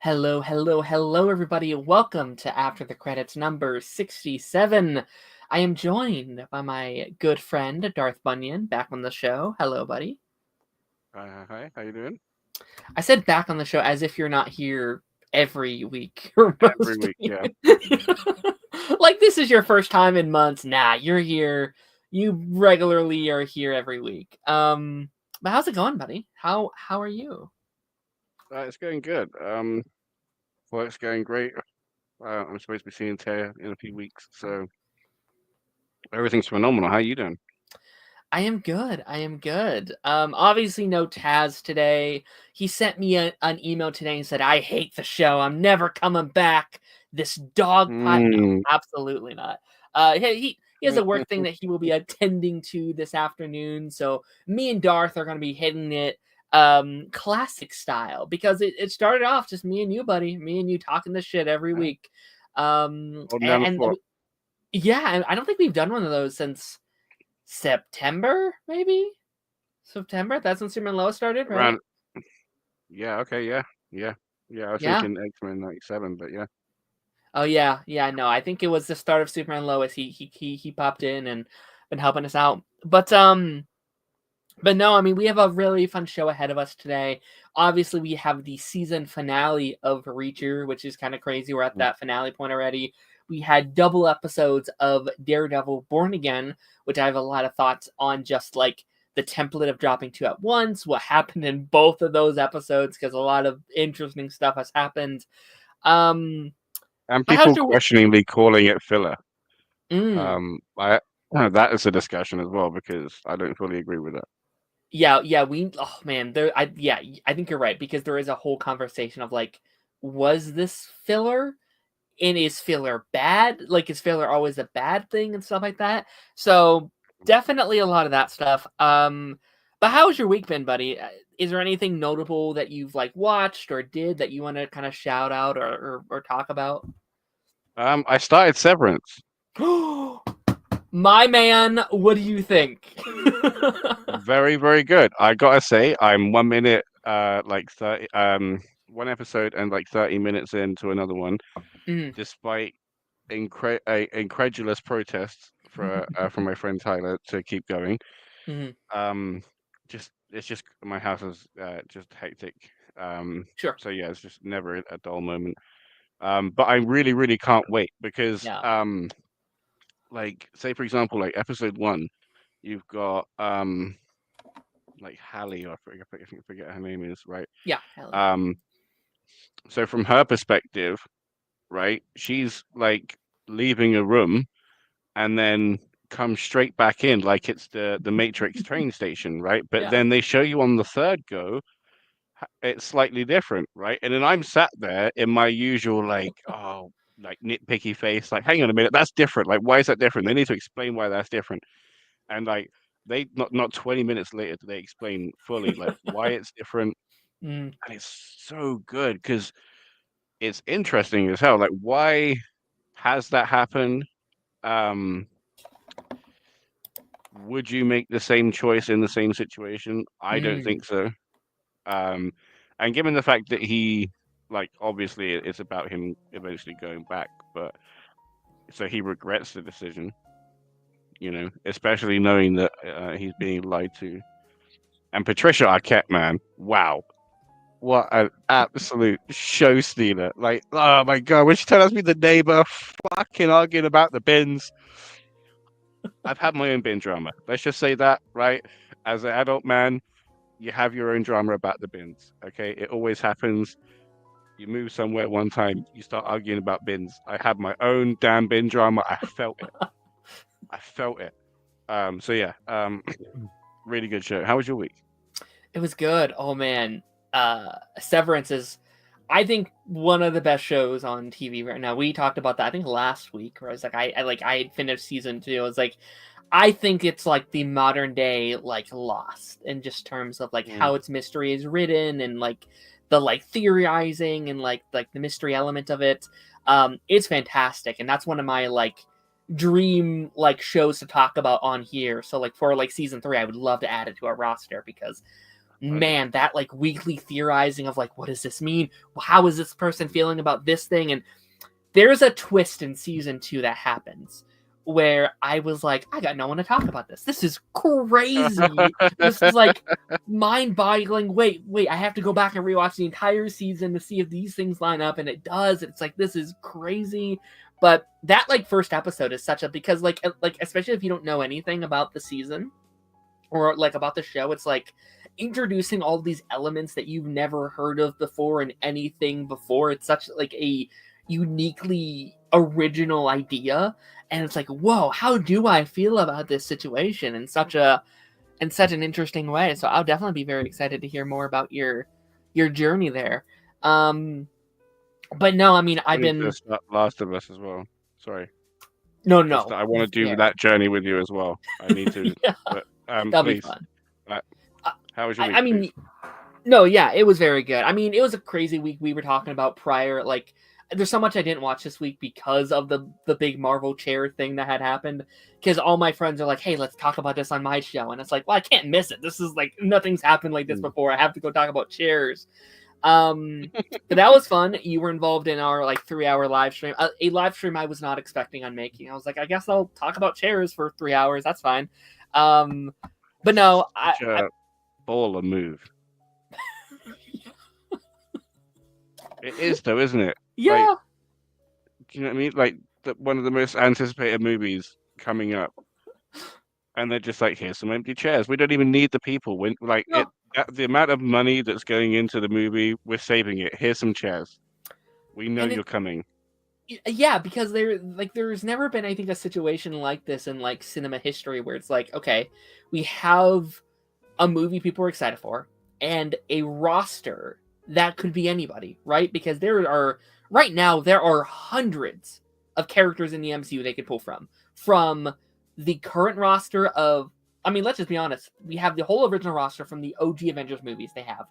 Hello, hello, hello, everybody. Welcome to After the Credits number 67. I am joined by my good friend, Darth Bunyan, back on the show. Hello, buddy. Hi. How you doing? I said back on the show as if you're not here every week or Every most week, yeah. like this is your first time in months. Nah, you're here. You regularly are here every week. But how's it going, buddy? How are you? It's going good. Work's going great. I'm supposed to be seeing Taya in a few weeks, so everything's phenomenal. How you doing? I am good. I am good. Obviously no Taz today. He sent me an email today and said, "I hate the show. I'm never coming back. This dog pot." No, Mm. absolutely not. He has a work thing that he will be attending to this afternoon. So me and Darth are going to be hitting it classic style because it started off just me and you, buddy. Me and you talking this shit every week. Holding down the And fort. yeah, I don't think we've done one of those since September, maybe? September? That's when Superman Lois started, right? Around. Yeah. Okay. Yeah. I was Yeah. thinking X-Men '97, but yeah. Oh yeah. No, I think it was the start of Superman Lois. He popped in and been helping us out. But no, I mean we have a really fun show ahead of us today. Obviously, we have the season finale of Reacher, which is kind of crazy. We're at that finale point already. We had double episodes of Daredevil Born Again, which I have a lot of thoughts on, just like the template of dropping two at once, what happened in both of those episodes, because a lot of interesting stuff has happened. Um, And but how's people your questioningly calling it filler. mm, I that is a discussion as well because I don't fully agree with that. yeah, we oh man, I think you're right, because there is a whole conversation of like, was this filler? And is filler bad? Like, is filler always a bad thing and stuff like that? So definitely a lot of that stuff. But how's your week been, buddy? Is there anything notable that you've like watched or did that you want to kind of shout out or talk about? I started Severance. My man, what do you think? Very, very good. I gotta say, I'm 1 minute, like 30, one episode and like 30 minutes into another one, Mm. despite incredulous protests from my friend Tyler to keep going. Mhm. Um, just it's just my house is just hectic. Sure. So yeah, it's just never a dull moment. But I really, really can't wait because Yeah. like say for example, like episode one, you've got like Hallie, or I forget her name is, right? Yeah. Hell Um, so from her perspective, right, she's like leaving a room and then comes straight back in like it's the Matrix train station, right? But yeah. then they show you on the third go, it's slightly different, right? And then I'm sat there in my usual like, oh, like nitpicky face, like, hang on a minute, that's different. Like, why is that different? They need to explain why that's different. And like they not 20 minutes later do they explain fully like why it's different. Mm. And it's so good because it's interesting as hell. Like, why has that happened? Um, would you make the same choice in the same situation? I don't Mm. think so. Um, and given the fact that he, like, obviously it's about him eventually going back, but so he regrets the decision, especially knowing that he's being lied to. And Patricia Arquette, man, wow, what an absolute show stealer! Like, oh my god, when she tells me the neighbor fucking arguing about the bins. I've had my own bin drama. Let's just say that, right? As an adult man, you have your own drama about the bins. Okay, it always happens. You move somewhere one time, you start arguing about bins. I had my own damn bin drama. I felt it. I felt it. So yeah, really good show. How was your week? It was good. Oh man, Severance is, I think, one of the best shows on TV right now. We talked about that I think last week, where I was like, I had finished season two. I was like, I think it's like the modern day like Lost, in just terms of like Mm, how its mystery is written and like the like theorizing and like the mystery element of it. It's fantastic, and that's one of my like dream like shows to talk about on here. So like for like season three, I would love to add it to our roster because man, that like weekly theorizing of like, what does this mean? How is this person feeling about this thing? And there's a twist in season 2 that happens where I was like, I got no one to talk about this. This is crazy. This is like mind-boggling. Wait, I have to go back and rewatch the entire season to see if these things line up, and it does. It's like, this is crazy. But that like first episode is such a, because like especially if you don't know anything about the season or like about the show, it's like introducing all these elements that you've never heard of before in anything before. It's such like a uniquely original idea, and it's like, whoa, how do I feel about this situation in such an interesting way? So I'll definitely be very excited to hear more about your journey there. But no, I mean, I've been Last of Us as well. Sorry. No. I want to do that journey with you as well. I need to. Yeah, but, that'll please. be fun. How was your week? I mean, no, yeah, it was very good. I mean, it was a crazy week. We were talking about prior, like, there's so much I didn't watch this week because of the big Marvel chair thing that had happened. Because all my friends are like, hey, let's talk about this on my show. And it's like, well, I can't miss it. This is like, nothing's happened like this before. I have to go talk about chairs. But that was fun. You were involved in our like 3-hour live stream. A live stream I was not expecting on making. I was like, I guess I'll talk about chairs for 3 hours. That's fine. But no, Such a baller move. It is though, isn't it? Yeah. Like, do you know what I mean? Like one of the most anticipated movies coming up, and they're just like, here's some empty chairs. We don't even need the people. When the amount of money that's going into the movie, we're saving it. Here's some chairs. We know you're coming. Yeah, because there's never been, I think, a situation like this in like cinema history where it's like, okay, we have a movie people are excited for and a roster that could be anybody, right? Because right now there are hundreds of characters in the MCU they could pull from the current roster of, I mean, let's just be honest. We have the whole original roster from the OG Avengers movies. They have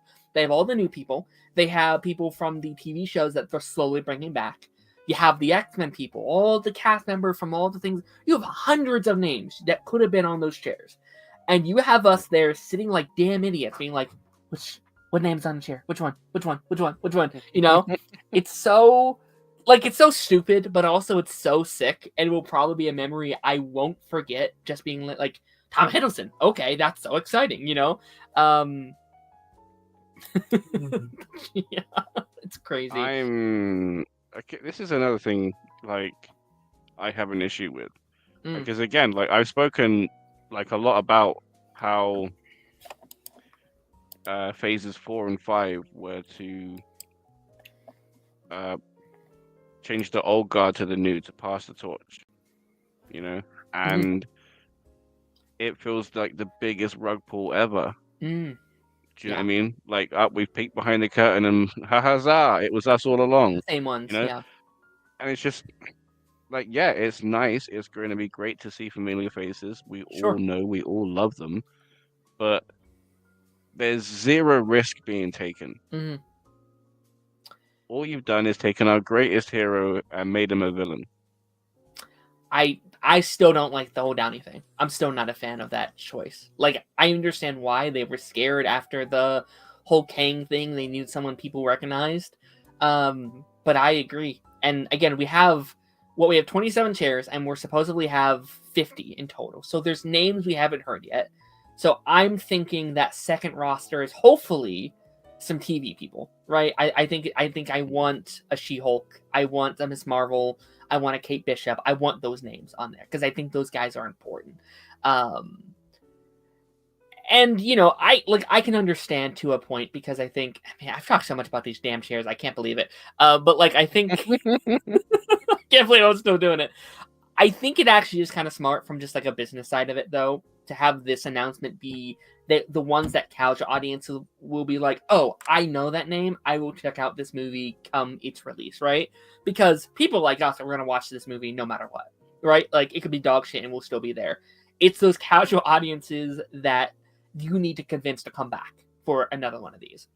all the new people. They have people from the TV shows that they're slowly bringing back. You have the X-Men people, all the cast members from all the things. You have hundreds of names that could have been on those chairs. And you have us there sitting like damn idiots, being like, what name's on the chair? Which one? You know? It's so stupid, but also it's so sick, and it will probably be a memory I won't forget, just being like, Tom Hiddleston. Okay, that's so exciting, you know? Yeah, it's crazy. Okay, this is another thing, like, I have an issue with. Because again, like, I've spoken like a lot about how phases 4 and 5 were to change the old guard to the new, to pass the torch, you know? And it feels like the biggest rug pull ever. Do you know what I mean? Like, we've peeked behind the curtain and huzzah, it was us all along. The same ones, you know? yeah. And it's just like, yeah, it's nice. It's going to be great to see familiar faces. We all know, we all love them, but there's zero risk being taken. All you've done is taken our greatest hero and made him a villain. I still don't like the whole Downey thing. I'm still not a fan of that choice. Like, I understand why they were scared after the whole Kang thing. They knew someone people recognized. But I agree. And again, we have 27 chairs, and we're supposedly have 50 in total. So there's names we haven't heard yet. So I'm thinking that second roster is hopefully some TV people, right? I think I want a She-Hulk. I want a Miss Marvel. I want a Kate Bishop. I want those names on there because I think those guys are important. And you know, I can understand to a point, because I think, man, I've talked so much about these damn chairs. I can't believe it. But like, I think can't believe I'm still doing it. I think it actually is kind of smart from just like a business side of it, though, to have this announcement be that the ones that casual audiences will be like, oh, I know that name. I will check out this movie come its release, right? Because people like us are going to watch this movie no matter what, right? Like, it could be dog shit and we'll still be there. It's those casual audiences that you need to convince to come back for another one of these.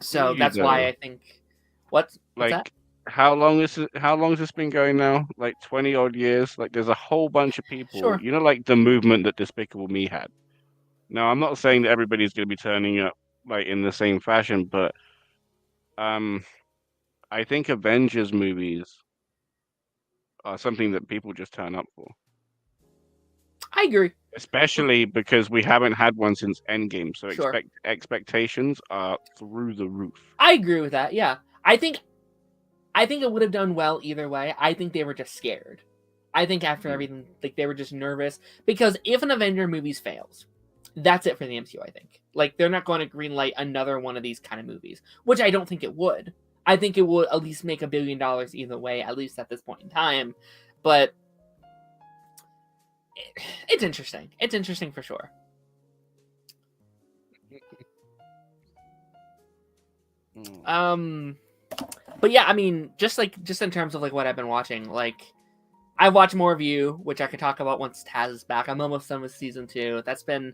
So that's why I think what's like that? How long has this been going now? Like 20-odd years. Like, there's a whole bunch of people. Sure. You know, like the movement that Despicable Me had. No, I'm not saying that everybody's going to be turning up like in the same fashion, but um, I think Avengers movies are something that people just turn up for, I agree. especially because we haven't had one since Endgame. So Sure. expectations are through the roof. I agree with that. Yeah. I think it would have done well either way. I think they were just scared. I think after Mm. everything, like they were just nervous because if an Avenger movies fails, that's it for the MCU. I think like they're not going to greenlight another one of these kind of movies, which I don't think it would. I think it would at least make $1 billion either way, at least at this point in time. But it's interesting. It's interesting for sure. Mm. But yeah, I mean, just in terms of like what I've been watching, like I've watched more of You, which I could talk about once Taz is back. I'm almost done with season 2. That's been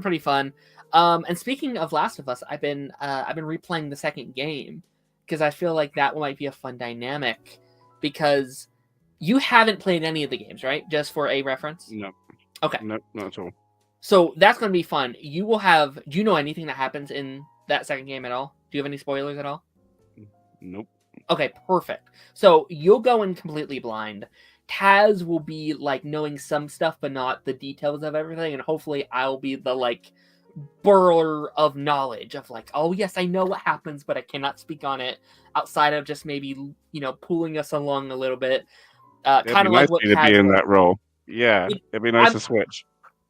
pretty fun. And speaking of Last of Us, I've been replaying the second game because I feel like that might be a fun dynamic because you haven't played any of the games, right? Just for a reference. No, Okay. no, not at all. So that's going to be fun. You will have. Do you know anything that happens in that second game at all? Do you have any spoilers at all? Nope. Okay, perfect. So you'll go in completely blind. Taz will be like knowing some stuff, but not the details of everything, and hopefully I'll be the like burler of knowledge of like, oh yes, I know what happens, but I cannot speak on it outside of just maybe pulling us along a little bit, It'd kind be of like nice what for you to be Taz in was. that role. Yeah, It, it'd be nice I'm to switch.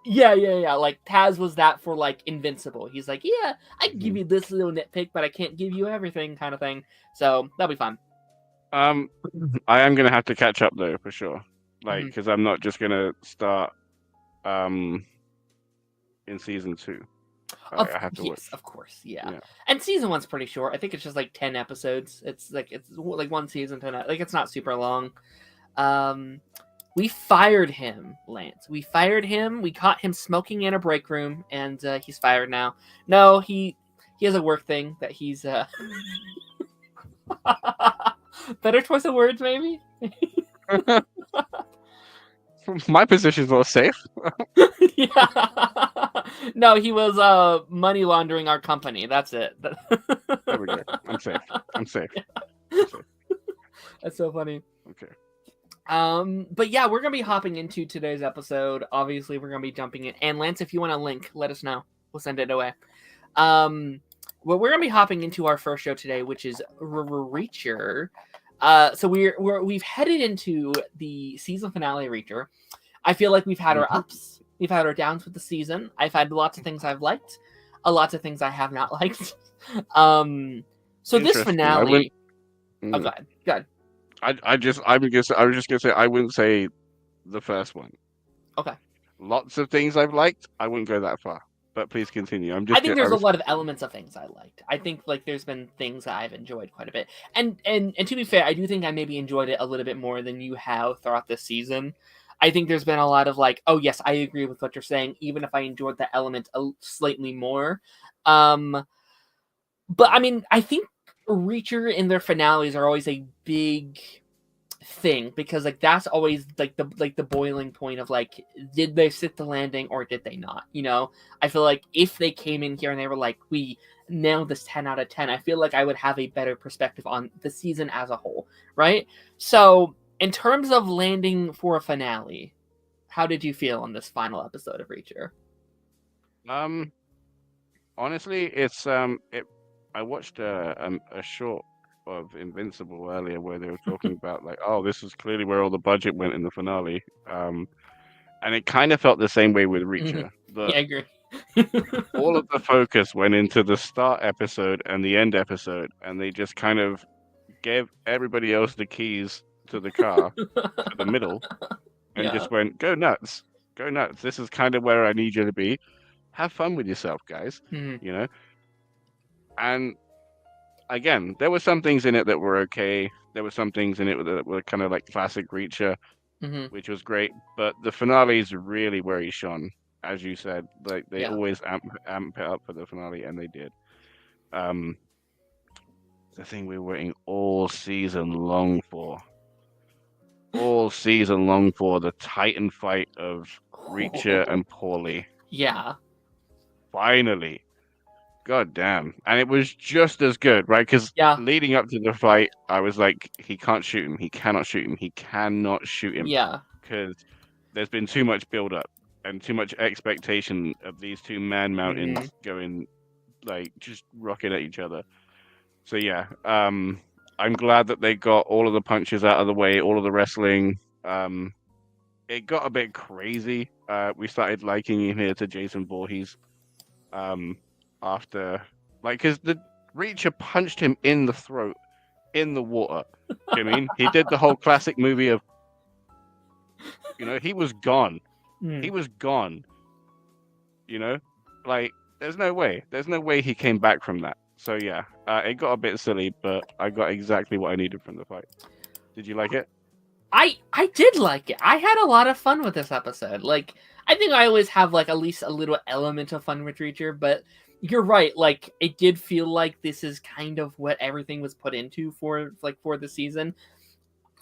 yeah. Like Taz was that for like Invincible. He's like, yeah, I can give Mhm. you this little nitpick, but I can't give you everything, kind of thing. So that'll be fun. Um, I am gonna have to catch up though for sure. Like, Mhm. because I'm not just gonna start um in season 2. I have to Yes, watch. of course, yeah. Yeah. And season one's pretty short. I think it's just like 10 episodes. It's like one season, like it's not super long. Um, we fired him, Lance. We fired him. We caught him smoking in a break room, and he's fired now. No, he has a work thing that he's better choice of words, maybe. My position's not safe. Yeah. No, he was money laundering our company. That's it. There we go. I'm safe. I'm safe. I'm safe. That's so funny. Okay. But yeah, we're gonna be hopping into today's episode. Obviously, we're gonna be jumping in. And Lance, if you want a link, let us know. We'll send it away. Well, we're gonna be hopping into our first show today, which is Reacher. So we've headed into the season finale of Reacher. I feel like we've had our Mhm. ups, we've had our downs with the season. I've had lots of things I've liked, a lots of things I have not liked. So this Interesting. I wouldn't. finale. Oh, Mm. go ahead. Go ahead. I was just gonna say I wouldn't say the first one. Okay. Lots of things I've liked. I wouldn't go that far. But please continue. I'm I just think gonna. I there's a was. lot of elements of things I liked. I think like there's been things that I've enjoyed quite a bit. And to be fair, I do think I maybe enjoyed it a little bit more than you have throughout this season. I think there's been a lot of like, oh yes, I agree with what you're saying, even if I enjoyed the element slightly more. Um, but I mean, I think Reacher in their finales are always a big thing because like that's always like the boiling point of like, did they stick the landing or did they not? I feel like if they came in here and they were like, we nailed this 10 out of 10, I feel like I would have a better perspective on the season as a whole, right? So in terms of landing for a finale, how did you feel on this final episode of Reacher? Um. Honestly, it. I watched a short of Invincible earlier where they were talking about like, oh, this is clearly where all the budget went in the finale. And it kind of felt the same way with Reacher. Yeah, I agree. All of the focus went into the start episode and the end episode, and they just kind of gave everybody else the keys to the car for the middle and Yeah. just went, go nuts. Go nuts. This is kind of where I need you to be. Have fun with yourself, guys. Mhm. You know? And again, there were some things in it that were okay. There were some things in it that were kind of like classic Reacher, Mhm. which was great. But the finale is really where he shone, as you said. Like they Yeah. always amp it up for the finale, and they did. Um, the thing we were waiting all season long for, the Titan fight of Reacher and Paulie. Yeah. finally. God damn. And it was just as good, right? Because Yeah, leading up to the fight, I was like, he can't shoot him. He cannot shoot him. He cannot shoot him. yeah. Because there's been too much build up and too much expectation of these two man Hmm. mountains going, like, just rocking at each other. So, yeah. I'm glad that they got all of the punches out of the way, all of the wrestling. It got a bit crazy. We started liking in here to Jason Voorhees um, after, like, because the Reacher punched him in the throat in the water. Do you know what I mean? He did the whole classic movie of, he was gone. He Mm. was gone. You know, like, there's no way. There's no way he came back from that. So yeah, it got a bit silly, but I got exactly what I needed from the fight. Did you like it? I did like it. I had a lot of fun with this episode. Like, I think I always have like at least a little element of fun with Reacher, but you're right. Like, it did feel like this is kind of what everything was put into for the season.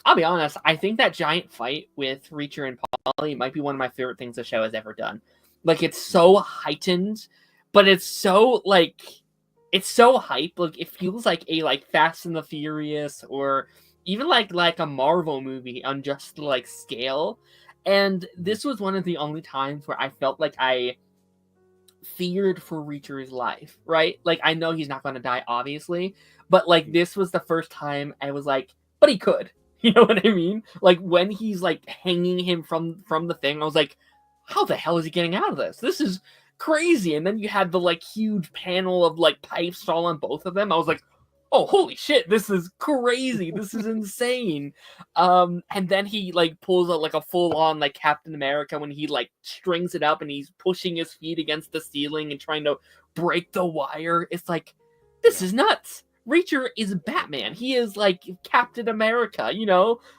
I'll be honest. I think that giant fight with Reacher and Polly might be one of my favorite things the show has ever done. Like, it's so heightened, but it's so hype. Like, it feels like a like Fast and the Furious or even like a Marvel movie on just like scale. And this was one of the only times where I felt like I feared for Reacher's life, right? Like, I know he's not going to die, obviously, but like this was the first time I was like, but he could. You know what I mean? Like, when he's like hanging him from the thing, I was like, how the hell is he getting out of this? This is crazy. And then you had the like huge panel of like pipes all on both of them. I was like, oh, holy shit, this is crazy, this is insane. And then he like pulls out like a full-on like Captain America when he like strings it up and he's pushing his feet against the ceiling and trying to break the wire. It's like, this Yeah. is nuts. Reacher is Batman. He is like Captain America,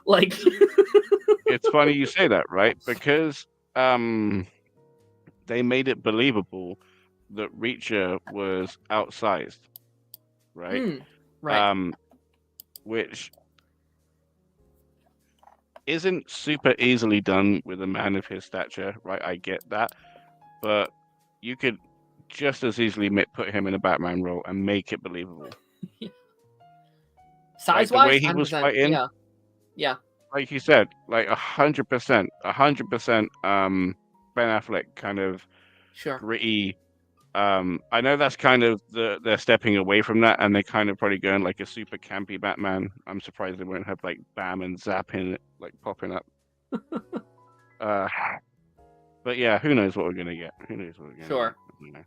like It's funny you say that, right? Because they made it believable that Reacher was outsized, right? right. Which isn't super easily done with a man of his stature, right? I get that, but you could just as easily put him in a Batman role and make it believable. Like Size the way wise, he was 100%. fighting, Yeah. Yeah. like you said, like 100%, 100%. Ben Affleck kind of Sure. gritty. I know that's kind of they're stepping away from that, and they're kind of probably going like a super campy Batman. I'm surprised they won't have like Bam and Zap in it, like popping up. uh, but yeah, who knows what we're gonna get? Who knows what we're gonna Sure. get? You know.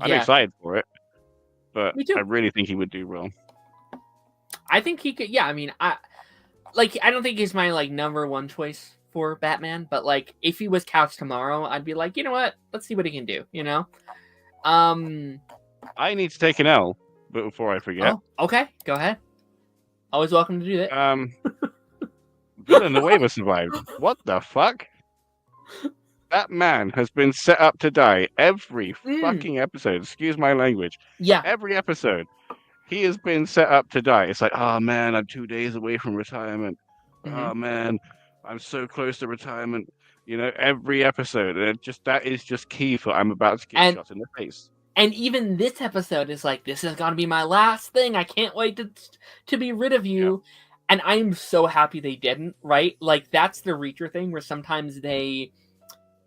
I'm Yeah. excited for it, but Me too. I really think he would do well. I think he could. Yeah, I mean, I don't think he's my like number one choice for Batman, but like if he was couched tomorrow, I'd be like, you know what? Let's see what he can do. I need to take an L, but before I forget, Oh, okay, go ahead. Always welcome to do that. Villanueva survived. What the fuck? That man has been set up to die every fucking episode. Excuse my language. Yeah. Every episode, he has been set up to die. It's like, oh man, I'm 2 days away from retirement. Oh man, I'm so close to retirement. Every episode, that is just key for I'm about to get shot in the face. And even this episode is like, this is gonna be my last thing. I can't wait to be rid of you. Yeah. And I'm so happy they didn't, right? Like, that's the Reacher thing where sometimes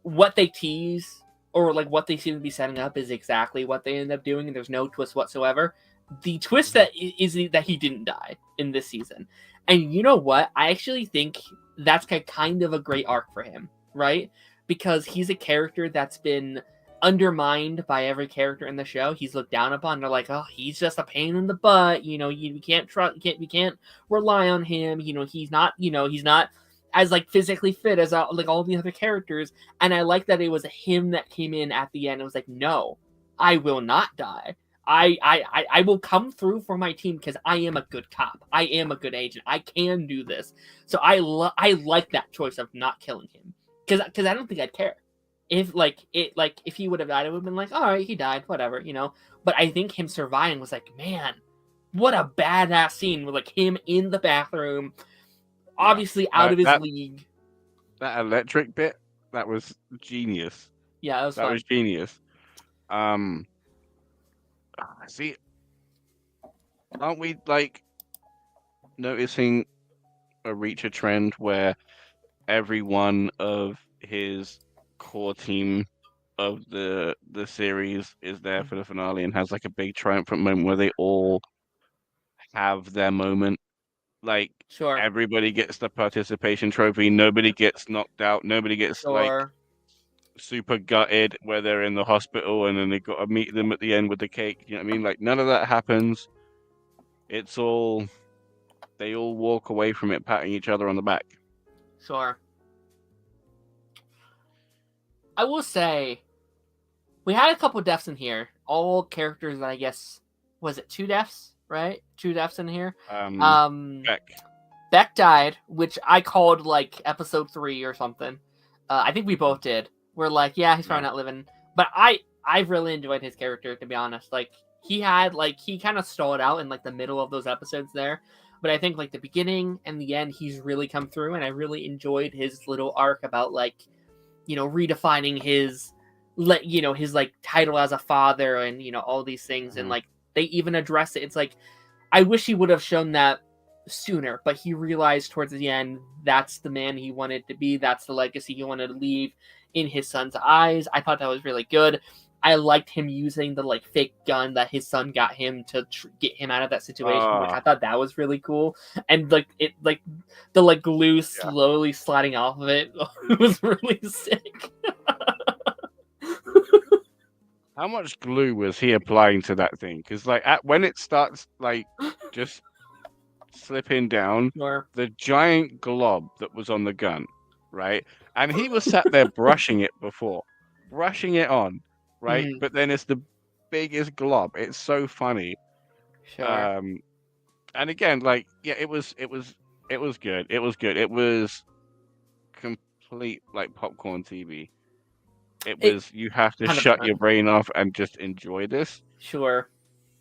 what they tease or like what they seem to be setting up is exactly what they end up doing, and there's no twist whatsoever. The twist that is that he didn't die in this season. And you know what? I actually think that's kind of a great arc for him, right? Because he's a character that's been undermined by every character in the show. He's looked down upon. They're like, oh, he's just a pain in the butt. We can't trust. We can't rely on him. He's not. He's not as like physically fit as like all the other characters. And I like that it was him that came in at the end. It was like, no, I will not die. I will come through for my team because I am a good cop. I am a good agent. I can do this. So I like that choice of not killing him because I don't think I'd care. If if he would have died, it would have been like, all right, he died, whatever, But I think him surviving was like, man, what a badass scene with like him in the bathroom, obviously out of his league. That electric bit, that was genius. Yeah, that was genius. Um, see, aren't we like noticing a Reacher trend where every one of his core team of the series is there for the finale and has like a big triumphant moment where they all have their moment. Like Sure, everybody gets the participation trophy, nobody gets knocked out, nobody gets like sure. super gutted where they're in the hospital and then they got to meet them at the end with the cake. You know what I mean? Like none of that happens. It's all they all walk away from it patting each other on the back. Sure. I will say we had a couple deaths in here. All characters that I guess was it 2 deaths, right? 2 deaths in here. Um Beck. Beck died, which I called like episode 3 or something. I think we both did. We're like, yeah, he's probably Yeah. not living. But I really enjoyed his character, to be honest. Like he kind of stalled out in like the middle of those episodes there. But I think like the beginning and the end, he's really come through, and I really enjoyed his little arc about like, redefining his like title as a father, and all these things, and Mhm. like they even address it. It's like I wish he would have shown that sooner, but he realized towards the end that's the man he wanted to be, that's the legacy he wanted to leave in his son's eyes. I thought that was really good. I liked him using the like fake gun that his son got him to get him out of that situation, which I thought that was really cool. And like it, like the like glue Yeah. slowly sliding off of it was really sick. How much glue was he applying to that thing? Because like when it starts like just slipping down, Or the giant glob that was on the gun, right? And he was sat there brushing it before, brushing it on, right? mm, But then it's the biggest glob. It's so funny. sure. Um, and again, like, yeah, it was good. It was good. It was complete like popcorn TV. It It was you have to shut 100%. your brain off and just enjoy this. Sure.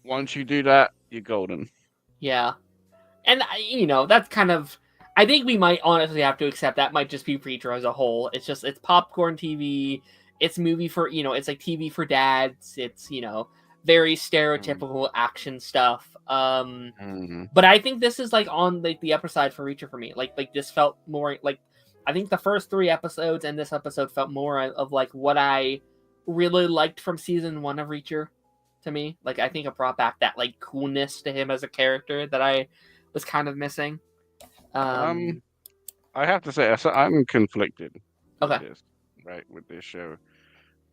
Once you do that, you're golden. Yeah. And that's kind of, I think we might honestly have to accept that might just be Preacher as a whole. It's popcorn TV. It's movie for, it's like TV for dads. It's, very Mm, stereotypical action stuff. mhm. But I think this is like on like the upper side for Reacher for me. Like this felt more like, I think the first 3 episodes and this episode felt more of like what I really liked from season 1 of Reacher to me. Like I think it brought back that like coolness to him as a character that I was kind of missing. Um, Um I have to say, I'm conflicted with okay. this, right, with this show,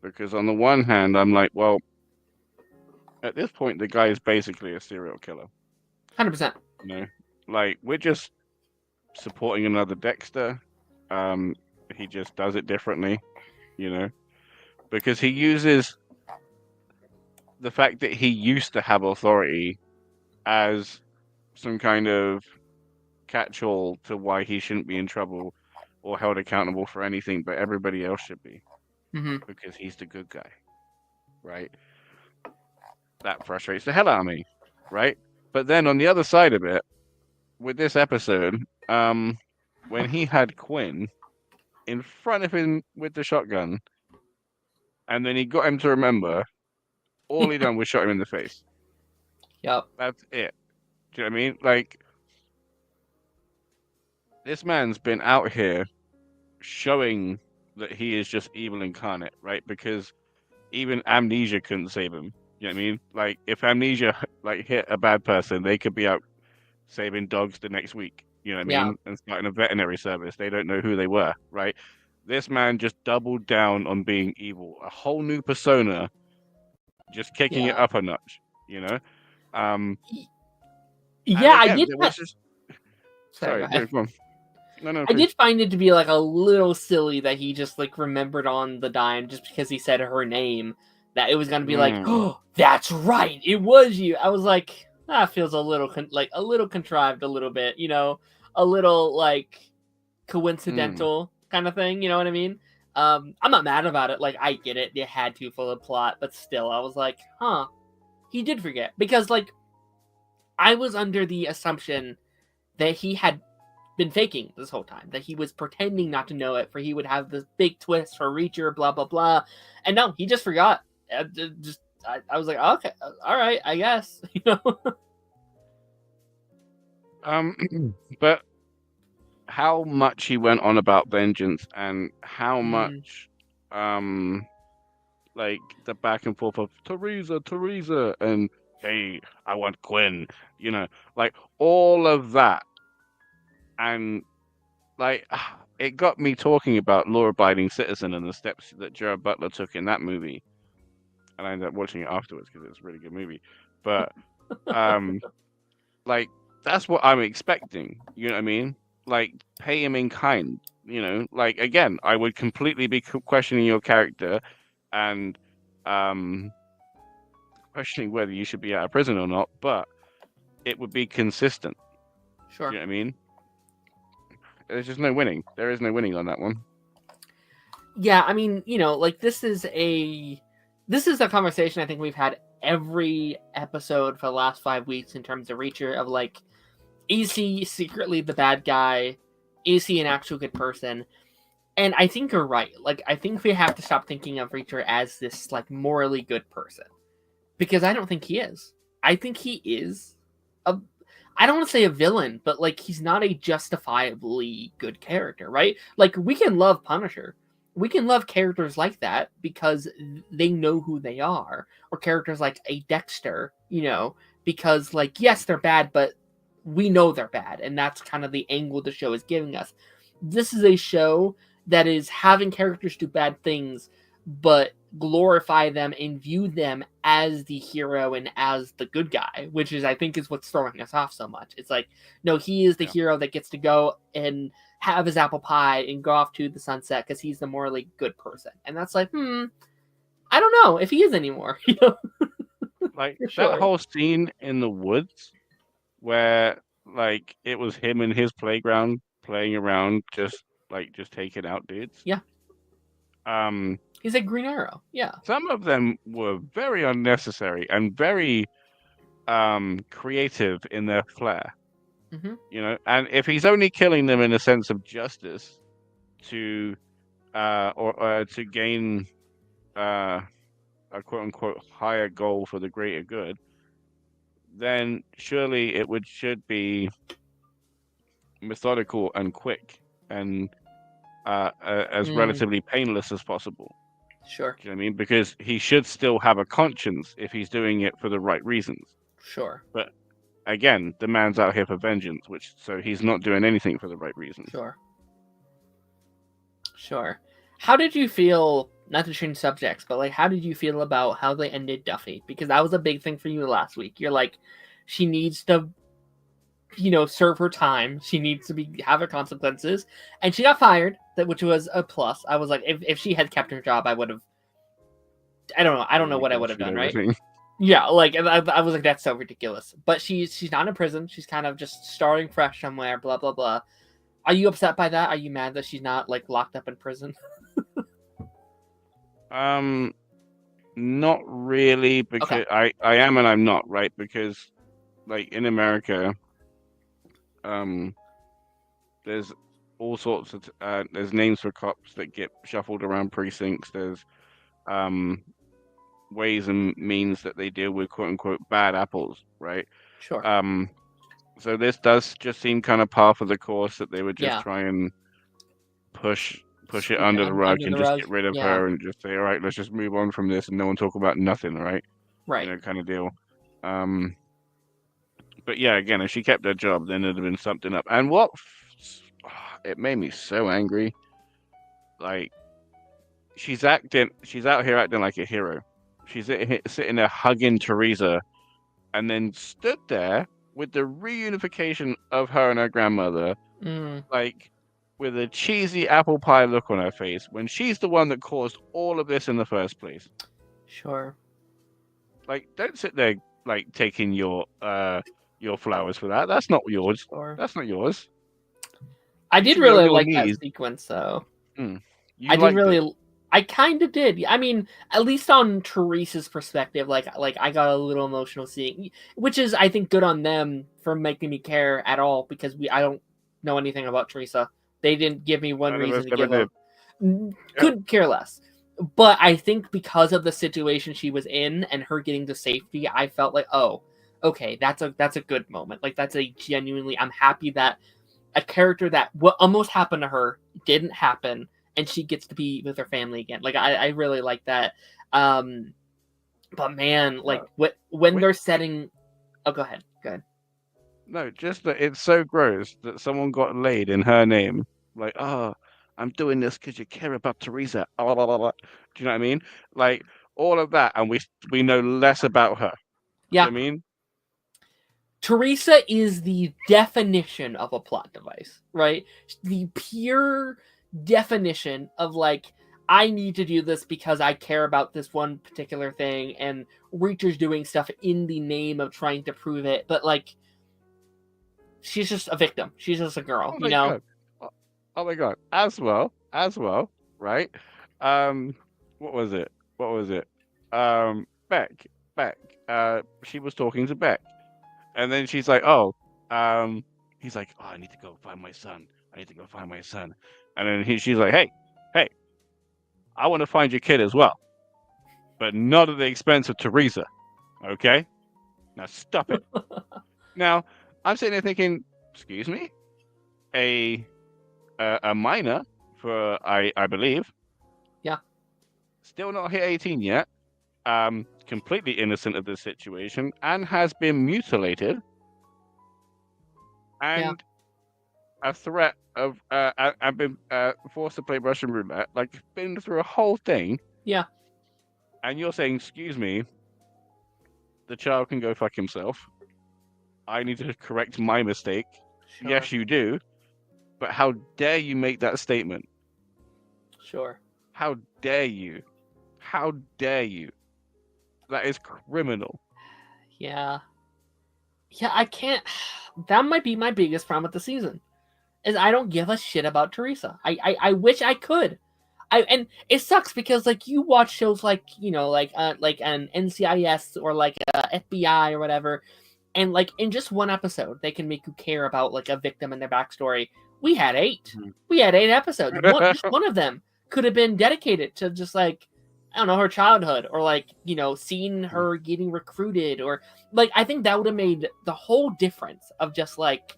because on the one hand, I'm like, well, at this point, the guy is basically a serial killer. 100%. You know, like we're just supporting another Dexter. Um, he just does it differently, you know, because he uses the fact that he used to have authority as some kind of catch-all to why he shouldn't be in trouble or held accountable for anything, but everybody else should be Mhm. because he's the good guy, right? That frustrates the hell out of me, right? But then on the other side of it, with this episode, when he had Quinn in front of him with the shotgun, and then he got him to remember, all he done was shot him in the face. Yep. That's it. Do you know what I mean? Like, this man's been out here showing that he is just evil incarnate, right? Because even amnesia couldn't save him. You know what I mean? Like, if amnesia like hit a bad person, they could be out saving dogs the next week. You know what I Yeah. mean? And starting a veterinary service. They don't know who they were, right? This man just doubled down on being evil. A whole new persona, just kicking it Yeah. up a notch, you know? Um, and Yeah, I again, did there that. was just Sorry, go sorry, no, ahead. go on. No, I please. did find it to be like a little silly that he just like remembered on the dime just because he said her name, that it was gonna be like, Mm, oh, that's right, it was you. I was like, that feels a little like a little contrived, a little bit, a little like mm, coincidental kind of thing. You know what I mean? I'm not mad about it. Like I get it, they had to for the plot, but still, I was like, huh, he did forget because like I was under the assumption that he had been faking this whole time, that he was pretending not to know it, for he would have this big twist for Reacher, blah blah blah. And no, he just forgot. I was like, okay, all right, I guess. But how much he went on about vengeance and how Mm, much, like the back and forth of Teresa, and hey, I want Gwen, like all of that, and like it got me talking about law-abiding citizen and the steps that Gerard Butler took in that movie, and I ended up watching it afterwards because it's a really good movie. But um, like that's what I'm expecting. You know what I mean? Like pay him in kind. Like again, I would completely be questioning your character, and um, questioning whether you should be out of prison or not. But it would be consistent. You sure. know what I mean? There's just no winning. There is no winning on that one. Yeah, I mean, like this is a conversation I think we've had every episode for the last 5 weeks in terms of Reacher of like, is he secretly the bad guy? Is he an actual good person? And I think you're right. Like, I think we have to stop thinking of Reacher as this like morally good person, because I don't think he is. I think he is a, I don't want to say a villain, but like he's not a justifiably good character, right? Like we can love Punisher. We can love characters like that because they know who they are, or characters like a Dexter, because like yes, they're bad, but we know they're bad, and that's kind of the angle the show is giving us. This is a show that is having characters do bad things, but glorify them and view them as the hero and as the good guy, which is I think is what's throwing us off so much. It's like, no, he is the Yeah. hero that gets to go and have his apple pie and go off to the sunset because he's the morally good person. And that's like, I don't know if he is anymore. Like For that sure. whole scene in the woods where like it was him in his playground playing around, just taking out dudes. Yeah. Um, He's a Green Arrow. Yeah. some of them were very unnecessary and very creative in their flair. Mm-hmm. And if he's only killing them in a sense of justice to or to gain uh a quote unquote higher goal for the greater good, then surely should be methodical and quick and as relatively painless as possible. Sure. Do you know what I mean? Because he should still have a conscience if he's doing it for the right reasons. Sure. But again, the man's out here for vengeance, so he's not doing anything for the right reasons. Sure. Sure. How did you feel, not to change subjects, but like how did you feel about how they ended Duffy? Because that was a big thing for you last week. You're like, she needs to serve her time. She needs to have her consequences. And she got fired, which was a plus. I was like, if she had kept her job, I would have, I don't know. I don't know what I would have done, right? Yeah, like I was like, that's so ridiculous. But she's not in prison. She's kind of just starting fresh somewhere. Blah blah blah. Are you upset by that? Are you mad that she's not like locked up in prison? Not really, because Okay. I am and I'm not, right? Because like in America, um, there's all sorts of there's names for cops that get shuffled around precincts. There's um ways and means that they deal with quote unquote bad apples, right? Sure. So this does just seem kind of par for the course that they would just Yeah. try and push it Sweep it under the rug under and the just rug. get rid of Yeah. her and just say, all right, let's just move on from this and no one talk about nothing, right? Right. Kind of deal. But yeah, again, if she kept her job, then it'd have been something up. And it made me so angry. Like she's out here acting like a hero. She's sitting there hugging Teresa, and then stood there with the reunification of her and her grandmother, like with a cheesy apple pie look on her face when she's the one that caused all of this in the first place. Sure. Like, don't sit there like taking your flowers for that. That's not yours. Sure. That's not yours. I You did should be on really your like knees. that sequence, though. You liked it. I kind of did. I mean, at least on Teresa's perspective, like I got a little emotional seeing, which is I think good on them for making me care at all, because I don't know anything about Teresa. They didn't give me one None of us reason to ever give did. up. Could care less. But I think because of the situation she was in and her getting to safety, I felt like, oh, okay, that's a good moment. Like that's a genuinely, I'm happy that a character that what almost happened to her didn't happen, and she gets to be with her family again. Like I really like that. But man, like when Wait, they're setting, oh, go ahead, go ahead. no, just that it's so gross that someone got laid in her name. Like, oh, I'm doing this because you care about Teresa. Blah, blah, blah, blah. Do you know what I mean? Like all of that, and we know less about her. Do you Yeah, know what I mean? Teresa is the definition of a plot device, right? The pure definition of like, I need to do this because I care about this one particular thing, and Reacher's doing stuff in the name of trying to prove it, but like, she's just a victim. She's just a girl, Oh you my know? God. Oh my God. As well, right? What was it? What was it? Beck, Beck. She was talking to Beck, and then she's like, "Oh, he's like, oh, I need to go find my son. I need to go find my son." And then she's like, "Hey, hey, I want to find your kid as well, but not at the expense of Teresa. Okay? Now stop it." Now I'm sitting there thinking, "Excuse me, a a minor for I believe, Yeah, still not hit 18 yet, completely innocent of this situation, and has been mutilated, yeah, and a threat of I've been forced to play Russian roulette, like been through a whole thing, yeah, and you're saying, excuse me, the child can go fuck himself. I need to correct my mistake. sure, Yes, you do, but how dare you make that statement? sure. How dare you? How dare you? That is criminal." Yeah. Yeah, I can't. That might be my biggest problem with the season. Is I don't give a shit about Teresa. I wish I could. And it sucks because like you watch shows like like an NCIS or like FBI or whatever, and like in just one episode they can make you care about like a victim and their backstory. We had eight. Mhm. We had eight episodes. Just one of them could have been dedicated to just like, I don't know, her childhood, or like seeing her getting recruited, or like I think that would have made the whole difference of just like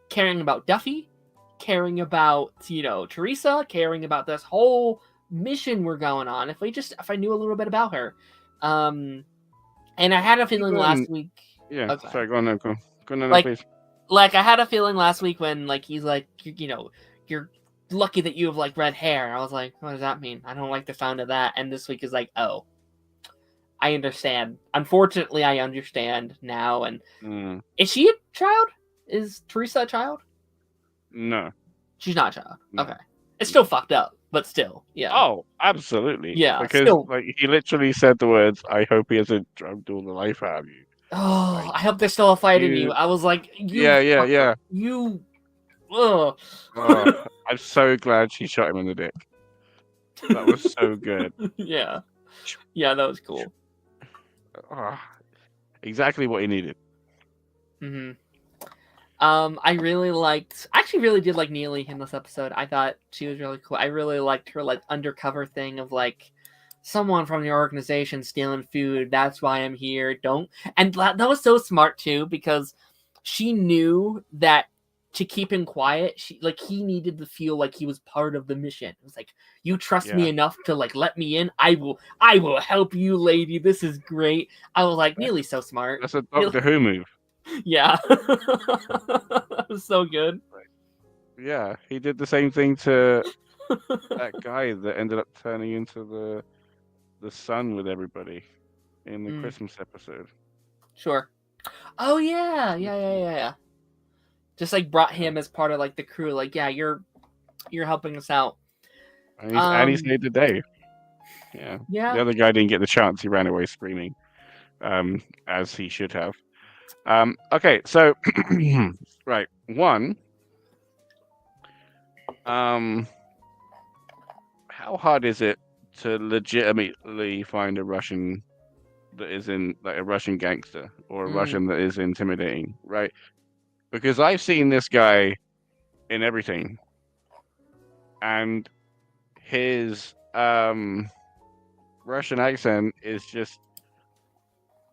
caring about Duffy, caring about Teresa, caring about this whole mission we're going on. If I knew a little bit about her, um, and I had a feeling Even last week. yeah, Okay, sorry, go on, no, go on, no, like please. I had a feeling last week when like he's like you're lucky that you have like red hair. I was like, what does that mean? I don't like the sound of that. And this week is like, oh, I understand. Unfortunately, I understand now. And Mm, is she a child? Is Teresa a child? no, She's not a child. no, Okay. It's no. still fucked up, but still, yeah. Oh, absolutely. Yeah, Because still. like he literally said the words, "I hope he hasn't drugged all the life out of you." Oh, Like I hope there's still a fight in you. you, I was like, you yeah, yeah, fucker. yeah. You. Ugh. Oh, I'm so glad she shot him in the dick. That was so good. Yeah. Yeah, that was cool. Ah, exactly what he needed. hmm I actually really did like Neely in this episode. I thought she was really cool. I really liked her like undercover thing of like someone from the organization stealing food. That's why I'm here. Don't. And that was so smart too, because she knew that to keep him quiet, he needed to feel like he was part of the mission. It was like, you trust me Yeah, enough to like let me in. I will help you, lady. This is great. I was like, that's Neely's so smart. that's a Doctor Who move. Yeah. That was so good. Right. Yeah, he did the same thing to that guy that ended up turning into the sun with everybody in the Mm, Christmas episode. sure. Oh yeah, yeah, yeah, yeah, yeah. Just like brought Yeah. him as part of like the crew. Like, yeah, you're helping us out. And he saved the day. Yeah. The Yeah. other guy didn't get the chance. He ran away screaming, as he should have. Okay, so right, one, um, how hard is it to legitimately find a Russian that is in like a Russian gangster or a Mm, Russian that is intimidating, right? Because I've seen this guy in everything, and his Russian accent is just,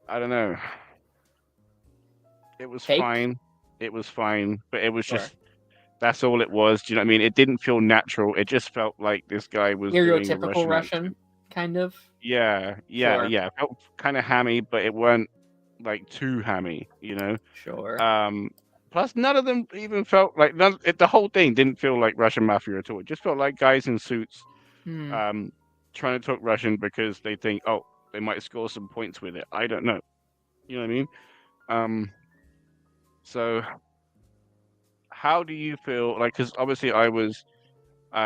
I don't know. It was Fake? fine. It was fine, but it was Sure. just that's all it was. Do you know what I mean? It didn't feel natural. It just felt like this guy was doing a Stereotypical Russian Russian, accent. kind of. Yeah, yeah, Sure. yeah. It felt kind of hammy, but it weren't like too hammy, you know? Sure. Um, Plus none of them even felt like the whole thing didn't feel like Russian mafia at all. It just felt like guys in suits Hmm. um trying to talk Russian because they think, oh, they might score some points with it. I don't know. You know what I mean? Um, so how do you feel like, because obviously I was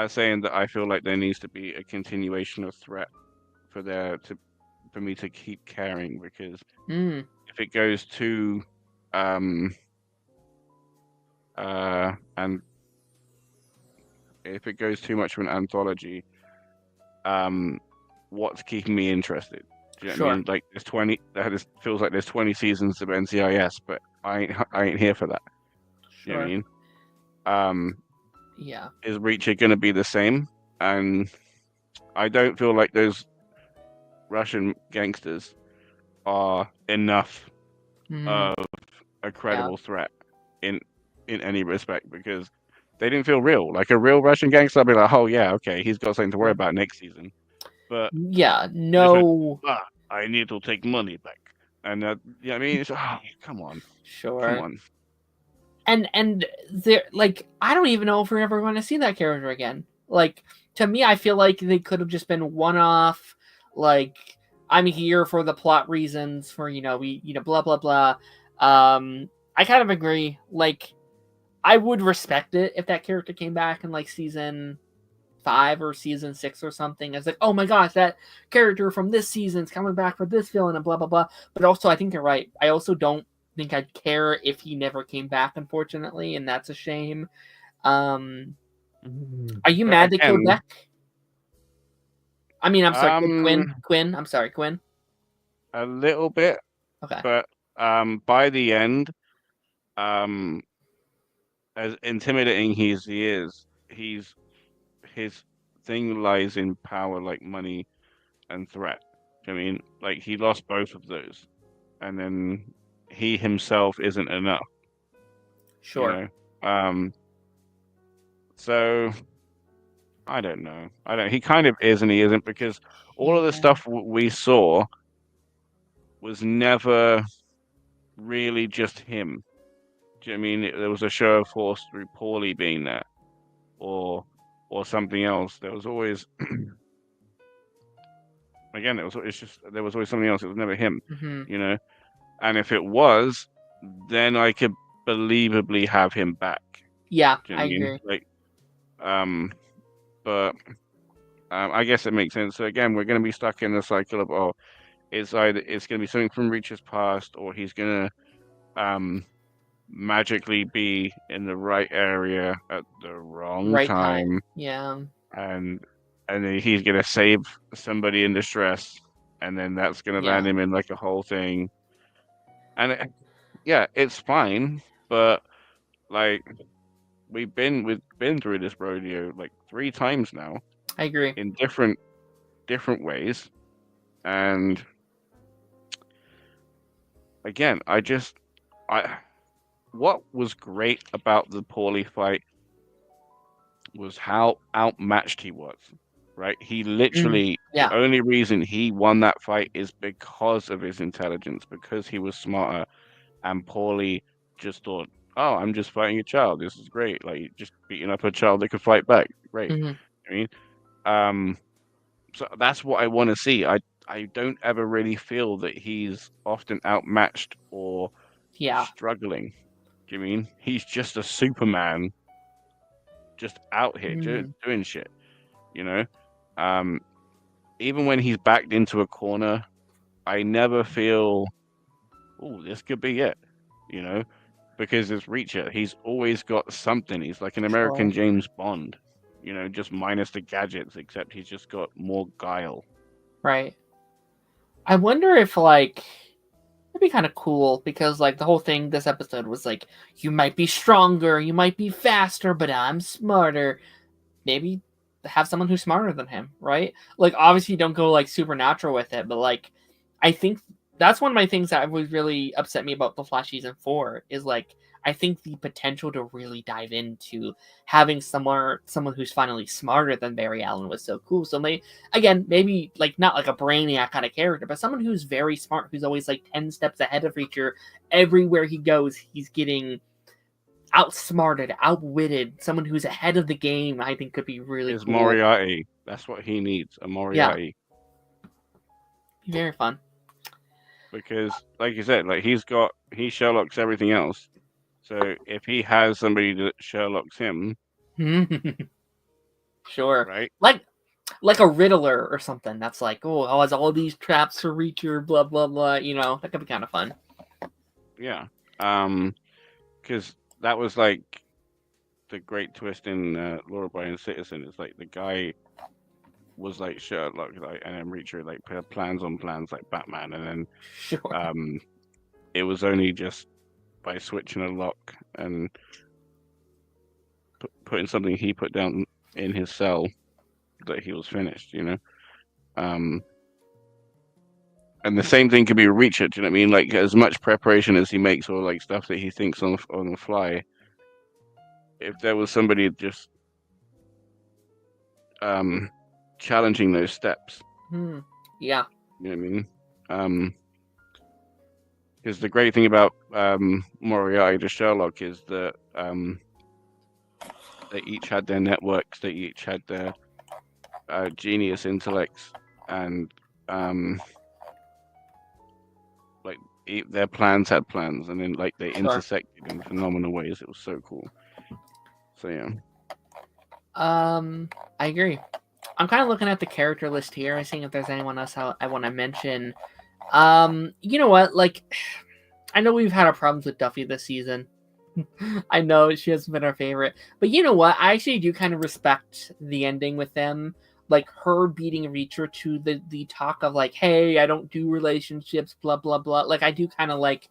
saying that I feel like there needs to be a continuation of threat for there to for me to keep caring, because Hmm. if it goes too um and if it goes too much of an anthology, um what's keeping me interested? Do you know what I Sure. mean? Like there's 20, this feels like there's 20 seasons of NCIS, but I ain't here for that. You know what I Sure. mean? Um Yeah. is Reacher gonna be the same? And I don't feel like those Russian gangsters are enough Hmm. of a Yeah. credible threat in any respect, because they didn't feel real. Like a real Russian gangster, I'd be like, oh yeah, okay, he's got something to worry Sure. about next season. But Yeah. they just went, No. I need to take money back, and you know what I mean, it's come on, come Sure. on. And there, like, I don't even know if we're ever going to see that character again. Like, to me, I feel like they could have just been one off. Like, I'm here for the plot reasons, for blah blah blah. I kind of agree. Like, I would respect it if that character came back in like season 5 or season 6 or something. It's like, oh my gosh, that character from this season's coming back for this villain and blah blah blah. But also, I think you're right. I also don't think I'd care if he never came back, unfortunately, and that's a shame. Um, are you But mad they killed again, Beck? I mean, I'm sorry, Quinn. um, Quinn. I'm sorry, Quinn. a little bit, Okay. but by the end, um, as intimidating as he is, his thing lies in power, like money and threat. I mean, like he lost both of those, and then he himself isn't enough, you Sure. know. Um, so I don't know. I don't. He kind of is and he isn't, because all of the Yeah. stuff we saw was never really just him. Do you know what I mean? There was a show of force through Paulie being there, or something else. There was always again. It's just there was always something else. It was never him, Hmm. you know. And if it was, then I could believably have him back. Yeah, Do you know I what I mean? agree. Like, but I guess it makes sense. So again, we're going to be stuck in the cycle of, oh, it's either it's going to be something from Reach's past, or he's going to magically be in the right area at the wrong Right time. time, Yeah. and then he's going to save somebody in distress, and then that's going to land Yeah. him in like a whole thing. And yeah, it's fine, but like we've been through this rodeo like 3 times now I agree. in different ways, and again, I what was great about the Paulie fight was how outmatched he was. Right, he Mm, literally, the yeah. only reason he won that fight is because of his intelligence, because he was smarter, and Paulie just thought, "Oh, I'm just fighting a child. This is great. Like just beating up a child that could fight back. Great." Hmm. I mean, um, so that's what I want to see. I don't ever really feel that he's often outmatched or Yeah. struggling. Do you mean he's just a Superman, just out here Mm, doing shit? You know, um, even when he's backed into a corner, I never feel, oh, this could be it. You know, because it's Reacher. He's always got something. He's like an American sure. James Bond. You know, just minus the gadgets, except he's just got more guile. Right. I wonder if, like, it'd be kind of cool because, like, the whole thing this episode was like, you might be stronger, you might be faster, but I'm smarter. Maybe have someone who's smarter than him, right? Like, obviously, don't go like supernatural with it, but like, I think that's one of my things that was really upset me about the Flash season 4 is like, I think the potential to really dive into having someone who's finally smarter than Barry Allen was so cool. So maybe like not like a brainiac kind of character, but someone who's very smart, who's always like 10 steps ahead of Reacher. Everywhere he goes, he's getting outsmarted, outwitted, someone who's ahead of the game. I think could be really Is cool. Moriarty. That's what he needs, a Moriarty. Yeah. Very fun. Because, like you said, like he Sherlocks everything else. So if he has somebody that Sherlocks him, Sure. right? Like a Riddler or something. That's like, oh, has all these traps for Reacher, blah blah blah. You know, that could be kind of fun. Yeah. Because that was like the great twist in Law Abiding Citizen. It's like the guy was like Sherlock, like, and then Reacher like had plans on plans like Batman, and then Sure. it was only just by switching a lock and putting something he put down in his cell that he was finished, you know. And the same thing could be with Reacher. Do you know what I mean? Like as much preparation as he makes, or like stuff that he thinks on the fly. If there was somebody just challenging those steps, Yeah. you know what I mean? Because the great thing about Moriarty to Sherlock is that they each had their networks, they each had their genius intellects, and like their plans had plans, and then like they intersected in phenomenal ways. It was so cool. So yeah. I agree. I'm kind of looking at the character list here and seeing if there's anyone else I want to mention. You know what? Like, I know we've had our problems with Duffy this season. I know she hasn't been our favorite, but you know what? I actually do kind of respect the ending with them. Like her beating Reacher to the talk of like, hey, I don't do relationships, blah blah blah. Like I do kind of like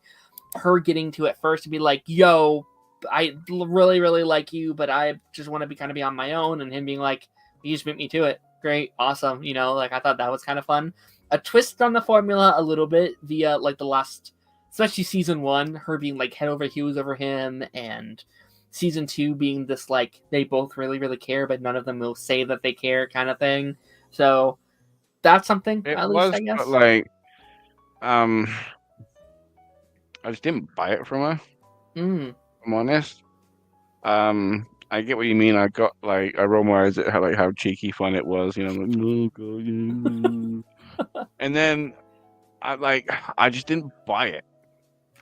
her getting to it first to be like, yo, I really really like you, but I just want to be on my own, and him being like, you just beat me to it. Great, awesome. You know, like I thought that was kind of fun. A twist on the formula a little bit via like the last, especially season 1, her being like head over heels over him, and season 2 being this like they both really really care, but none of them will say that they care kind of thing. So that's something It at was, least I guess. but like, I just didn't buy it from her. I'm honest. I get what you mean. I got like I rolled my eyes at how cheeky fun it was. You know, I'm like, no, God, and then I just didn't buy it.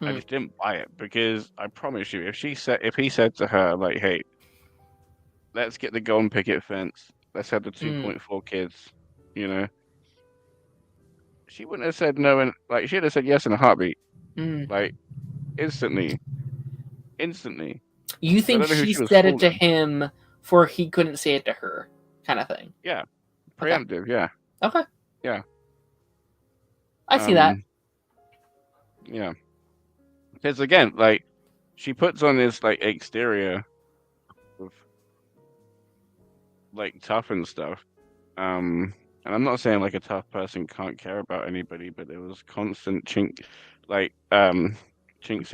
I just didn't buy it because I promise you, if he said to her like, "Hey, let's get the golden picket fence, let's have the 2.4 kids," you know, she wouldn't have said no, and like she'd have said yes in a heartbeat, like instantly. You So I think don't know who she she was said it to fooling. him for he couldn't say it to her, kind of thing? Yeah, preemptive. Okay. Yeah. Okay. Yeah. I see that. Yeah. Because again, like she puts on this like exterior of like tough and stuff. And I'm not saying like a tough person can't care about anybody, but there was constant chinks in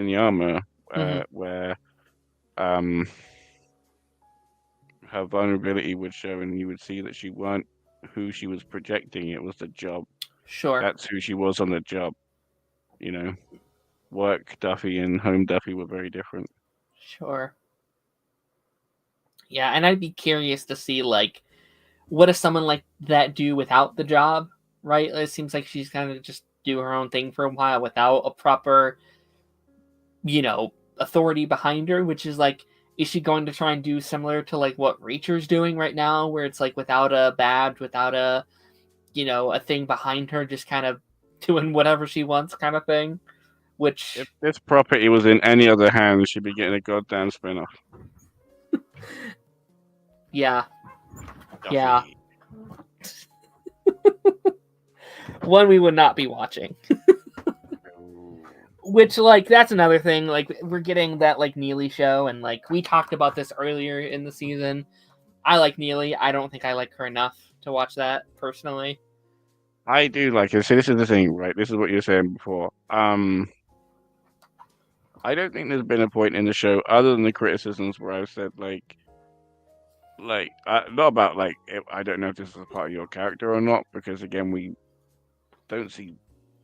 the armor where her vulnerability would show, and you would see that she weren't who she was projecting. It was the job. Sure. That's who she was on the job. You know, work Duffy and home Duffy were very different. Sure. Yeah, and I'd be curious to see like what does someone like that do without the job, right? It seems like she's kind of just do her own thing for a while without a proper, authority behind her, which is like, is she going to try and do similar to like what Reacher's doing right now, where it's like without a badge, without a, a thing behind her, just kind of doing whatever she wants kind of thing? Which, if this property was in any other hands, she'd be getting a goddamn spin-off. Yeah. Duffy. Yeah. One we would not be watching. Which, like, that's another thing. Like, we're getting that, like, Neely show, and, like, we talked about this earlier in the season. I like Neely. I don't think I like her enough to watch that personally. I do like it. So this is the thing, right? This is what you were saying before. I don't think there's been a point in the show other than the criticisms where I've said not about I don't know if this is a part of your character or not, because again we don't see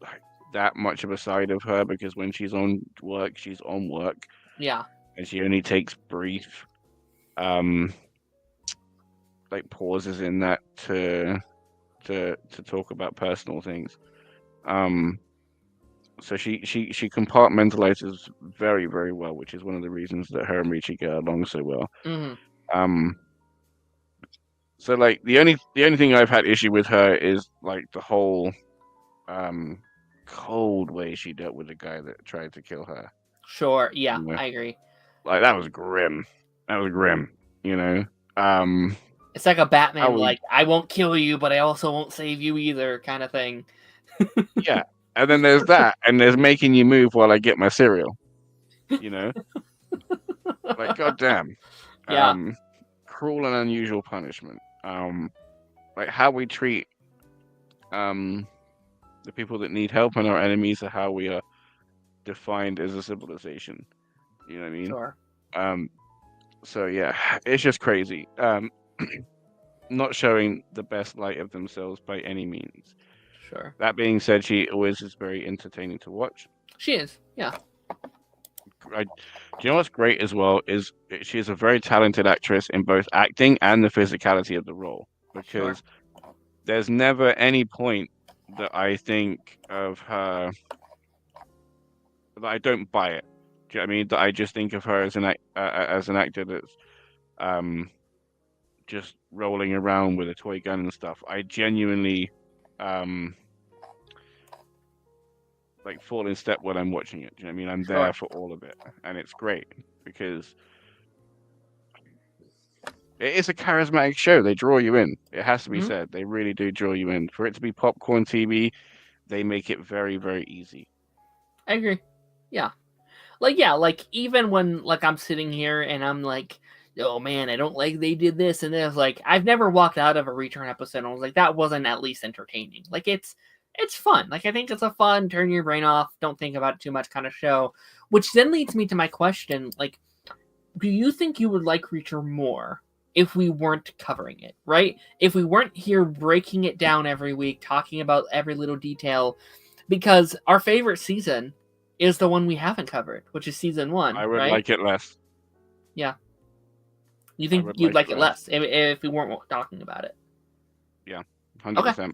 like that much of a side of her, because when she's on work, Yeah, and she only takes brief um pauses in that to talk about personal things. Um, so she compartmentalizes very, very well, which is one of the reasons that her and Richie get along so well. hmm Um, so like the only thing I've had issue with her is like the whole um cold way she dealt with the guy that tried to kill her. sure. Yeah, You know, I agree. like that was grim. That was grim. You know, um, It's like a how Batman, we like I won't kill you, but I also won't save you either, kind of thing. yeah, and then there's that, and there's making you move while I get my cereal. You know, like goddamn, Yeah, um, cruel and unusual punishment. Like how we treat um the people that need help and our enemies are how we are defined as a civilization. You know what I mean? sure, Um, so yeah, it's just crazy. Not showing the best light of themselves by any means. sure. That being said, she always is very entertaining to watch. She is. Yeah, Do you know what's great as well is she is a very talented actress in both acting and the physicality of the role, sure. because there's never any point that I think of her that I don't buy it. Do you know what I mean? That I just think of her as as an actor that's um just rolling around with a toy gun and stuff. I genuinely um fall in step when I'm watching it. Do you know what I mean? I'm there Sure. for all of it, and it's great because it is a charismatic show. They draw you in. It has to be Mhm. said. They really do draw you in. For it to be popcorn TV, they make it very, very easy. I agree. Yeah. Like even when like I'm sitting here and I'm like, oh man, I don't like they did this and this. Like I've never walked out of a return episode and I was like, that wasn't at least entertaining. Like it's fun. Like I think it's a fun, turn your brain off, don't think about it too much kind of show. Which then leads me to my question, like, do you think you would like Reacher more if we weren't covering it, right? If we weren't here breaking it down every week, talking about every little detail, because our favorite season is the one we haven't covered, which is season one, I would right? like it less. Yeah. You I think would you'd like like it it less. less if we weren't talking about it? Yeah, Okay, 100%.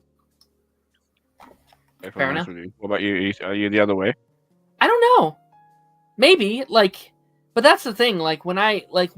If I'm fair honest enough. with you. What about you? Are you the other way? I don't know. Maybe like, but that's the thing. Like when I like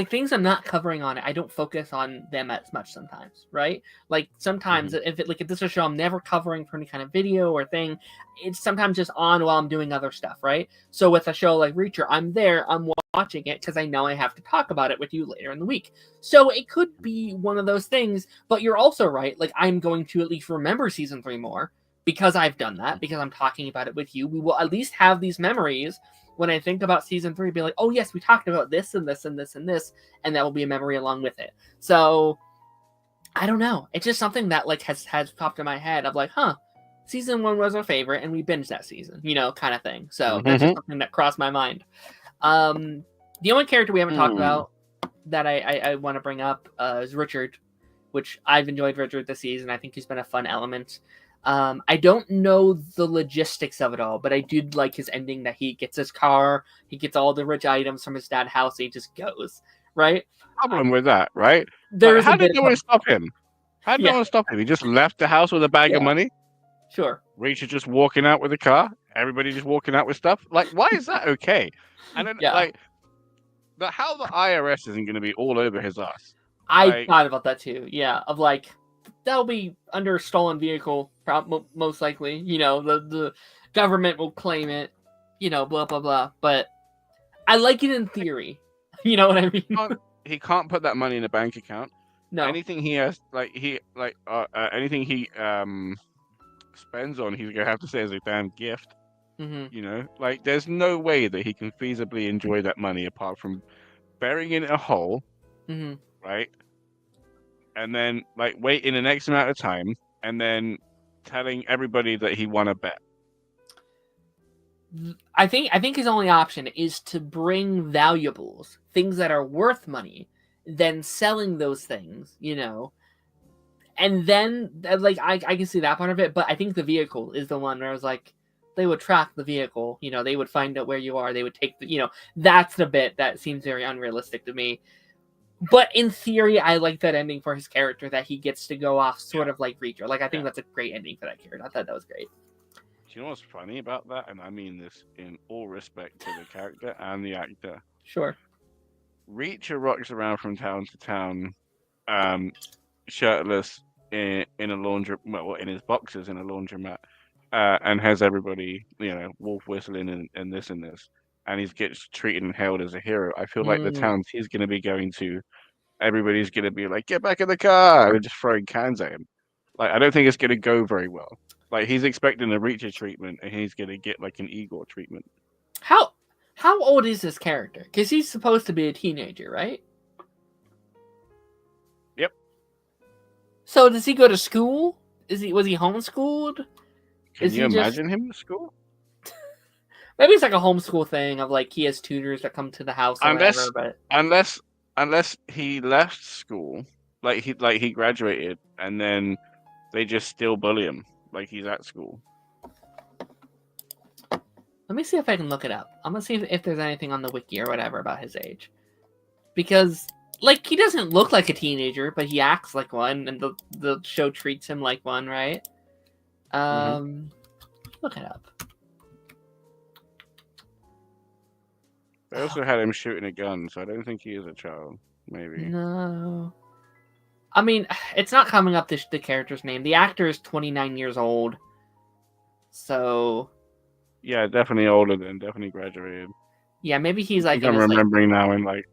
things I'm not covering on it, I don't focus on them as much sometimes, right? Like sometimes Hmm. if this is a show I'm never covering for any kind of video or thing, it's sometimes just on while I'm doing other stuff, right? So with a show like Reacher, I'm there, I'm watching it because I know I have to talk about it with you later in the week. So it could be one of those things. But you're also right. Like I'm going to at least remember season 3 more because I've done that because I'm talking about it with you. We will at least have these memories when I think about season 3, be like, oh yes, we talked about this and this and this and this, and that will be a memory along with it. So I don't know. It's just something that like has popped in my head of like, huh, season 1 was our favorite and we binged that season, kind of thing. So that's just Hmm. something that crossed my mind. The only character we haven't talked Hmm. about that I want to bring up is Richard, which I've enjoyed Richard this season. I think he's been a fun element. I don't know the logistics of it all, but I did like his ending that he gets his car, he gets all the rich items from his dad's house, and he just goes, right? Problem with that, right? Like, There's a how did bit no of, one stop him? How did no yeah, one stop him? He just left the house with a bag of yeah, money. sure. Rachel just walking out with a car. Everybody just walking out with stuff. Like, why is that okay? And then, Yeah. how the IRS isn't going to be all over his ass. I Like, thought about that too. Yeah, of like that'll be under stolen vehicle, most likely. The government will claim it. Blah blah blah. But I like it in theory. You know what I mean? he can't put that money in a bank account. No. Anything he has, anything he spends on, he's gonna have to say as a damn gift. Hmm. Like there's no way that he can feasibly enjoy that money apart from burying it in a hole, Hmm. right? and then like waiting the next amount of time, and then telling everybody that he won a bet. I think his only option is to bring valuables, things that are worth money, then selling those things, and then like I can see that part of it. But I think the vehicle is the one where I was like, they would track the vehicle, they would find out where you are, they would take that's the bit that seems very unrealistic to me. But in theory, I like that ending for his character, that he gets to go off sort of like Reacher. Like, I think that's a great ending for that character. I thought that was great. Do you know what's funny about that? And I mean this in all respect to the character and the actor. Sure. Reacher rocks around from town to town, shirtless in a laundry, well, in his boxers in a laundromat, and has everybody, wolf whistling and this and this. And he gets treated and hailed as a hero. I feel like the towns he's going to be going to, everybody's going to be like, get back in the car, and just throwing cans at him. Like, I don't think it's going to go very well. Like, he's expecting a Reacher treatment, and he's going to get like an Igor treatment. How old is this character? Because he's supposed to be a teenager, right? Yep. So does he go to school? Was he homeschooled? Can you imagine him in school? Maybe it's like a homeschool thing of like he has tutors that come to the house or whatever. But unless he left school, like he graduated, and then they just still bully him like he's at school. Let me see if I can look it up. I'm gonna see if there's anything on the wiki or whatever about his age, because like he doesn't look like a teenager, but he acts like one, and the show treats him like one, right? Look it up. They also had him shooting a gun, so I don't think he is a child. Maybe. No. I mean, it's not coming up the character's name. The actor is 29 years old. So. Yeah, definitely older than, definitely graduated. Yeah, maybe he's like. I'm remembering now in like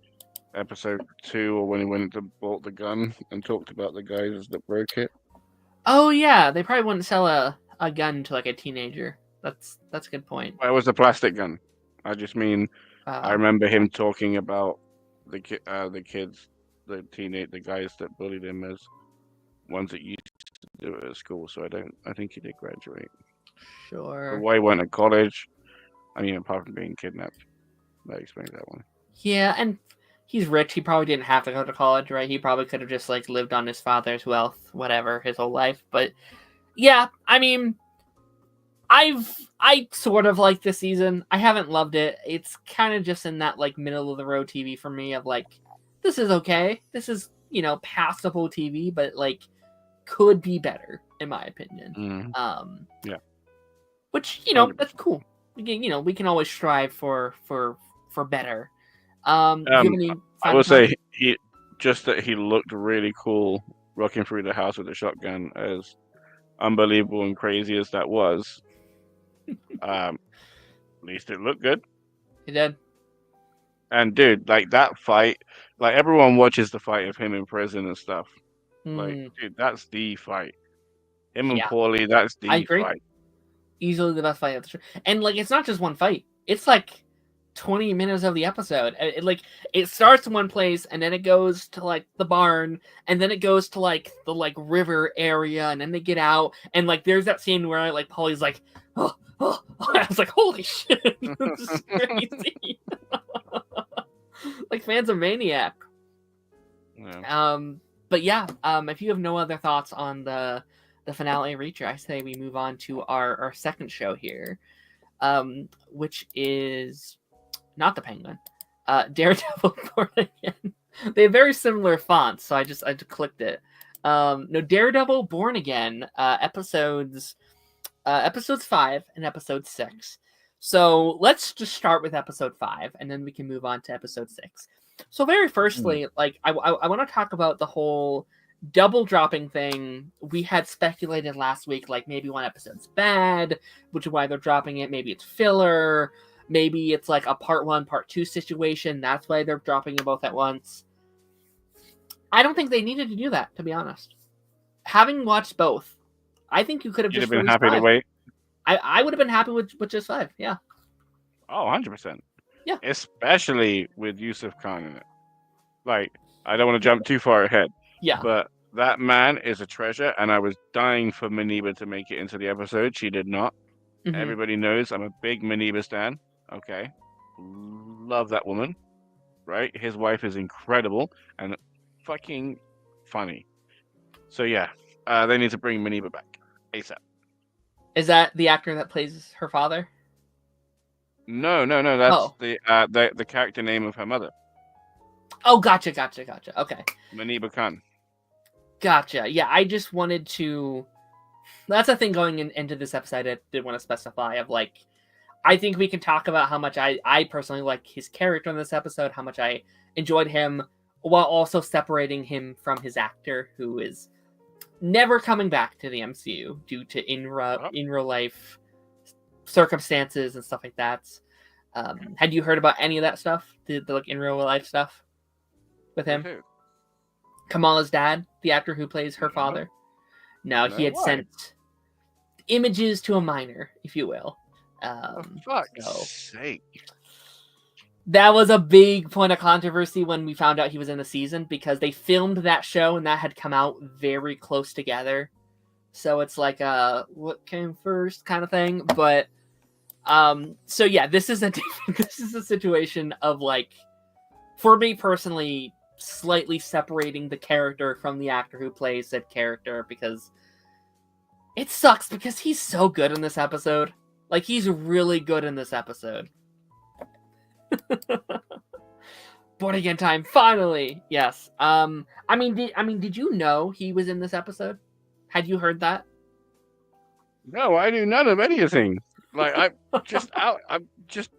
episode 2, or when he went to bought the gun and talked about the guys that broke it. Oh yeah, they probably wouldn't sell a gun to like a teenager. That's a good point. Well, it was a plastic gun. I just mean. I remember him talking about the kids, the guys that bullied him as ones that used to do it at school. So I think he did graduate. Sure. But why he went to college? I mean, apart from being kidnapped, that explains that one. Yeah, and he's rich. He probably didn't have to go to college, right? He probably could have just like lived on his father's wealth, whatever, his whole life. But yeah, I mean. I sort of like this season. I haven't loved it. It's kind of just in that like middle of the road TV for me of like, this is okay. This is, passable TV, but like could be better in my opinion. Yeah. Which, that's cool. Again, we can always strive for better. I will say he looked really cool rocking through the house with a shotgun, as unbelievable and crazy as that was. At least it looked good. It did. And dude, like that fight, like everyone watches the fight of him in prison and stuff. Like, dude, that's the fight. Him and Paulie, that's the fight. Easily the best fight. And like, it's not just one fight. It's like 20 minutes of the episode. It starts in one place, and then it goes to like the barn, and then it goes to like the like river area, and then they get out, and like there's that scene where like Paulie's like, oh. I was like, holy shit, this is crazy. Like fans of Maniac. Yeah. But yeah, if you have no other thoughts on the finale Reacher, I say we move on to our second show here, which is not the Penguin, Daredevil Born Again. They have very similar fonts, so I just clicked it. No, Daredevil Born Again, episodes 5 and episode 6. So let's just start with episode 5, and then we can move on to episode 6. So very firstly, like I want to talk about the whole double dropping thing. We had speculated last week, like maybe one episode's bad, which is why they're dropping it. Maybe it's filler. Maybe it's like a part 1, part 2 situation. That's why they're dropping it both at once. I don't think they needed to do that, to be honest. Having watched both, I think you could have just been happy 5. to wait. I would have been happy with just 5, yeah. Oh, 100%. Yeah. Especially with Yusuf Khan in it. Like, I don't want to jump too far ahead. Yeah. But that man is a treasure, and I was dying for Maniba to make it into the episode. She did not. Hmm. Everybody knows I'm a big Maniba stan. Okay. Love that woman, right? His wife is incredible and fucking funny. So yeah, they need to bring Maniba back ASAP. Is that the actor that plays her father? No, no, no. That's Oh. the character name of her mother, Oh, gotcha. Okay. Maniba Khan. Gotcha. Yeah, I just wanted to. That's the thing going into this episode. I did want to specify of like, I think we can talk about how much I personally like his character in this episode, how much I enjoyed him, while also separating him from his actor, who is never coming back to the MCU due to in real life circumstances and stuff like that. Had you heard about any of that stuff? The like in real life stuff with him? Who? Kamala's dad, the actor who plays her father. No, he had why? sent images to a minor, if you will. For fuck's So sake. that was a big point of controversy when we found out he was in the season, because they filmed that show and that had come out very close together. So it's like what came first kind of thing. But so yeah, this is a situation of like, for me personally, slightly separating the character from the actor who plays said character, because it sucks because he's so good in this episode. Like, he's really good in this episode. Born again time, finally. Yes. I mean, did you know he was in this episode? Had you heard that? No, I do none of anything. Like I'm just out. I'm just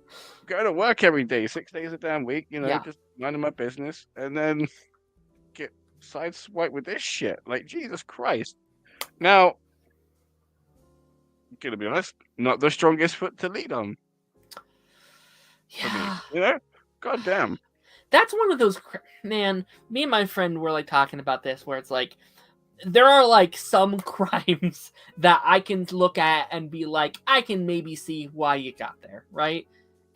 going to work every day, 6 days a damn week. Yeah. Just minding my business, and then get sideswiped with this shit. Like Jesus Christ. Now, gonna be honest, not the strongest foot to lead on for me. Yeah. God damn. That's one of those, man, me and my friend were like talking about this, where it's like, there are like some crimes that I can look at and be like, I can maybe see why you got there, right?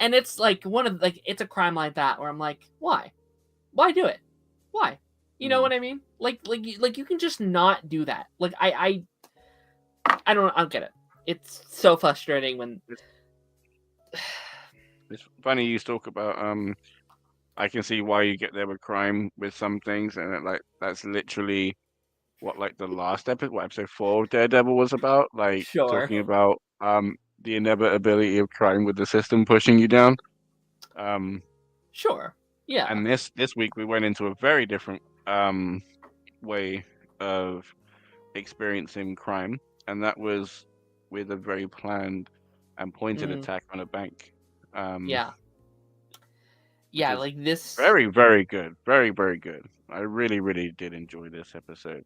And it's like it's a crime like that where I'm like, why do it? Why? You know what I mean? Like you can just not do that. Like I don't get it. It's so frustrating when It's funny you talk about I can see why you get there with crime with some things, and that's literally what like the last episode, what episode 4 of Daredevil was about, like sure. talking about the inevitability of crime with the system pushing you down. Sure. Yeah. And this week we went into a very different way of experiencing crime, and that was with a very planned and pointed attack on a bank. Yeah. Yeah, like this. Very, very good. Very, very good. I really, really did enjoy this episode.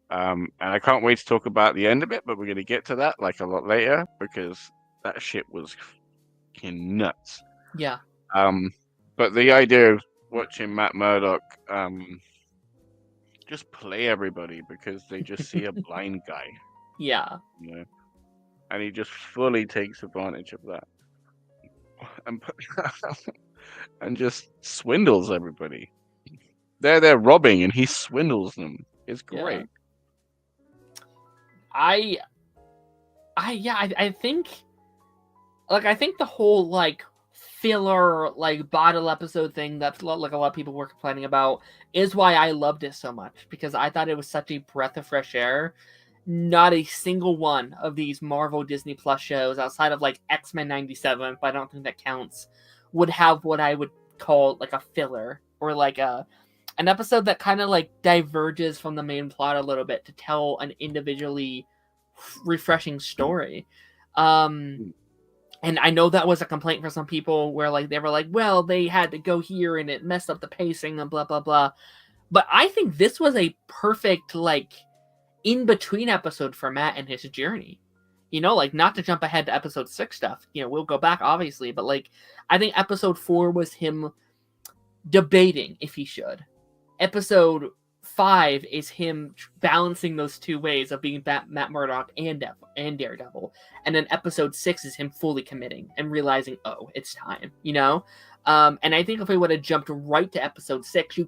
And I can't wait to talk about the end of it, but we're going to get to that like a lot later, because that shit was fucking nuts. Yeah. But the idea of watching Matt Murdock just play everybody because they just see a blind guy. Yeah. And he just fully takes advantage of that. And just swindles everybody. They're robbing and he swindles them. It's great. I think the whole like filler like bottle episode thing that's like a lot of people were complaining about is why I loved it so much, because I thought it was such a breath of fresh air. Not a single one of these Marvel Disney Plus shows outside of like X-Men 97, but I don't think that counts, would have what I would call like a filler or like an episode that kind of like diverges from the main plot a little bit to tell an individually refreshing story. And I know that was a complaint for some people where like they were like, well, they had to go here and it messed up the pacing and blah blah blah. But I think this was a perfect like in between episode for Matt and his journey. Like not to jump ahead to episode 6 stuff. We'll go back obviously, but like I think episode 4 was him debating if he should. Episode 5 is him balancing those two ways of being Matt Murdock and Daredevil. And then episode 6 is him fully committing and realizing, oh, it's time, And I think if we would have jumped right to episode 6, you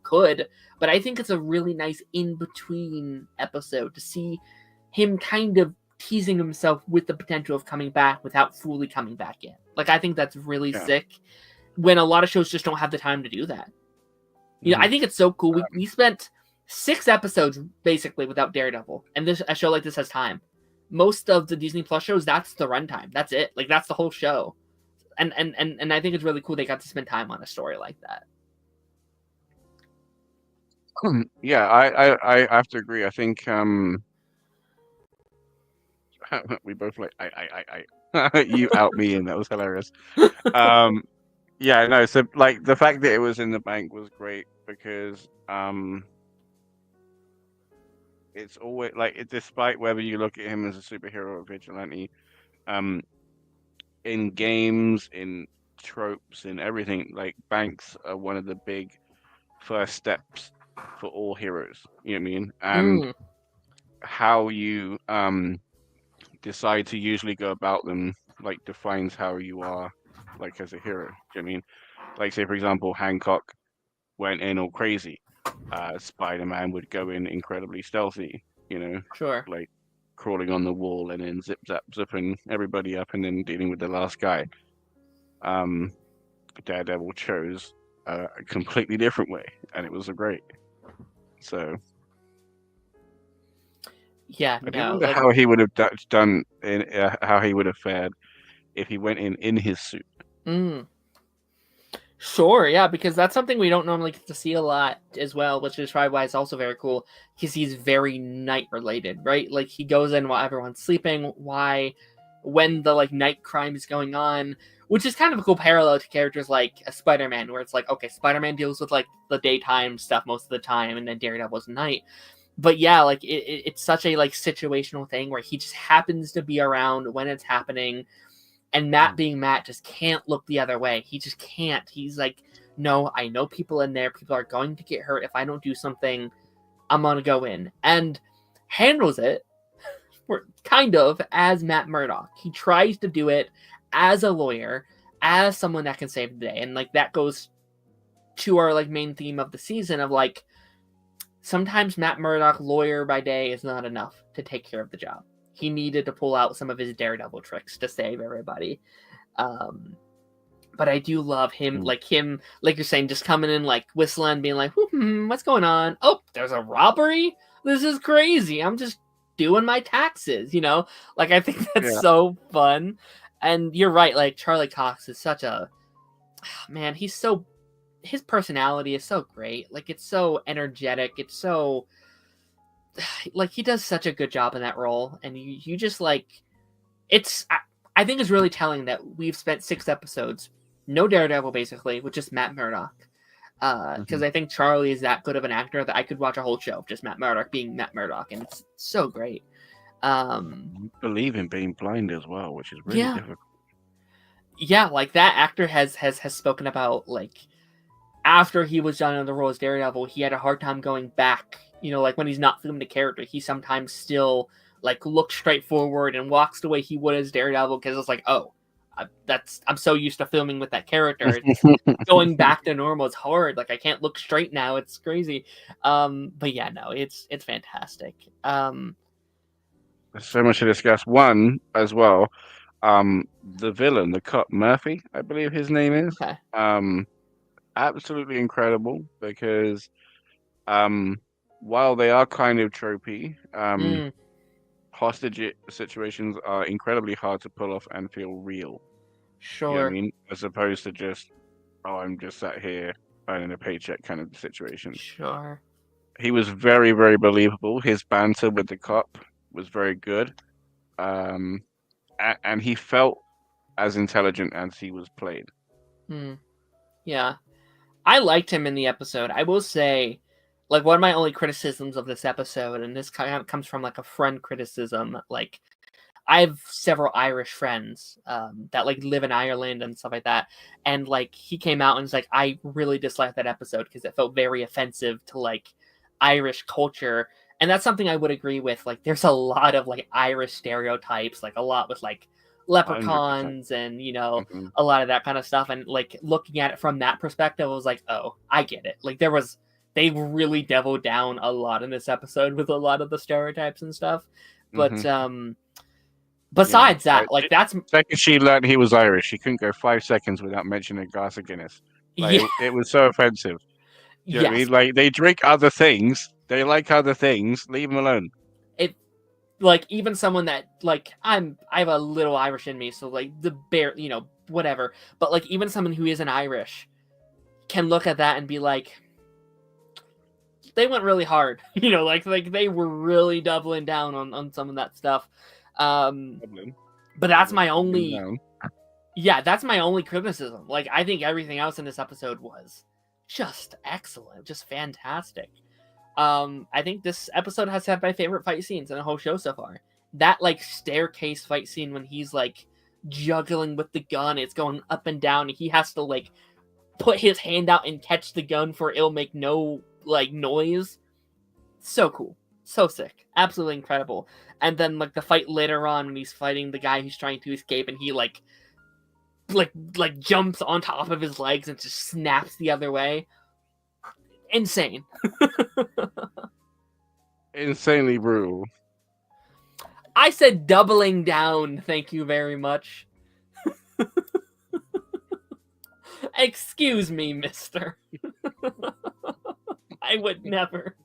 could, but I think it's a really nice in-between episode to see him kind of teasing himself with the potential of coming back without fully coming back in. Like, I think that's really sick when a lot of shows just don't have the time to do that. You know, I think it's so cool. We spent 6 episodes basically without Daredevil, and a show like this has time. Most of the Disney Plus shows, that's the runtime. That's it. Like, that's the whole show. And I think it's really cool they got to spend time on a story like that. Yeah, I have to agree. I think we both like I you out me, and that was hilarious. Yeah, no, so like the fact that it was in the bank was great because it's always like despite whether you look at him as a superhero or vigilante, in games, in tropes, in everything, like banks are one of the big first steps for all heroes. You know what I mean? And how you decide to usually go about them like defines how you are like as a hero. Do you know what I mean? Like say for example, Hancock went in all crazy. Spider-Man would go in incredibly stealthy, you know, Sure. like crawling on the wall and then zipping everybody up and then dealing with the last guy. Daredevil chose a completely different way, and it was a great. So yeah, I do no, wonder like, how he would have done in how he would have fared if he went in his suit. Sure, yeah, because that's something we don't normally get to see a lot as well, which is probably why it's also very cool, because he's very night related, right? Like, he goes in while everyone's sleeping, when the, like, night crime is going on, which is kind of a cool parallel to characters like a Spider-Man, where it's like, okay, Spider-Man deals with, like, the daytime stuff most of the time, and then Daredevil's night. But yeah, like, it's such a, like, situational thing where he just happens to be around when it's happening. And Matt being Matt just can't look the other way. He just can't. He's like, no, I know people in there. People are going to get hurt. If I don't do something, I'm going to go in. And handles it kind of as Matt Murdock. He tries to do it as a lawyer, as someone that can save the day. And like that goes to our like main theme of the season of like, sometimes Matt Murdock, lawyer by day, is not enough to take care of the job. He needed to pull out some of his Daredevil tricks to save everybody. But I do love him, like you're saying, just coming in, like, whistling, being like, what's going on? Oh, there's a robbery? This is crazy. I'm just doing my taxes, you know? Like, I think that's so fun. And you're right, like, Charlie Cox is such a... Man, his personality is so great. Like, it's so energetic. It's so... Like, he does such a good job in that role, and you just like I think it's really telling that we've spent 6 episodes, no Daredevil basically, with just Matt Murdock, because I think Charlie is that good of an actor that I could watch a whole show of just Matt Murdock being Matt Murdock, and it's so great. Believe in being blind as well, which is really difficult. Yeah, like that actor has spoken about, like, after he was done in the role as Daredevil, he had a hard time going back. You know, like when he's not filming the character, he sometimes still like looks straight forward and walks the way he would as Daredevil, because it's like, oh, I'm so used to filming with that character. Going back to normal is hard. Like I can't look straight now. It's crazy. But yeah, no, it's fantastic. There's so much to discuss. One as well. The villain, the cop Murphy, I believe his name is. Okay. Absolutely incredible because while they are kind of tropey, hostage situations are incredibly hard to pull off and feel real. Sure. You know what I mean? As opposed to just, oh, I'm just sat here earning a paycheck kind of situation. Sure. He was very, very believable. His banter with the cop was very good. And he felt as intelligent as he was played. Yeah. I liked him in the episode. I will say, like, one of my only criticisms of this episode, and this kind of comes from, like, a friend criticism, like, I have several Irish friends that, like, live in Ireland and stuff like that, and, like, he came out and was like, I really disliked that episode because it felt very offensive to, like, Irish culture, and that's something I would agree with. Like, there's a lot of, like, Irish stereotypes, like, a lot with, like, 100%. leprechauns and Hmm. a lot of that kind of stuff, and like looking at it from that perspective, I was like, oh, I get it. Like they really deviled down a lot in this episode with a lot of the stereotypes and stuff. But Hmm. Yeah. besides that, like that's Second she learned he was Irish, she couldn't go 5 seconds without mentioning a glass of Guinness. Like yeah, it was so offensive. Do you know what I yes, mean? Like they drink other things, they like other things. Leave them alone. it like even someone that like I have a little Irish in me, so like the bear, whatever. But like even someone who isn't Irish can look at that and be like, they went really hard, like they were really doubling down on some of that stuff. Dublin. But They that's were my doubling only down. that's my only criticism. Like I think everything else in this episode was just excellent, just fantastic. I think this episode has had my favorite fight scenes in the whole show so far. That like staircase fight scene when he's like juggling with the gun, it's going up and down, and he has to like put his hand out and catch the gun for it'll make no like noise. So cool. So sick. Absolutely incredible. And then like the fight later on when he's fighting the guy who's trying to escape, and he like jumps on top of his legs and just snaps the other way. Insane. Insanely brutal. I said doubling down, thank you very much. Excuse me, mister. I would never.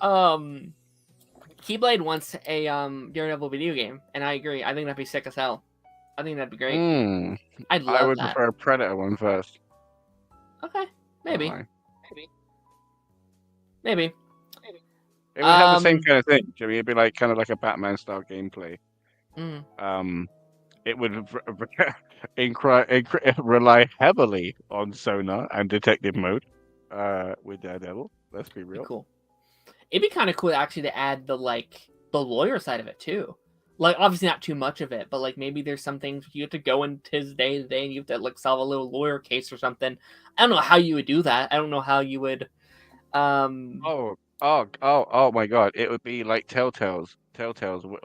Keyblade wants a Daredevil video game, and I agree. I think that'd be sick as hell. I think that'd be great. I'd I love would that. prefer a Predator one first. Okay, maybe. Why? Maybe. It would have the same kind of thing. Do you know what I mean? It'd be like kind of like a Batman style gameplay. Mm. It would rely heavily on sonar and detective mode. With Daredevil. Let's be real. Cool. It'd be kind of cool actually to add the lawyer side of it too. Like obviously not too much of it, but like maybe there's some things you have to go into his day to day and you have to like solve a little lawyer case or something. I don't know how you would do that. I don't know how you would. Oh my God! It would be like Telltales, or Telltales, where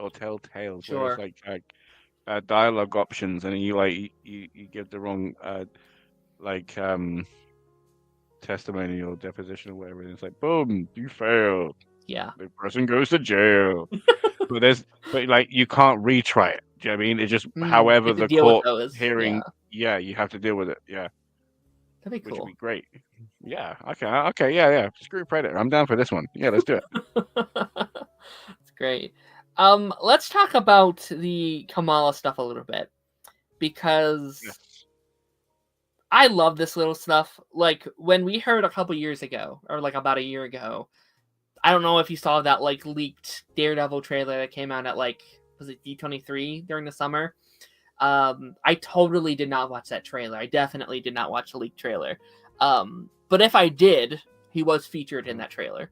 it's Sure. like dialogue options, and you give the wrong like testimony or deposition or whatever, and it's like boom, you failed. Yeah. The person goes to jail. but like you can't retry it. Do you know what I mean? It's just You however have to the deal with court those. hearing. Yeah, you have to deal with it. Yeah, That'd be which would cool. be great. Yeah. Okay. Yeah. Screw Predator. I'm down for this one. Yeah, let's do it. It's great. Let's talk about the Kamala stuff a little bit because Yes. I love this little stuff. Like when we heard a couple years ago, or like about a year ago, I don't know if you saw that like leaked Daredevil trailer that came out at like was it D23 during the summer. I totally did not watch that trailer. I definitely did not watch the leaked trailer. But if I did, he was featured in that trailer.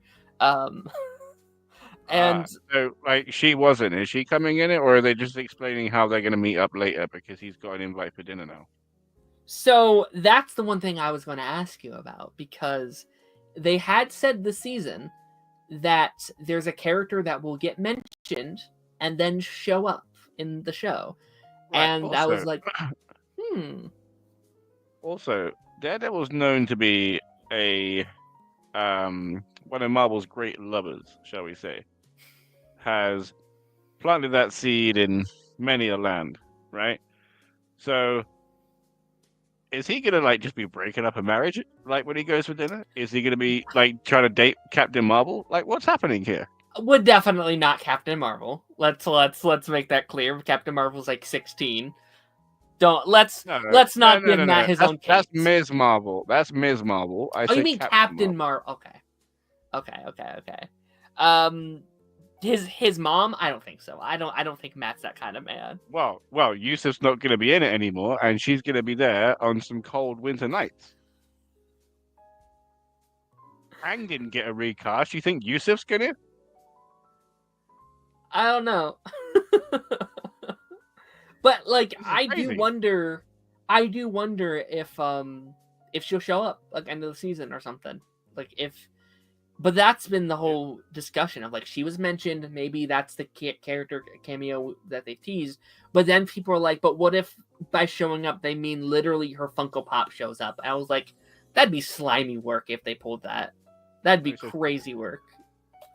And So like she wasn't. Is she coming in it, or are they just explaining how they're going to meet up later because he's got an invite for dinner now? so that's the one thing I was going to ask you about, because they had said this season that there's a character that will get mentioned and then show up in the show. Right. And I was like, Also, Daredevil's known to be a one of Marvel's great lovers, shall we say, has planted that seed in many a land, right? So is he gonna like just be breaking up a marriage like when he goes for dinner? Is he gonna be like trying to date Captain Marvel? Like what's happening here? would definitely not Captain Marvel. Let's make that clear. Captain Marvel's like 16. Let's not give Matt his own case. That's Ms. Marvel. That's Ms. Marvel. I Oh, you said mean Captain Marvel? Okay. His mom? I don't think so. I don't think Matt's that kind of man. Well, Yusuf's not going to be in it anymore, and she's going to be there on some cold winter nights. Kang didn't get a recast. You think Yusuf's gonna? I don't know. But like I do wonder if she'll show up like end of the season or something. Like if But that's been the Yeah. whole discussion of like she was mentioned. Maybe that's the character cameo that they teased. But then people are like, but what if by showing up they mean literally her Funko Pop shows up? I was like, that'd be slimy work if they pulled that. That'd be It's a, crazy work.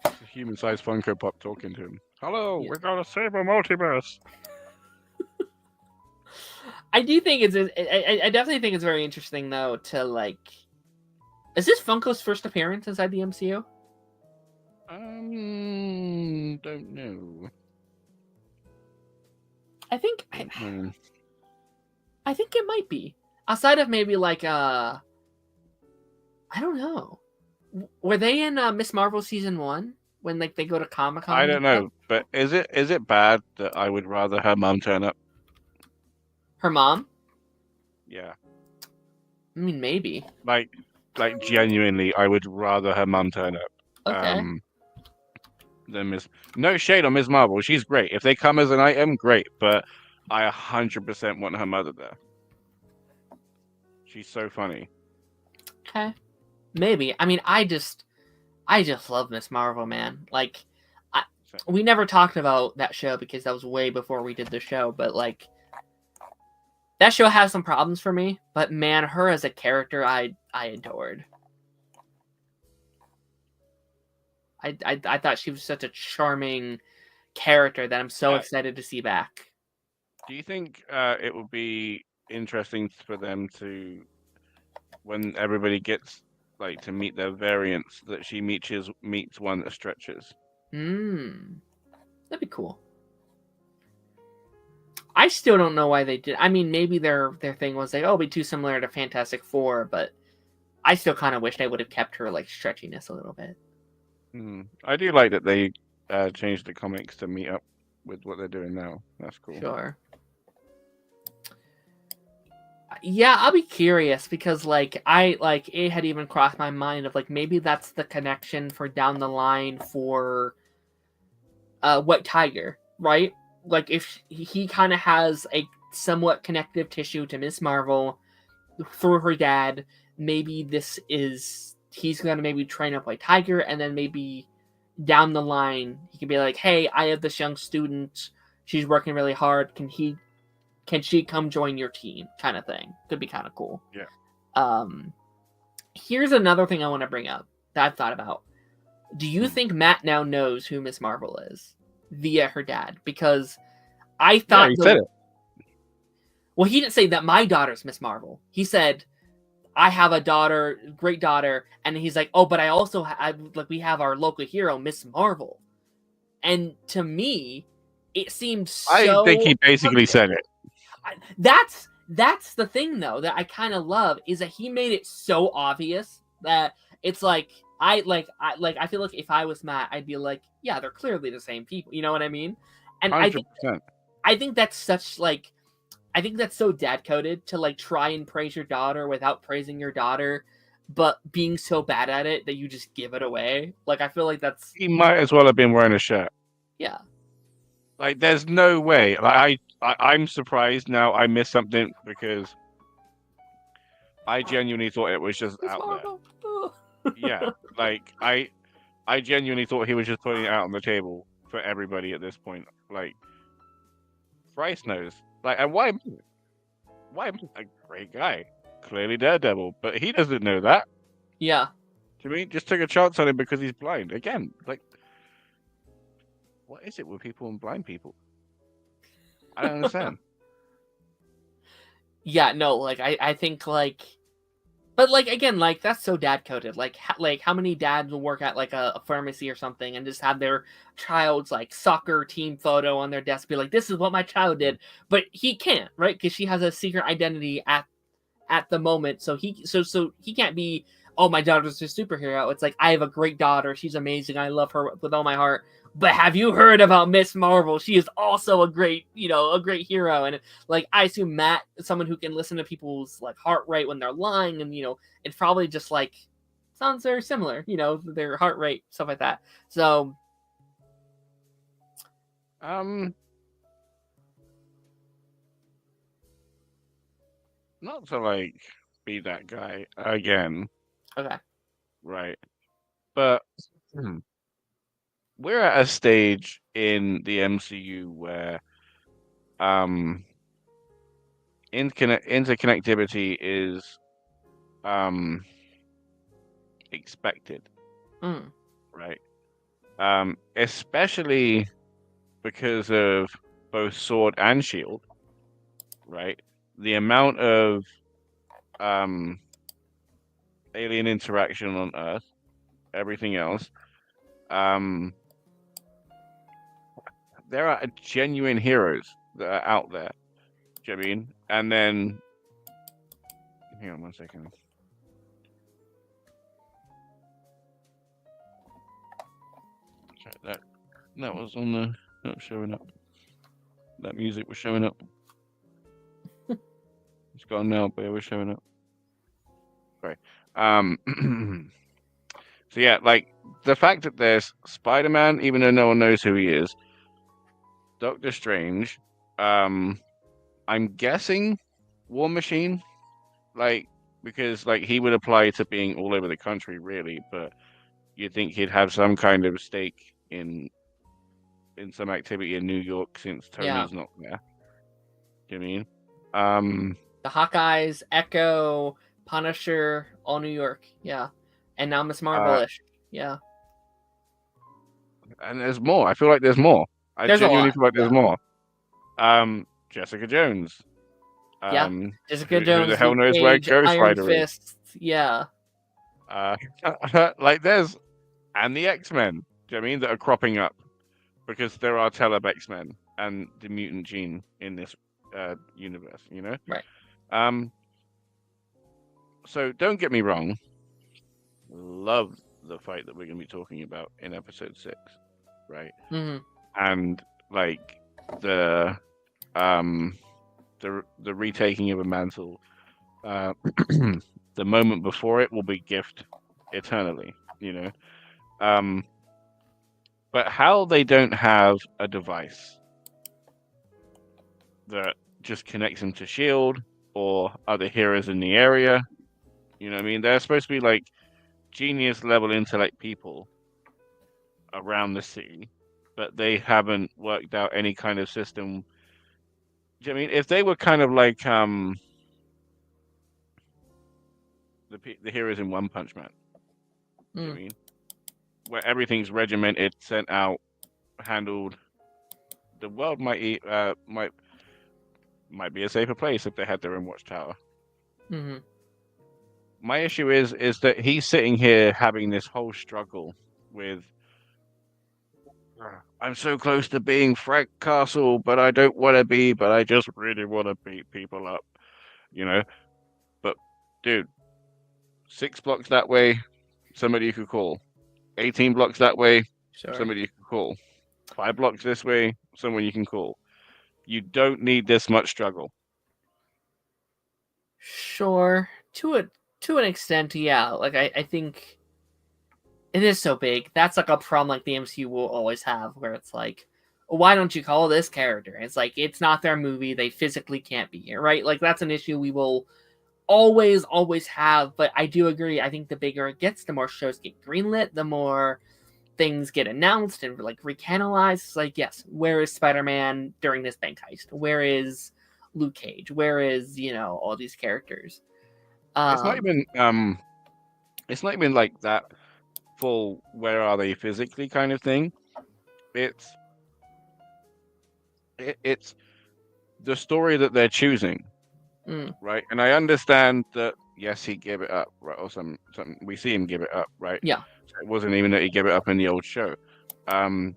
it's a human-sized Funko Pop talking to him. Hello, Yeah. we're gonna save a multiverse. I do think I definitely think it's very interesting though to like. Is this Funko's first appearance inside the MCU? Don't know. I think Don't know. I think it might be. Aside of maybe like I don't know. Were they in Miss Marvel season 1 when like they go to Comic-Con I and don't stuff? know, but is it bad that I would rather her mum turn up? Her mom? Yeah, I mean maybe. like genuinely, I would rather her mum turn up. Okay. Than Miss. No shade on Miss Marvel, she's great. If they come as an item, great. But I 100% want her mother there. She's so funny. Okay. Maybe. I mean I just love Miss Marvel, man. Like So, we never talked about that show because that was way before we did the show, but like that show has some problems for me, but man, her as a character I adored. I thought she was such a charming character that I'm so uh, excited to see back. do you think it would be interesting for them to, when everybody gets like to meet their variants, that she meets one that stretches? Hmm. That'd be cool. I still don't know why they did. I mean, maybe their thing was like, oh, be too similar to Fantastic Four, but I still kind of wish they would have kept her like stretchiness a little bit. I do like that they changed the comics to meet up with what they're doing now. That's cool. Sure. Yeah, I'll be curious because like it had even crossed my mind of like maybe that's the connection for down the line for White Tiger, right? Like if he kind of has a somewhat connective tissue to Miss Marvel through her dad, maybe this is he's gonna maybe train up White Tiger, and then maybe down the line he can be like, hey, I have this young student, she's working really hard. Can she come join your team? Kind of thing. Could be kind of cool. Yeah. Here's another thing I want to bring up that I've thought about. Do you think Matt now knows who Miss Marvel is via her dad? Because I Yeah, thought he said it. Well, he didn't say that my daughter's Miss Marvel. He said I have a daughter, great daughter, and he's like, oh, but I also like we have our local hero, Miss Marvel. And to me, it seemed I think so. he basically said it. That's the thing though that I kind of love is that he made it so obvious that it's like I feel like if I was Matt, I'd be like, yeah, they're clearly the same people. You know what I mean? And 100%. I think that's such like I think that's so dad coded to like try and praise your daughter without praising your daughter, but being so bad at it that you just give it away. Like I feel like that's He might as well have been wearing a shirt. yeah. Like, there's no way. Like, I'm surprised now I missed something because I genuinely thought it was just Miss out there. Marvel. Yeah, like I genuinely thought he was just putting it out on the table for everybody at this point. Like, Christ knows. Like, and why? Why a great guy? Clearly Daredevil, but he doesn't know that. Yeah. To me, just took a chance on him because he's blind. Again, like, what is it with people and blind people? I don't understand. Yeah, no, like I think like but like again, like that's so dad coded. Like how many dads will work at like a pharmacy or something and just have their child's like soccer team photo on their desk, be like, "This is what my child did," but he can't, right? Because she has a secret identity at the moment, so he can't be. Oh, my daughter's a superhero. It's like I have a great daughter. She's amazing. I love her with all my heart. But have you heard about Miss Marvel? She is also a great, a great hero. And like I assume Matt, someone who can listen to people's like heart rate when they're lying, and it's probably just like sounds very similar, their heart rate, stuff like that. So not to like be that guy again, okay, right? But hmm, we're at a stage in the MCU where um interconnectivity is um expected, Mm. right? Especially because of both Sword and Shield, right? The amount of um alien interaction on Earth, everything else. Um, there are genuine heroes that are out there. Do you know what I mean? And then, hang on 1 second. Check that. That was on the. Not showing up. That music was showing up. It's gone now, but it was showing up. Sorry. So yeah, like the fact that there's Spider-Man, even though no one knows who he is, Doctor Strange, um, I'm guessing War Machine, like because like he would apply to being all over the country, really, but you'd think he'd have some kind of stake in some activity in New York since Yeah. Tony's not there. Do you know what I mean? Um, The Hawkeyes, Echo, Punisher, all New York. Yeah. And now Miss uh, Marvelish. Yeah. and there's more. I feel like there's more. I There's a genuinely lot. feel like there's Yeah. more. Jessica Jones. Yeah. Um, Jessica who the Jones, hell Luke knows where Cage, Ghost Iron Rider is? Fist. Yeah. Uh, like there's and the X-Men. Do you know what I mean that are cropping up because there are Teleb X-Men and the mutant gene in this universe. You know. Right. Um, so don't get me wrong. Love the fight that we're going to be talking about in episode 6, right? Hmm. And like the um the retaking of a mantle, uh, the moment before it will be gift eternally, you know. Um, but how they don't have a device that just connects them to Shield or other heroes in the area, you know what I mean? They're supposed to be like genius level intellect people around the city, but they haven't worked out any kind of system. Do you know what I mean? If they were kind of like the heroes in One Punch Man, do you know Mm. what I mean? Where everything's regimented, sent out, handled, the world might be a safer place if they had their own watchtower. Hmm. My issue is that he's sitting here having this whole struggle with I'm so close to being Frank Castle, but I don't want to be, but I just really want to beat people up, you know? But dude, 6 blocks that way, somebody you could call. 18 blocks that way, Sure. somebody you can call. 5 blocks this way, someone you can call. You don't need this much struggle. Sure. To an extent, yeah. Like I think it is so big. That's like a problem like the MCU will always have, where it's like, why don't you call this character? It's like it's not their movie. They physically can't be here, right? Like that's an issue we will always have. But I do agree. I think the bigger it gets, the more shows get greenlit, the more things get announced and like recanalized. It's like, yes, where is Spider-Man during this bank heist? Where is Luke Cage? Where is, all these characters? It's not Um, even it's not even like that full where are they physically kind of thing. It's it's the story that they're choosing, mm, right? And I understand that yes, he gave it up, right? Or some we see him give it up, right? yeah, So it wasn't even that he gave it up in the old show. Um,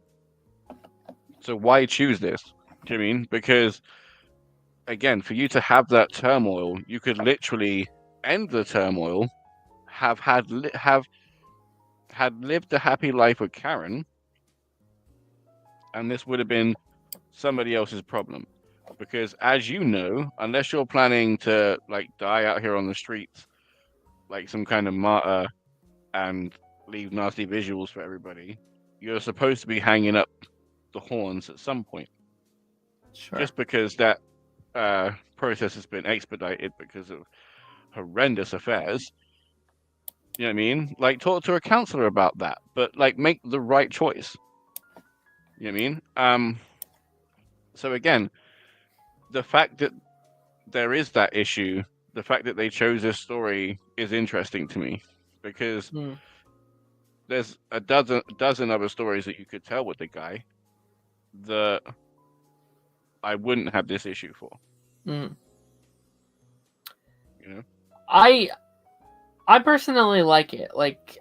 so why choose this? Do you know what I mean? Because again, for you to have that turmoil, you could literally end the turmoil, have had lived a happy life with Karen, and this would have been somebody else's problem. Because as you know, unless you're planning to like die out here on the streets like some kind of martyr and leave nasty visuals for everybody, you're supposed to be hanging up the horns at some point. sure. Just because that process has been expedited because of horrendous affairs, You know what I mean? Like, talk to a counselor about that, but like, make the right choice. You know what I mean? So again, the fact that there is that issue, the fact that they chose this story is interesting to me because Mm, there's a dozen other stories that you could tell with the guy that I wouldn't have this issue for. mm. You know? I I personally like it. Like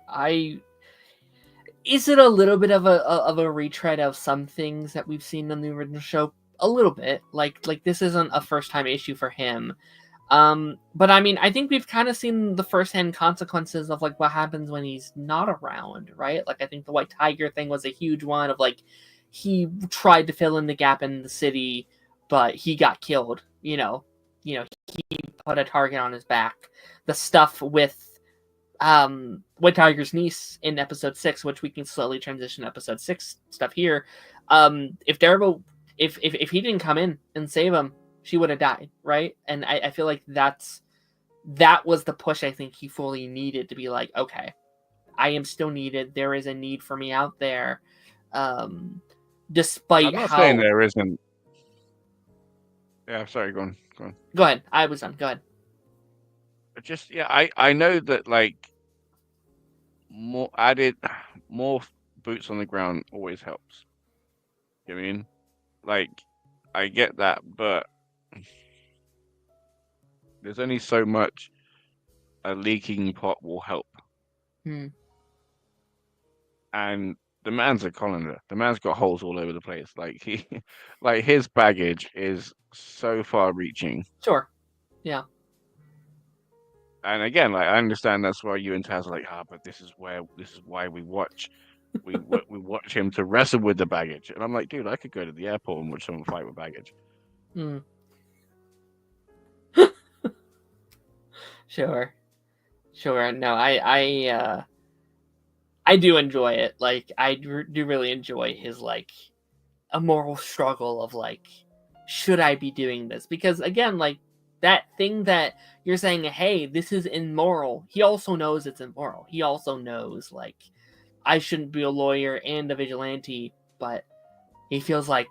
is it a little bit of a retread of some things that we've seen in the original show? A little bit. Like this isn't a first time issue for him. But I mean, I think we've kind of seen the firsthand consequences of like what happens when he's not around, right? Like I think the White Tiger thing was a huge one of like he tried to fill in the gap in the city, but he got killed. He put a target on his back. The stuff with White Tiger's niece in episode 6, which we can slowly transition to episode 6 stuff here. If Daredevil, if he didn't come in and save him, she would have died, right? And I feel like that was the push I think he fully needed to be like, okay, I am still needed. There is a need for me out there, despite I'm not saying how. there isn't. Yeah, sorry, go on, go on. Go ahead. I was done. Go ahead. But just yeah, I know that like more added, more boots on the ground always helps. You know what I mean? Like, I get that, but there's only so much a leaking pot will help. Hmm. And the man's a colander. The man's got holes all over the place. Like like his baggage is so far-reaching. Sure. Yeah. And again, like I understand that's why you and Taz are like, but this is why we watch him to wrestle with the baggage. And I'm like, dude, I could go to the airport and watch someone fight with baggage. Hmm. Sure. Sure. No, I do enjoy it. Like I do really enjoy his like a moral struggle of like, should I be doing this? Because again, like that thing that you're saying, hey, this is immoral. He also knows it's immoral. He also knows like I shouldn't be a lawyer and a vigilante, but he feels like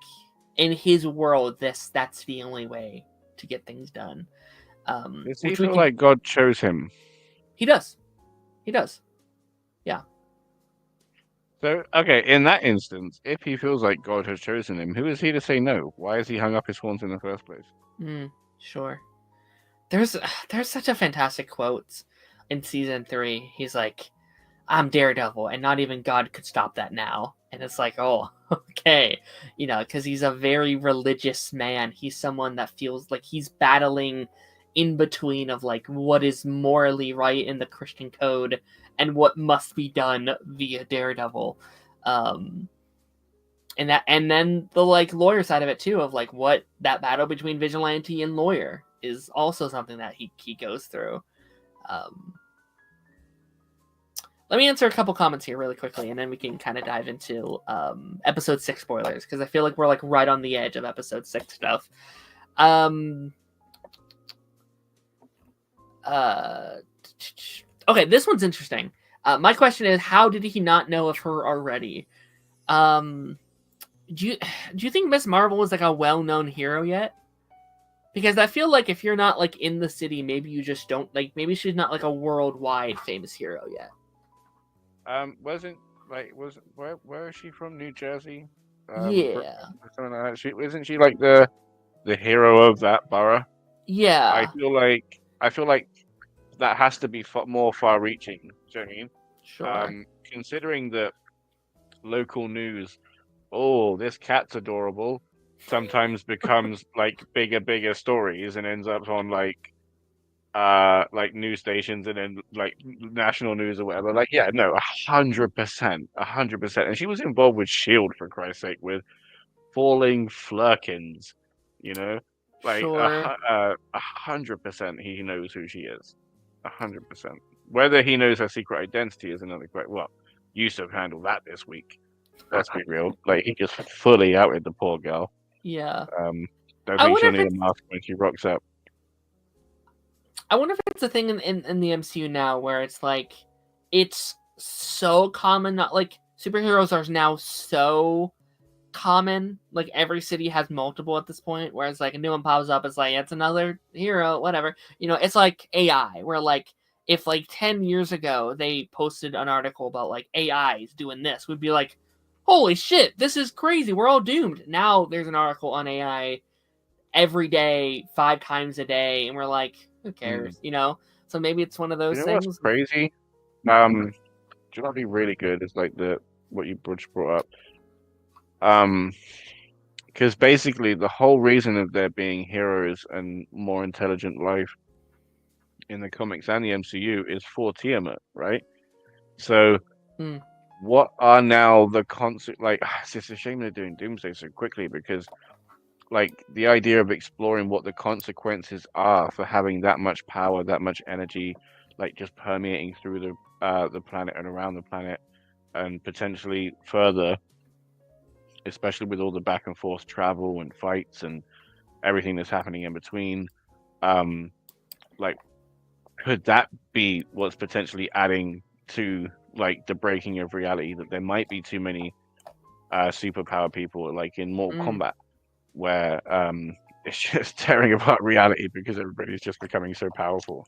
in his world that's the only way to get things done. Does he Which we feel can. like God chose him? He does. He does. Yeah. So, okay, in that instance, if he feels like God has chosen him, who is he to say no? Why has he hung up his horns in the first place? Sure. There's such a fantastic quote in season 3. He's like, I'm Daredevil, and not even God could stop that now. And it's like, oh, okay. Because he's a very religious man. He's someone that feels like he's battling in between of like what is morally right in the Christian code and what must be done via Daredevil. And then the like lawyer side of it too, of like what that battle between vigilante and lawyer is also something that he goes through. Let me answer a couple comments here really quickly, and then we can kind of dive into episode 6 spoilers, because I feel like we're like right on the edge of episode 6 stuff. Okay, this one's interesting. My question is, how did he not know of her already? Do you think Miss Marvel is like a well-known hero yet? Because I feel like if you're not like in the city, maybe you just don't like. Maybe she's not like a worldwide famous hero yet. Wasn't like where is she from? New Jersey? Yeah. Something like that. Isn't she like the hero of that borough? Yeah. I feel like that has to be more far-reaching. Do you know what I mean? Sure. Considering that local news, oh, this cat's adorable, sometimes becomes like bigger stories and ends up on like news stations and then like national news or whatever. Like, yeah, no, 100%, 100%. And she was involved with Shield, for Christ's sake, with falling flurkins, you know, like Sure. 100%. He knows who she is, 100%. Whether he knows her secret identity is another question. Well, Yusuf handled that this week. Let's be real. Like, he just fully outed the poor girl. Yeah. Don't I think wonder she'll if need a it's mask when she rocks up. I wonder if it's a thing in the MCU now where it's like it's so common. Not like superheroes are now so common. Like every city has multiple at this point. Whereas like a new one pops up, it's like it's another hero, whatever. You know, it's like AI. Where like if like 10 years ago they posted an article about like AIs doing this, we'd be like, holy shit, this is crazy. We're all doomed. Now there's an article on AI every day, 5 times a day, and we're like, who cares? You know. So maybe it's one of You those know what's things. crazy? Do you know what'd be really good? Is like what you just brought up. Because basically the whole reason of there being heroes and more intelligent life in the comics and the MCU is for Tiamat, right? So Mm. what are now the consequences? Like, it's just a shame they're doing Doomsday so quickly because, like, the idea of exploring what the consequences are for having that much power, that much energy, like just permeating through the planet and around the planet, and potentially further, especially with all the back and forth travel and fights and everything that's happening in between. Um, like, could that be what's potentially adding to like the breaking of reality that there might be too many superpower people like in Mortal Mm. Kombat where it's just tearing apart reality because everybody's just becoming so powerful.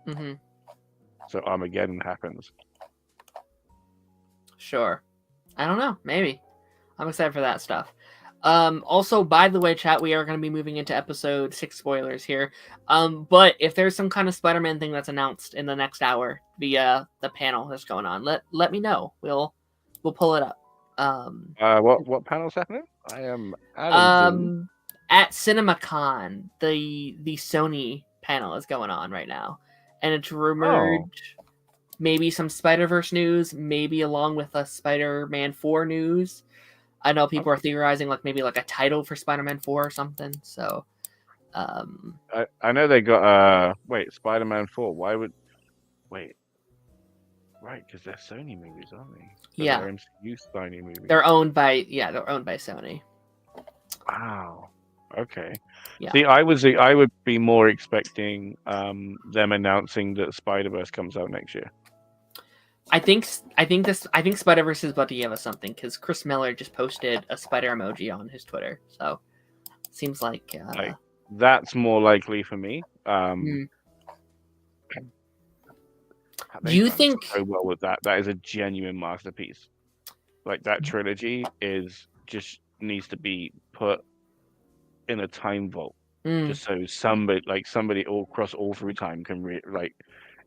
Mm-hmm. So Armageddon happens. Sure. I don't know. Maybe. I'm excited for that stuff. Also, by the way, chat, we are going to be moving into episode 6 spoilers here. But if there's some kind of Spider-Man thing that's announced in the next hour via the panel that's going on, let me know. We'll pull it up. What panel's happening? I am out of Zoom. At CinemaCon, the Sony panel is going on right now, and it's rumored maybe some Spider-Verse news, maybe along with a Spider-Man 4 news. I know people are theorizing like maybe like a title for Spider-Man 4 or something. So, I know they got Spider-Man 4. Why would wait? Right, because they're Sony movies, aren't they? So yeah, they're MCU Sony movies. they're owned by Sony. Wow. Okay. Yeah. See, I would be more expecting them announcing that Spider-Verse comes out next year. I think Spider-Verse is about to give us something because Chris Miller just posted a spider emoji on his Twitter. So seems like that's more likely for me. Do you think so well with that? That is a genuine masterpiece. Like that trilogy just needs to be put in a time vault, just so somebody all across all through time can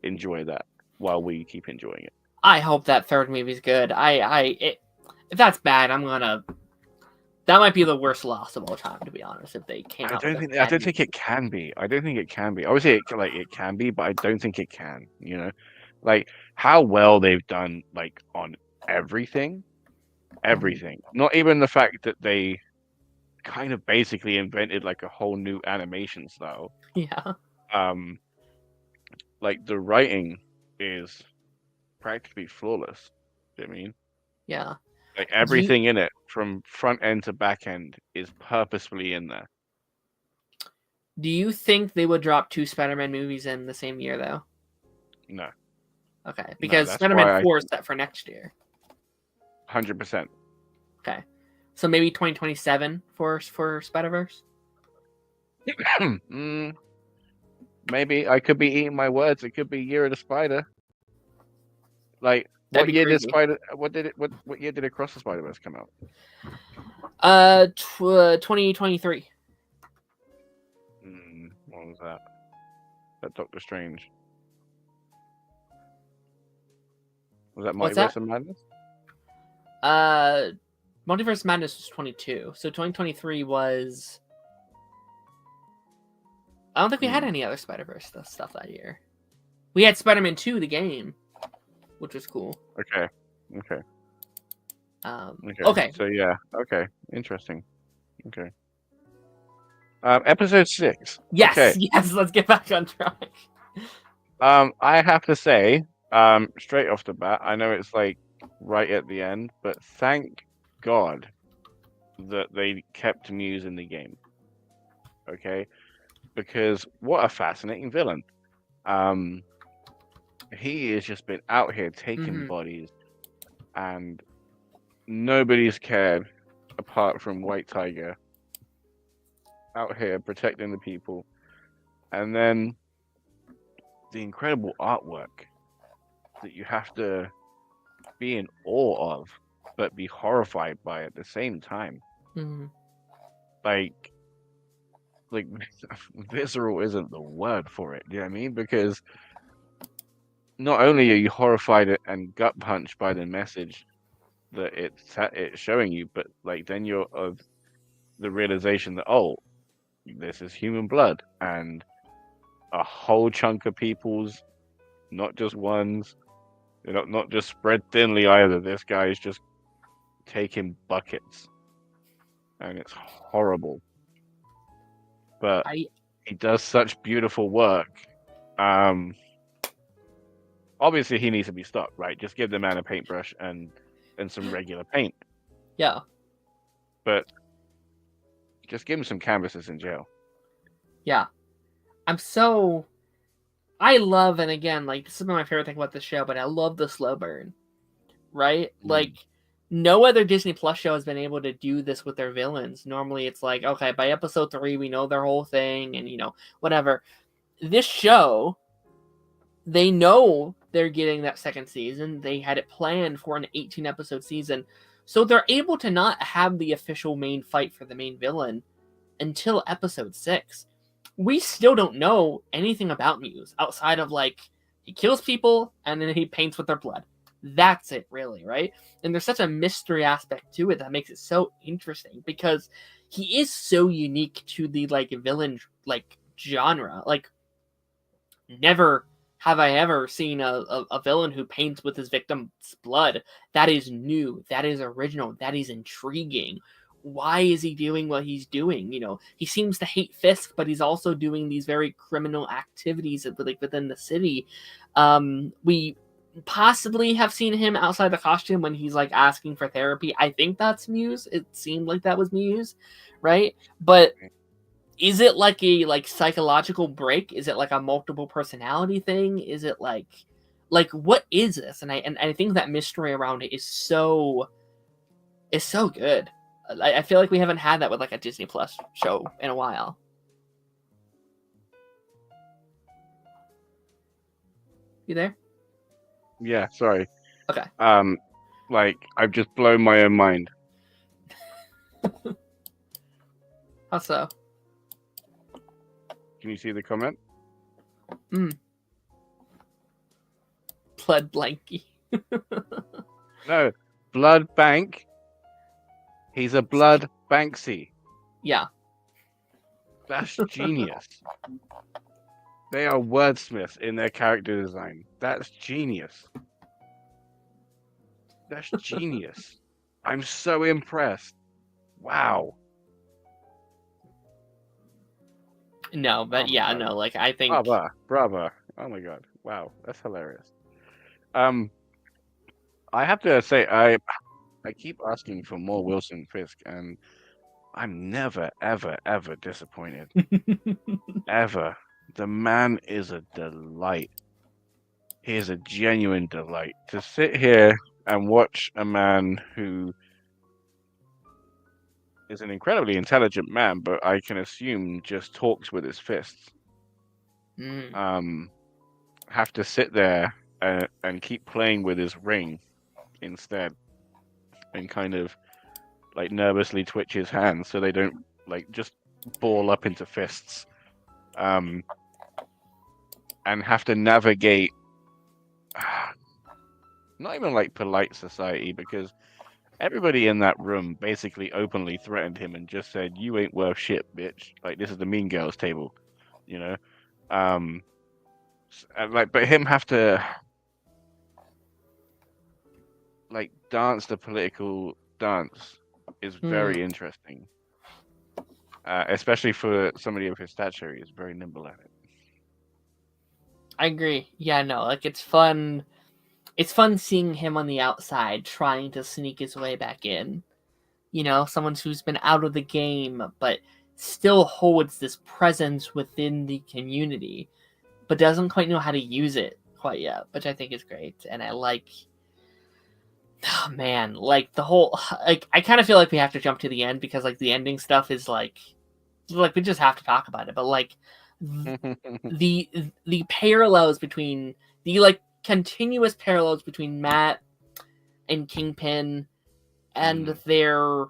enjoy that while we keep enjoying it. I hope that third movie's good. If that's bad, that might be the worst loss of all time, to be honest. If they came out, I don't think it can be. I don't think it can be. Obviously, it can be, but I don't think it can. You know, like how well they've done, like on everything. Not even the fact that they kind of basically invented like a whole new animation style. Yeah. Like the writing is practically flawless. I mean, Yeah. like everything in it from front end to back end is purposefully in there. Do you think they would drop 2 Spider-Man movies in the same year though? No. Okay, because no, Spider-Man 4 is set for next year. 100%. Okay. So maybe 2027 for Spider-Verse? Maybe I could be eating my words. It could be Year of the Spider. Like That'd what be year crazy. what year did Across the Spider-Verse come out? 2023. What was that? That Doctor Strange. Was that Multiverse of Madness? Multiverse of Madness was 22. So 2023 was. I don't think we had any other Spider-Verse stuff that year. We had Spider-Man 2, the game, which was cool. Okay. Okay. So yeah. Okay. Interesting. Okay. Episode 6. Yes. Okay. Yes. Let's get back on track. I have to say, straight off the bat, I know it's like right at the end, but thank God that they kept Muse in the game. Okay, because what a fascinating villain. he has just been out here taking Hmm. bodies, and nobody's cared apart from White Tiger out here protecting the people. And then the incredible artwork that you have to be in awe of, but be horrified by at the same time. Hmm. Like, like visceral isn't the word for it. Do you know what I mean? Because not only are you horrified and gut punched by the message that it's showing you, but like then you're of the realization that, oh, this is human blood, and a whole chunk of people's, not just ones, not just spread thinly either. This guy is just taking buckets, and it's horrible. But I he does such beautiful work. Um, Obviously he needs to be stopped, right? Just give the man a paintbrush and some regular paint, yeah. but just give him some canvases in jail. Yeah. I'm so I love, and again, like this is my favorite thing about the show, but I love the slow burn. Right? Mm. Like no other Disney Plus show has been able to do this with their villains. Normally it's like, okay, by episode 3 we know their whole thing and whatever. This show, they know they're getting that second season. They had it planned for an 18 episode season. So they're able to not have the official main fight for the main villain until episode 6. We still don't know anything about Muse outside of like he kills people and then he paints with their blood. That's it, really, right? And there's such a mystery aspect to it that makes it so interesting because he is so unique to the like villain like genre. Like never have I ever seen a villain who paints with his victim's blood. That is new. That is original. That is intriguing. Why is he doing what he's doing? He seems to hate Fisk, but he's also doing these very criminal activities like within the city. We possibly have seen him outside the costume when he's like asking for therapy. I think that's Muse. It seemed like that was Muse, right? But is it like a psychological break? Is it like a multiple personality thing? Is it like what is this? And I think that mystery around it is so good. I feel like we haven't had that with like a Disney Plus show in a while. You there? Yeah, sorry. Okay. Like I've just blown my own mind. How so? Can you see the comment? Blood blanky. No, blood bank. He's a blood Banksy. Yeah. That's genius. They are wordsmiths in their character design. That's genius. That's genius. I'm so impressed. Wow. No, but yeah, no, like I think Bravo. Oh my god. Wow, that's hilarious. I have to say I keep asking for more Wilson Fisk and I'm never ever disappointed. Ever. The man is a delight. He is a genuine delight. To sit here and watch a man who is an incredibly intelligent man, but I can assume just talks with his fists. Have to sit there and keep playing with his ring instead, and kind of like nervously twitch his hands so they don't like just ball up into fists. And have to navigate not even like polite society because everybody in that room basically openly threatened him and just said, "You ain't worth shit, bitch." Like this is the Mean Girls table, you know. And but him have to like dance the political dance is very interesting, especially for somebody of his stature. He's very nimble at it. I agree. Yeah, no, like it's fun. It's fun seeing him on the outside trying to sneak his way back in. Someone who's been out of the game, but still holds this presence within the community, but doesn't quite know how to use it quite yet, which I think is great. And I like, oh man, like the whole, like I kind of feel like we have to jump to the end because like the ending stuff is like we just have to talk about it. But like the parallels between the like continuous parallels between Matt and Kingpin, and they're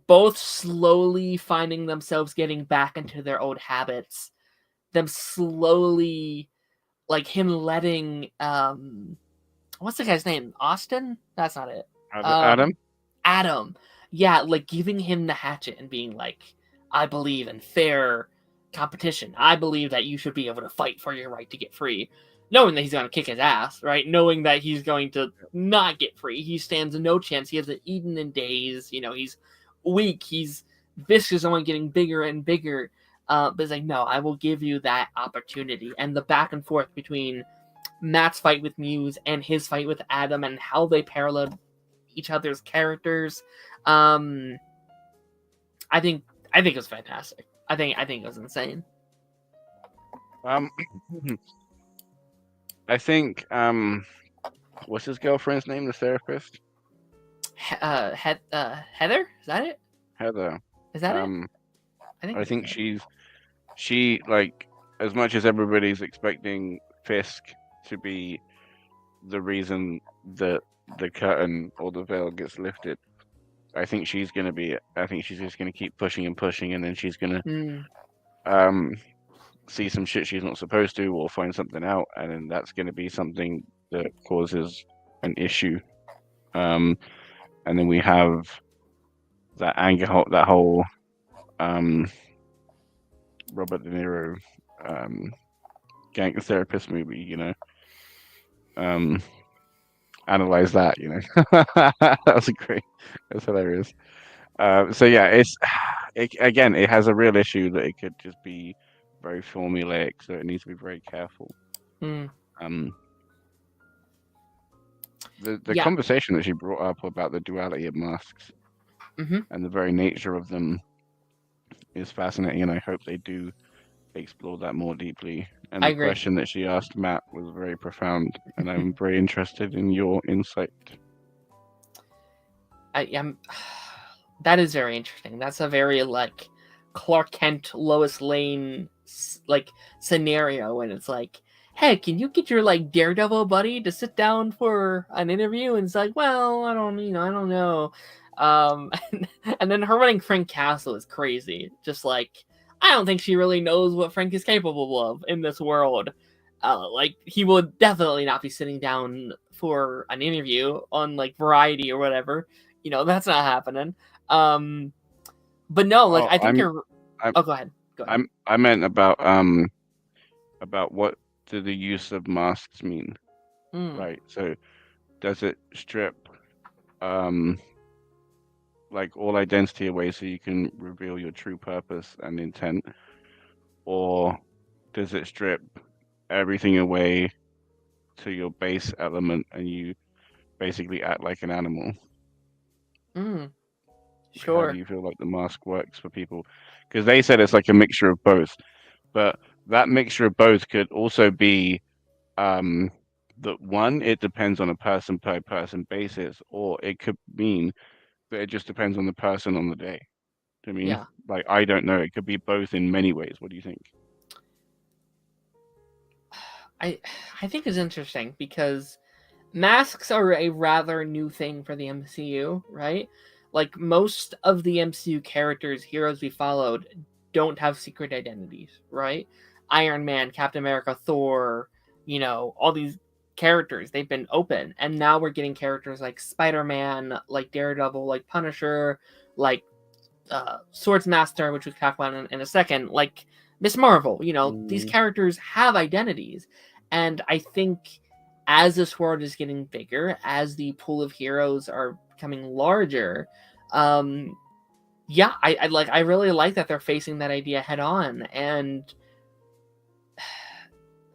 both slowly finding themselves getting back into their old habits. Them slowly, like him letting what's the guy's name? Austin? That's not it. Adam? Adam. Yeah, like giving him the hatchet and being like, I believe in fair competition. I believe that you should be able to fight for your right to get free. Knowing that he's going to kick his ass, right? Knowing that he's going to not get free. He stands no chance. He hasn't eaten in days. You know, he's weak. This is only getting bigger and bigger. But it's like, no, I will give you that opportunity. And the back and forth between Matt's fight with Muse and his fight with Adam and how they parallel each other's characters. I think it was fantastic. I think it was insane. I think what's his girlfriend's name? The therapist. Heather? Is that it? Heather. Is that it? I think she like, as much as everybody's expecting Fisk to be the reason that the curtain or the veil gets lifted, I think she's just gonna keep pushing and pushing, and then she's gonna see some shit she's not supposed to, or find something out, and then that's gonna be something that causes an issue. And then we have that anger, that whole Robert De Niro gang therapist movie, you know. Analyze that, you know. That was great. That's hilarious. So yeah, it has a real issue that it could just be very formulaic, so it needs to be very careful. The conversation that she brought up about the duality of masks and the very nature of them is fascinating, and I hope they do explore that more deeply. And the question that she asked Matt was very profound, and I'm very interested in your insight. That is very interesting. That's a very like Clark Kent, Lois Lane like scenario, and it's like, hey, can you get your like Daredevil buddy to sit down for an interview? And it's like, well, I don't know. And then her running Frank Castle is crazy. Just like, I don't think she really knows what Frank is capable of in this world. Like, he will definitely not be sitting down for an interview on like Variety or whatever. You know, that's not happening. But no, like I think go ahead. I meant about what do the use of masks mean, right? So does it strip like all identity away so you can reveal your true purpose and intent, or does it strip everything away to your base element and you basically act like an animal? Sure. How do you feel like the mask works for people? Because they said it's like a mixture of both, but that mixture of both could also be that one, it depends on a person per person basis, or it could mean that it just depends on the person on the day. Do you mean? Yeah. Like, I don't know. It could be both in many ways. What do you think? I think it's interesting because masks are a rather new thing for the MCU, right? Like, most of the MCU characters, heroes we followed, don't have secret identities, right? Iron Man, Captain America, Thor, you know, all these characters, they've been open. And now we're getting characters like Spider-Man, like Daredevil, like Punisher, like Swordsmaster, which we'll talk about in a second, like Miss Marvel. You know, these characters have identities. And I think as this world is getting bigger, as the pool of heroes are becoming larger, I really like that they're facing that idea head on. And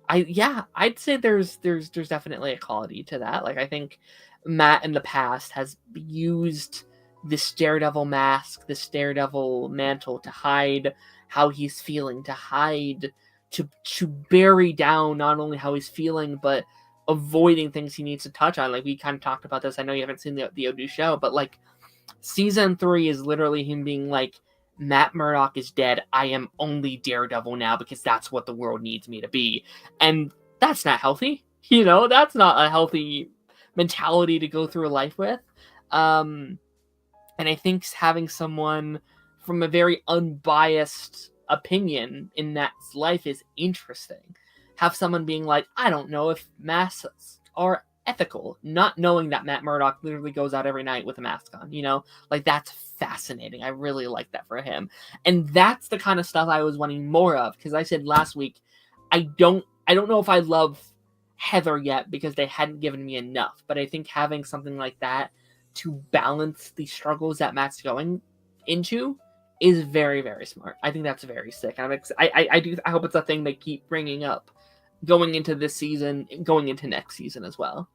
I'd say there's definitely a quality to that. Like, I think Matt in the past has used this Daredevil mask, this Daredevil mantle to hide how he's feeling, to hide to bury down not only how he's feeling, but avoiding things he needs to touch on. Like we kind of talked about this. I know you haven't seen the OD show, but like season 3 is literally him being like, Matt Murdock is dead. I am only Daredevil now because that's what the world needs me to be. And that's not healthy. You know, that's not a healthy mentality to go through life with. And I think having someone from a very unbiased opinion in that life is interesting. Have someone being like, I don't know if masks are ethical, not knowing that Matt Murdock literally goes out every night with a mask on, you know? Like, that's fascinating. I really like that for him. And that's the kind of stuff I was wanting more of, because I said last week, I don't know if I love Heather yet because they hadn't given me enough, but I think having something like that to balance the struggles that Matt's going into is very, very smart. I think that's very sick. I hope it's a thing they keep bringing up going into this season, going into next season as well.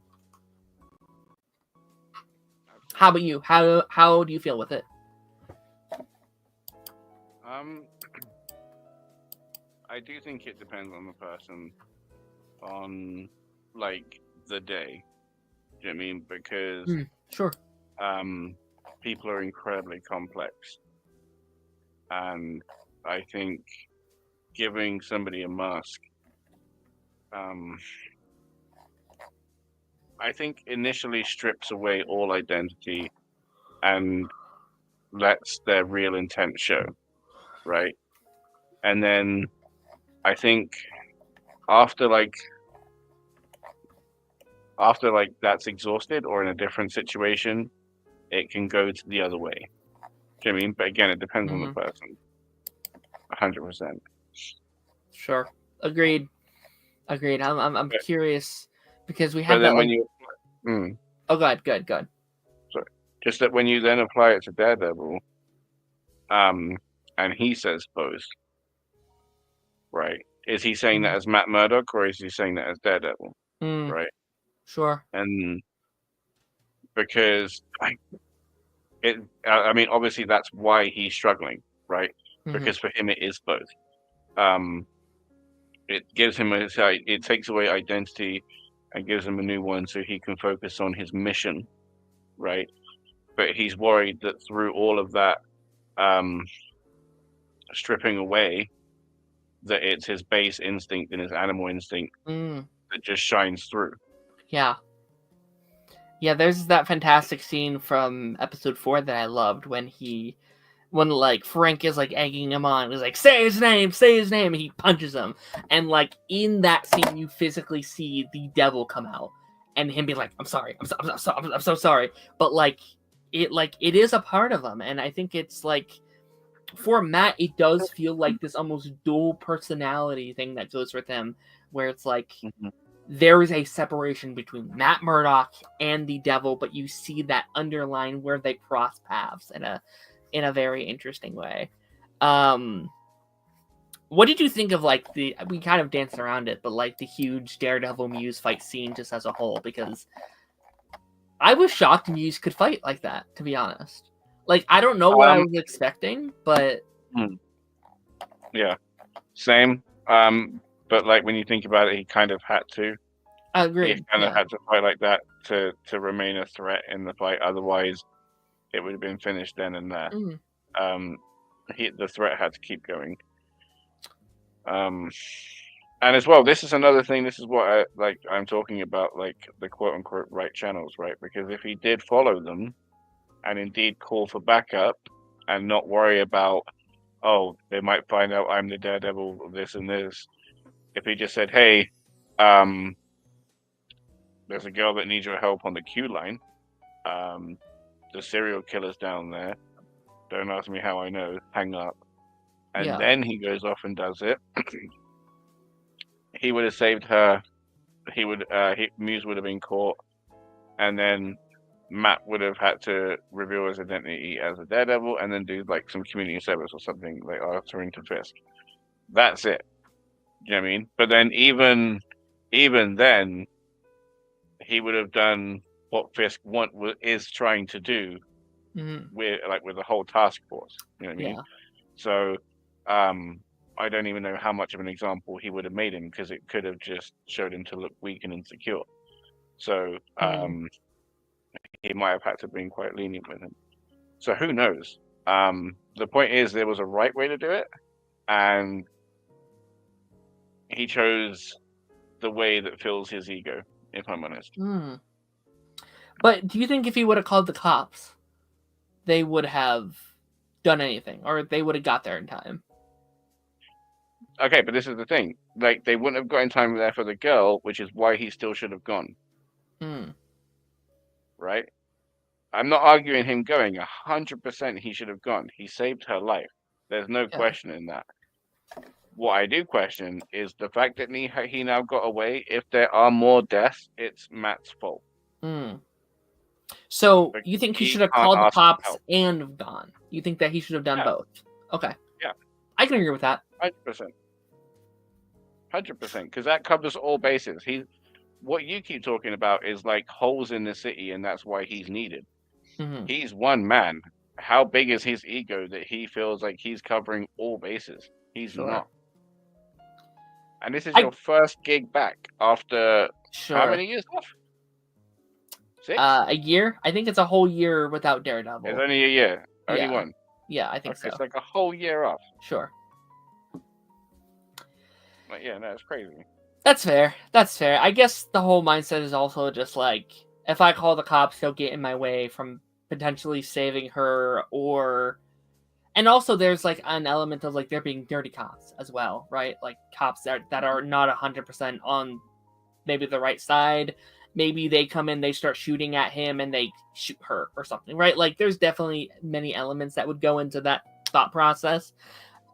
How about you? How do you feel with it? I do think it depends on the person, on like the day. Do you know what I mean? Because sure. People are incredibly complex, and I think giving somebody a mask, I think initially strips away all identity and lets their real intent show, right? And then I think after that's exhausted or in a different situation, it can go to the other way. Do you know what I mean? But again, it depends on the person. 100%. Sure. Agreed. I'm curious because we have but then that. When like... you, Oh, go ahead. Sorry. Just that when you then apply it to Daredevil, and he says post, right? Is he saying that as Matt Murdock or is he saying that as Daredevil? Right. Sure. And because I mean, obviously that's why he's struggling, right? Because for him it is both. It gives him it takes away identity and gives him a new one so he can focus on his mission, right? But he's worried that through all of that stripping away, that it's his base instinct and his animal instinct that just shines through. Yeah, there's that fantastic scene from episode 4 that I loved when like Frank is like egging him on. He's like, say his name, and he punches him. And like in that scene, you physically see the devil come out and him be like, I'm sorry, I'm so sorry. But like it is a part of him, and I think it's like for Matt, it does feel like this almost dual personality thing that goes with him, where it's like there is a separation between Matt Murdock and the devil, but you see that underline where they cross paths in a very interesting way. What did you think of like we kind of danced around it, but like the huge Daredevil Muse fight scene just as a whole? Because I was shocked Muse could fight like that, to be honest. Like, I don't know what I was expecting, but yeah, same. But like when you think about it, he kind of had to. I agree. He kind of had to fight like that to remain a threat in the fight. Otherwise, it would have been finished then and there. The threat had to keep going. And as well, this is another thing. This is what I'm talking about, like the quote unquote right channels, right? Because if he did follow them and indeed call for backup and not worry about, oh, they might find out I'm the Daredevil, this and this. If he just said, hey, there's a girl that needs your help on the queue line. The serial killer's down there. Don't ask me how I know. Hang up. And then he goes off and does it. He would have saved her. Muse would have been caught. And then Matt would have had to reveal his identity as a Daredevil and then do like some community service or something like answering to Fisk. That's it. You know what I mean? But then even then, he would have done what Fisk is trying to do with the whole task force. You know what I mean? So I don't even know how much of an example he would have made him, because it could have just showed him to look weak and insecure. So he might have had to been quite lenient with him. So who knows? The point is, there was a right way to do it, and he chose the way that fills his ego, if I'm honest. But do you think if he would have called the cops, they would have done anything, or they would have got there in time? Okay, but this is the thing. Like, they wouldn't have got in time there for the girl, which is why he still should have gone. Right? I'm not arguing him going. 100% he should have gone. He saved her life. There's no question in that. What I do question is the fact that he now got away. If there are more deaths, it's Matt's fault. So you think he should have called the cops and have gone? You think that he should have done both? Okay. Yeah. I can agree with that. 100%. 100%. Because that covers all bases. What you keep talking about is like holes in the city, and that's why he's needed. He's one man. How big is his ego that he feels like he's covering all bases? He's not. And this is your first gig back after how many years off? 6? A year? I think it's a whole year without Daredevil. It's only a year. Only one. Yeah, I think so. It's like a whole year off. Sure. But yeah, no, it's crazy. That's fair. That's fair. I guess the whole mindset is also just like, if I call the cops, they'll get in my way from potentially saving her, or... And also there's like an element of like there being dirty cops as well, right? Like cops that are not 100% on maybe the right side. Maybe they come in, they start shooting at him, and they shoot her or something, right? Like there's definitely many elements that would go into that thought process.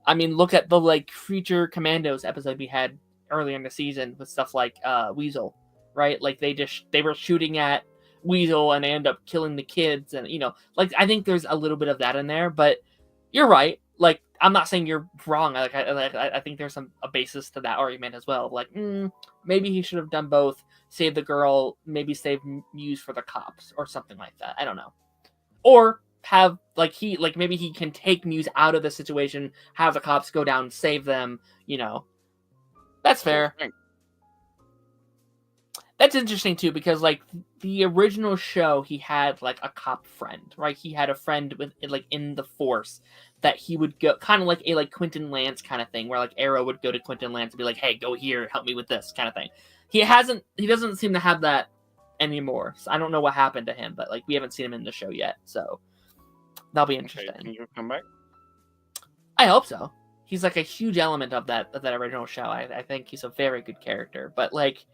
I mean, look at the like Creature Commandos episode we had earlier in the season with stuff like Weasel, right? Like they were shooting at Weasel and they end up killing the kids, and like I think there's a little bit of that in there, but you're right. Like, I'm not saying you're wrong. I think there's a basis to that argument as well. Like, maybe he should have done both. Save the girl, maybe save Muse for the cops or something like that. I don't know. Or have maybe he can take Muse out of the situation, have the cops go down, save them. That's fair. That's interesting too, because like the original show, he had like a cop friend, right? He had a friend with like in the Force that he would go, kind of like a Quentin Lance kind of thing, where like Arrow would go to Quentin Lance and be like, "Hey, go here, help me with this," kind of thing. He doesn't seem to have that anymore. So I don't know what happened to him, but like we haven't seen him in the show yet, so that'll be interesting. Okay, can you come back? I hope so. He's like a huge element of that original show. I think he's a very good character, but like.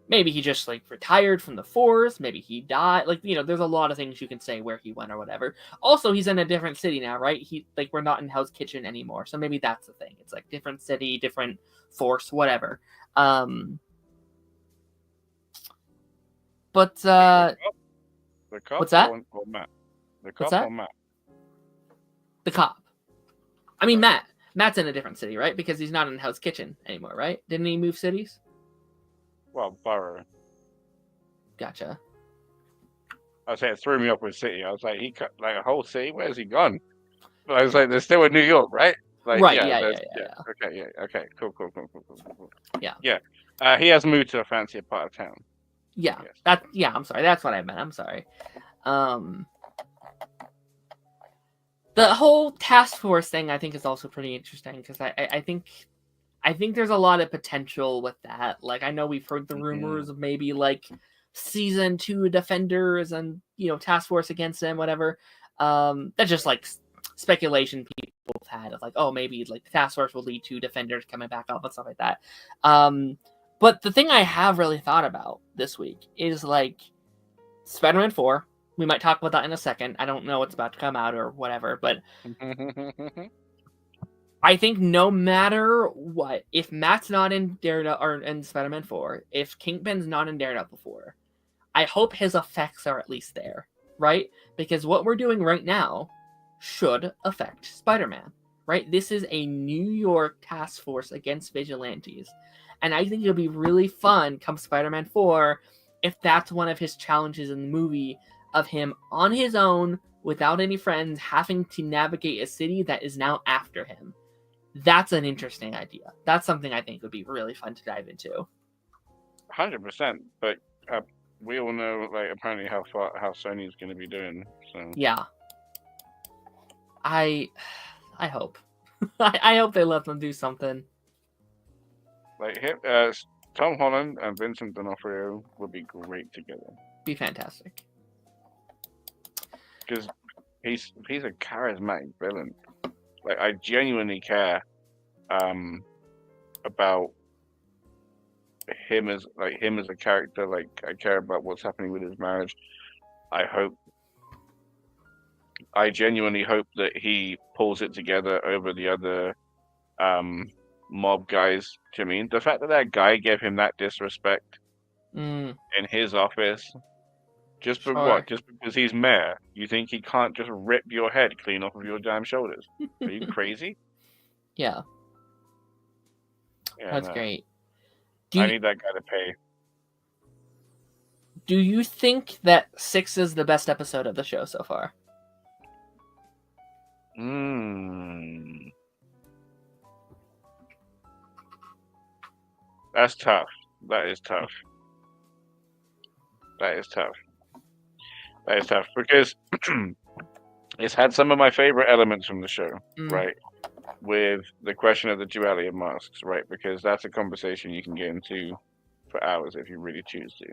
Maybe he just like retired from the Force. Maybe he died. Like, there's a lot of things you can say where he went or whatever. Also, he's in a different city now, right? We're not in Hell's Kitchen anymore. So maybe that's the thing. It's like different city, different Force, whatever. But the cop what's that? Or Matt? The cop what's that? Or Matt? The cop. I mean, Matt. Matt's in a different city, right? Because he's not in Hell's Kitchen anymore, right? Didn't he move cities? Well, borough. Gotcha. I was saying it threw me up with city. I was like, he cut like a whole city. Where's he gone? But I was like, there's still in New York, right? Like, right. Yeah. Okay. Cool. Yeah. He has moved to a fancier part of town. Yeah. Yes. I'm sorry. That's what I meant. I'm sorry. The whole task force thing, I think, is also pretty interesting because I think there's a lot of potential with that. Like, I know we've heard the rumors of maybe like season 2 Defenders and Task Force against them, whatever. That's just like speculation people have had of like, oh, maybe like the Task Force will lead to Defenders coming back up and stuff like that. But the thing I have really thought about this week is like Spider-Man 4. We might talk about that in a second. I don't know what's about to come out or whatever, but I think no matter what, if Matt's not in Daredevil or in Spider-Man 4, if Kingpin's not in Daredevil 4, I hope his effects are at least there, right? Because what we're doing right now should affect Spider-Man, right? This is a New York task force against vigilantes. And I think it'll be really fun come Spider-Man 4 if that's one of his challenges in the movie of him on his own, without any friends, having to navigate a city that is now after him. That's an interesting idea. That's something I think would be really fun to dive into. 100%. But we all know, like, apparently how Sony's going to be doing. So Yeah. I hope. I hope they let them do something. like Tom Holland and Vincent D'Onofrio would be great together. Be fantastic. Because he's a charismatic villain. Like, I genuinely care about him as a character. Like, I care about what's happening with his marriage. I genuinely hope that he pulls it together over the other mob guys. Do you mean the fact that that guy gave him that disrespect in his office? Just for what? Just because he's mayor? You think he can't just rip your head clean off of your damn shoulders? Are you crazy? Yeah. That's no. great. I need that guy to pay. Do you think that 6 is the best episode of the show so far? That's tough. That is tough. Because it's had some of my favorite elements from the show, right? With the question of the duality of masks, right? Because that's a conversation you can get into for hours if you really choose to.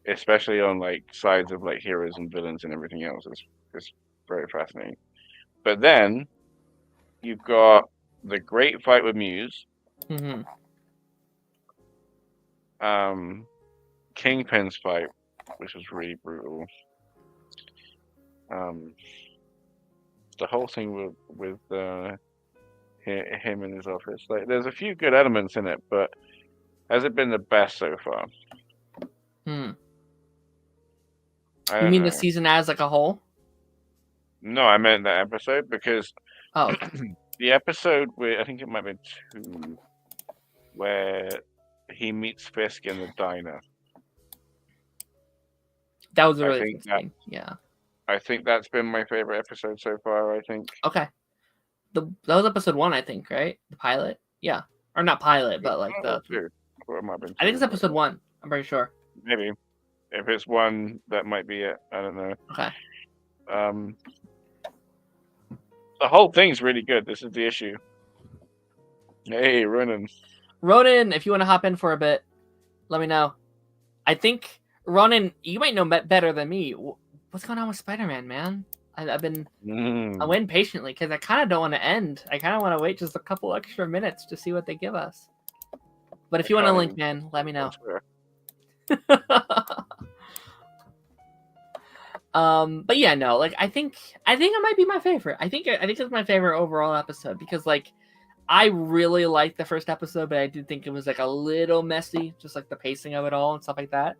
Especially on like sides of like heroes and villains and everything else. It's very fascinating. But then you've got the great fight with Muse. Kingpin's fight, which was really brutal. The whole thing with him in his office. Like, there's a few good elements in it, but has it been the best so far? You mean the season as like a whole? No, I meant that episode because okay. The episode where I think it might be 2, where he meets Fisk in the diner. That was really interesting. Yeah. I think that's been my favorite episode so far. I think. Okay. That was episode 1, I think, right? The pilot. Yeah, or not pilot, but like the. 2. Well, it might have been 2, I think it's episode 1. I'm pretty sure. Maybe. If it's 1, that might be it. I don't know. Okay. The whole thing's really good. This is the issue. Hey, Ronan. Ronan, if you want to hop in for a bit, let me know. I think, Ronan, you might know better than me. What's going on with Spider-Man, man? I've been I'm waiting patiently because I kind of don't want to end. I kind of want to wait just a couple extra minutes to see what they give us. But if you want to link, man, let me know. But yeah, no, like I think it might be my favorite. I think it's my favorite overall episode because like I really liked the first episode, but I did think it was like a little messy, just like the pacing of it all and stuff like that.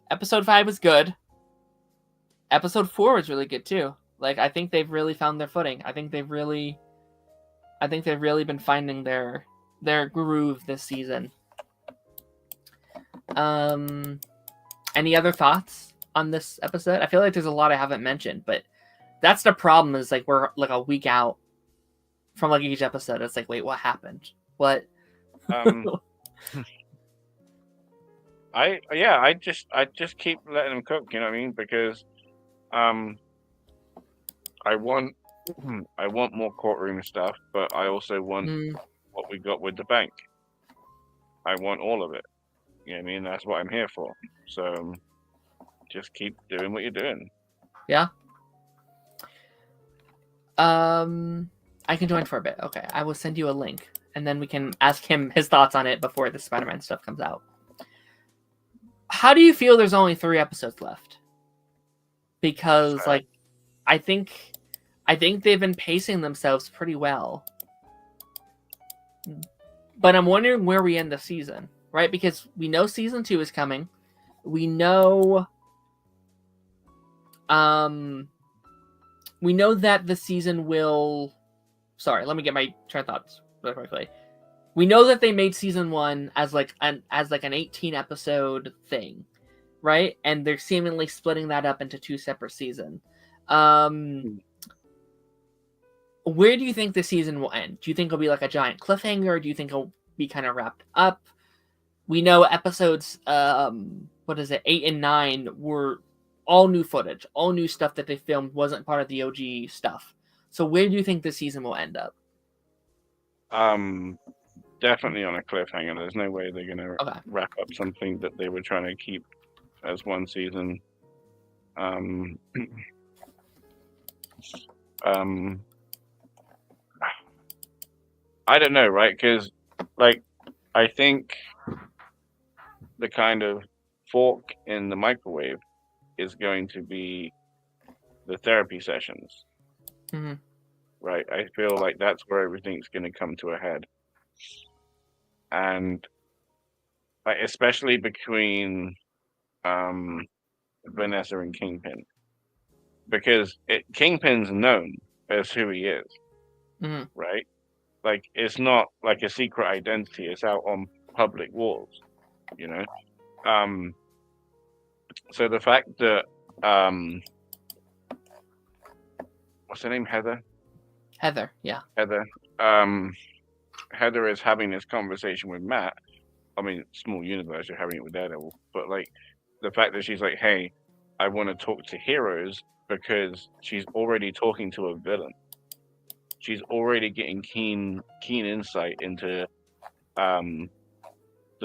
Episode 5 was good. Episode 4 was really good too. Like I think they've really found their footing. I think they've really been finding their groove this season. Any other thoughts on this episode? I feel like there's a lot I haven't mentioned, but that's the problem is like we're like a week out from like each episode. It's like, wait, what happened? What? I just keep letting them cook, you know what I mean? Because I want more courtroom stuff, but I also want what we got with the bank. I want all of it. You know what I mean? That's what I'm here for. So just keep doing what you're doing. Yeah. I can join for a bit. Okay, I will send you a link, and then we can ask him his thoughts on it before the Spider-Man stuff comes out. How do you feel there's only 3 episodes left? Because like I think they've been pacing themselves pretty well. But I'm wondering where we end the season, right? Because we know season 2 is coming. We know that the season will... Sorry, let me get my train of thoughts really quickly. We know that they made season 1 as like an 18 episode thing, right? And they're seemingly splitting that up into 2 separate seasons. Where do you think the season will end? Do you think it'll be like a giant cliffhanger, or do you think it'll be kind of wrapped up? We know episodes, 8 and 9 were all new footage, all new stuff that they filmed wasn't part of the OG stuff. So where do you think the season will end up? Definitely on a cliffhanger. There's no way they're gonna Okay. wrap up something that they were trying to keep as one season. I don't know, right? Because, like, I think the kind of fork in the microwave is going to be the therapy sessions, Mm-hmm. right? I feel like that's where everything's going to come to a head, and like especially between Vanessa and Kingpin, because Kingpin's known as who he is, Mm-hmm. right? Like it's not like a secret identity; it's out on public walls, you know. So the fact that what's her name, Heather, yeah. Heather, Heather is having this conversation with Matt. I mean, small universe, you're having it with Daredevil, but like the fact that she's like, "Hey, I want to talk to heroes," because she's already talking to a villain. She's already getting keen insight into the